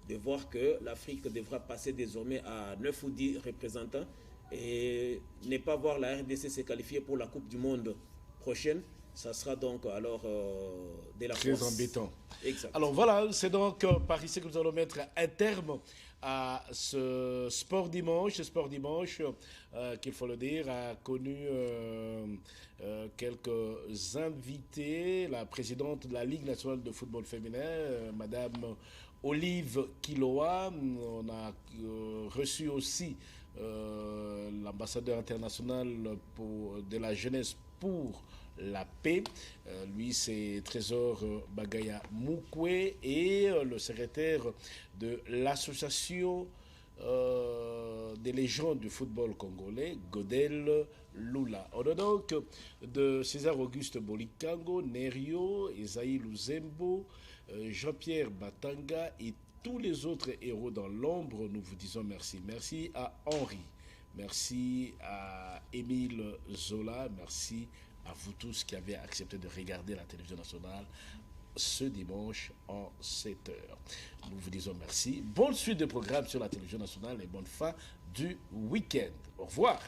de voir que l'Afrique devra passer désormais à 9 ou 10 représentants et ne pas voir la RDC se qualifier pour la Coupe du Monde prochaine. Ça sera donc alors de la très force. embêtant. Exact. Alors voilà, c'est donc par ici que nous allons mettre un terme à ce sport dimanche. Ce sport dimanche, qu'il faut le dire, a connu quelques invités. La présidente de la Ligue nationale de football féminin, Madame Olive Kiloa. On a reçu aussi l'ambassadeur international de la jeunesse pour la paix. Lui, c'est Trésor Bagaya Moukwe et le secrétaire de l'association des légendes du football congolais, Godel Lula. On a donc de César Auguste Bolikango, Nerio, Esaïe Luzembo, Jean-Pierre Batanga et tous les autres héros dans l'ombre. Nous vous disons merci. Merci à Henri, merci à Émile Zola, merci à vous tous qui avez accepté de regarder la télévision nationale ce dimanche en 7h. Nous vous disons merci. Bonne suite de programme sur la télévision nationale et bonne fin du week-end. Au revoir.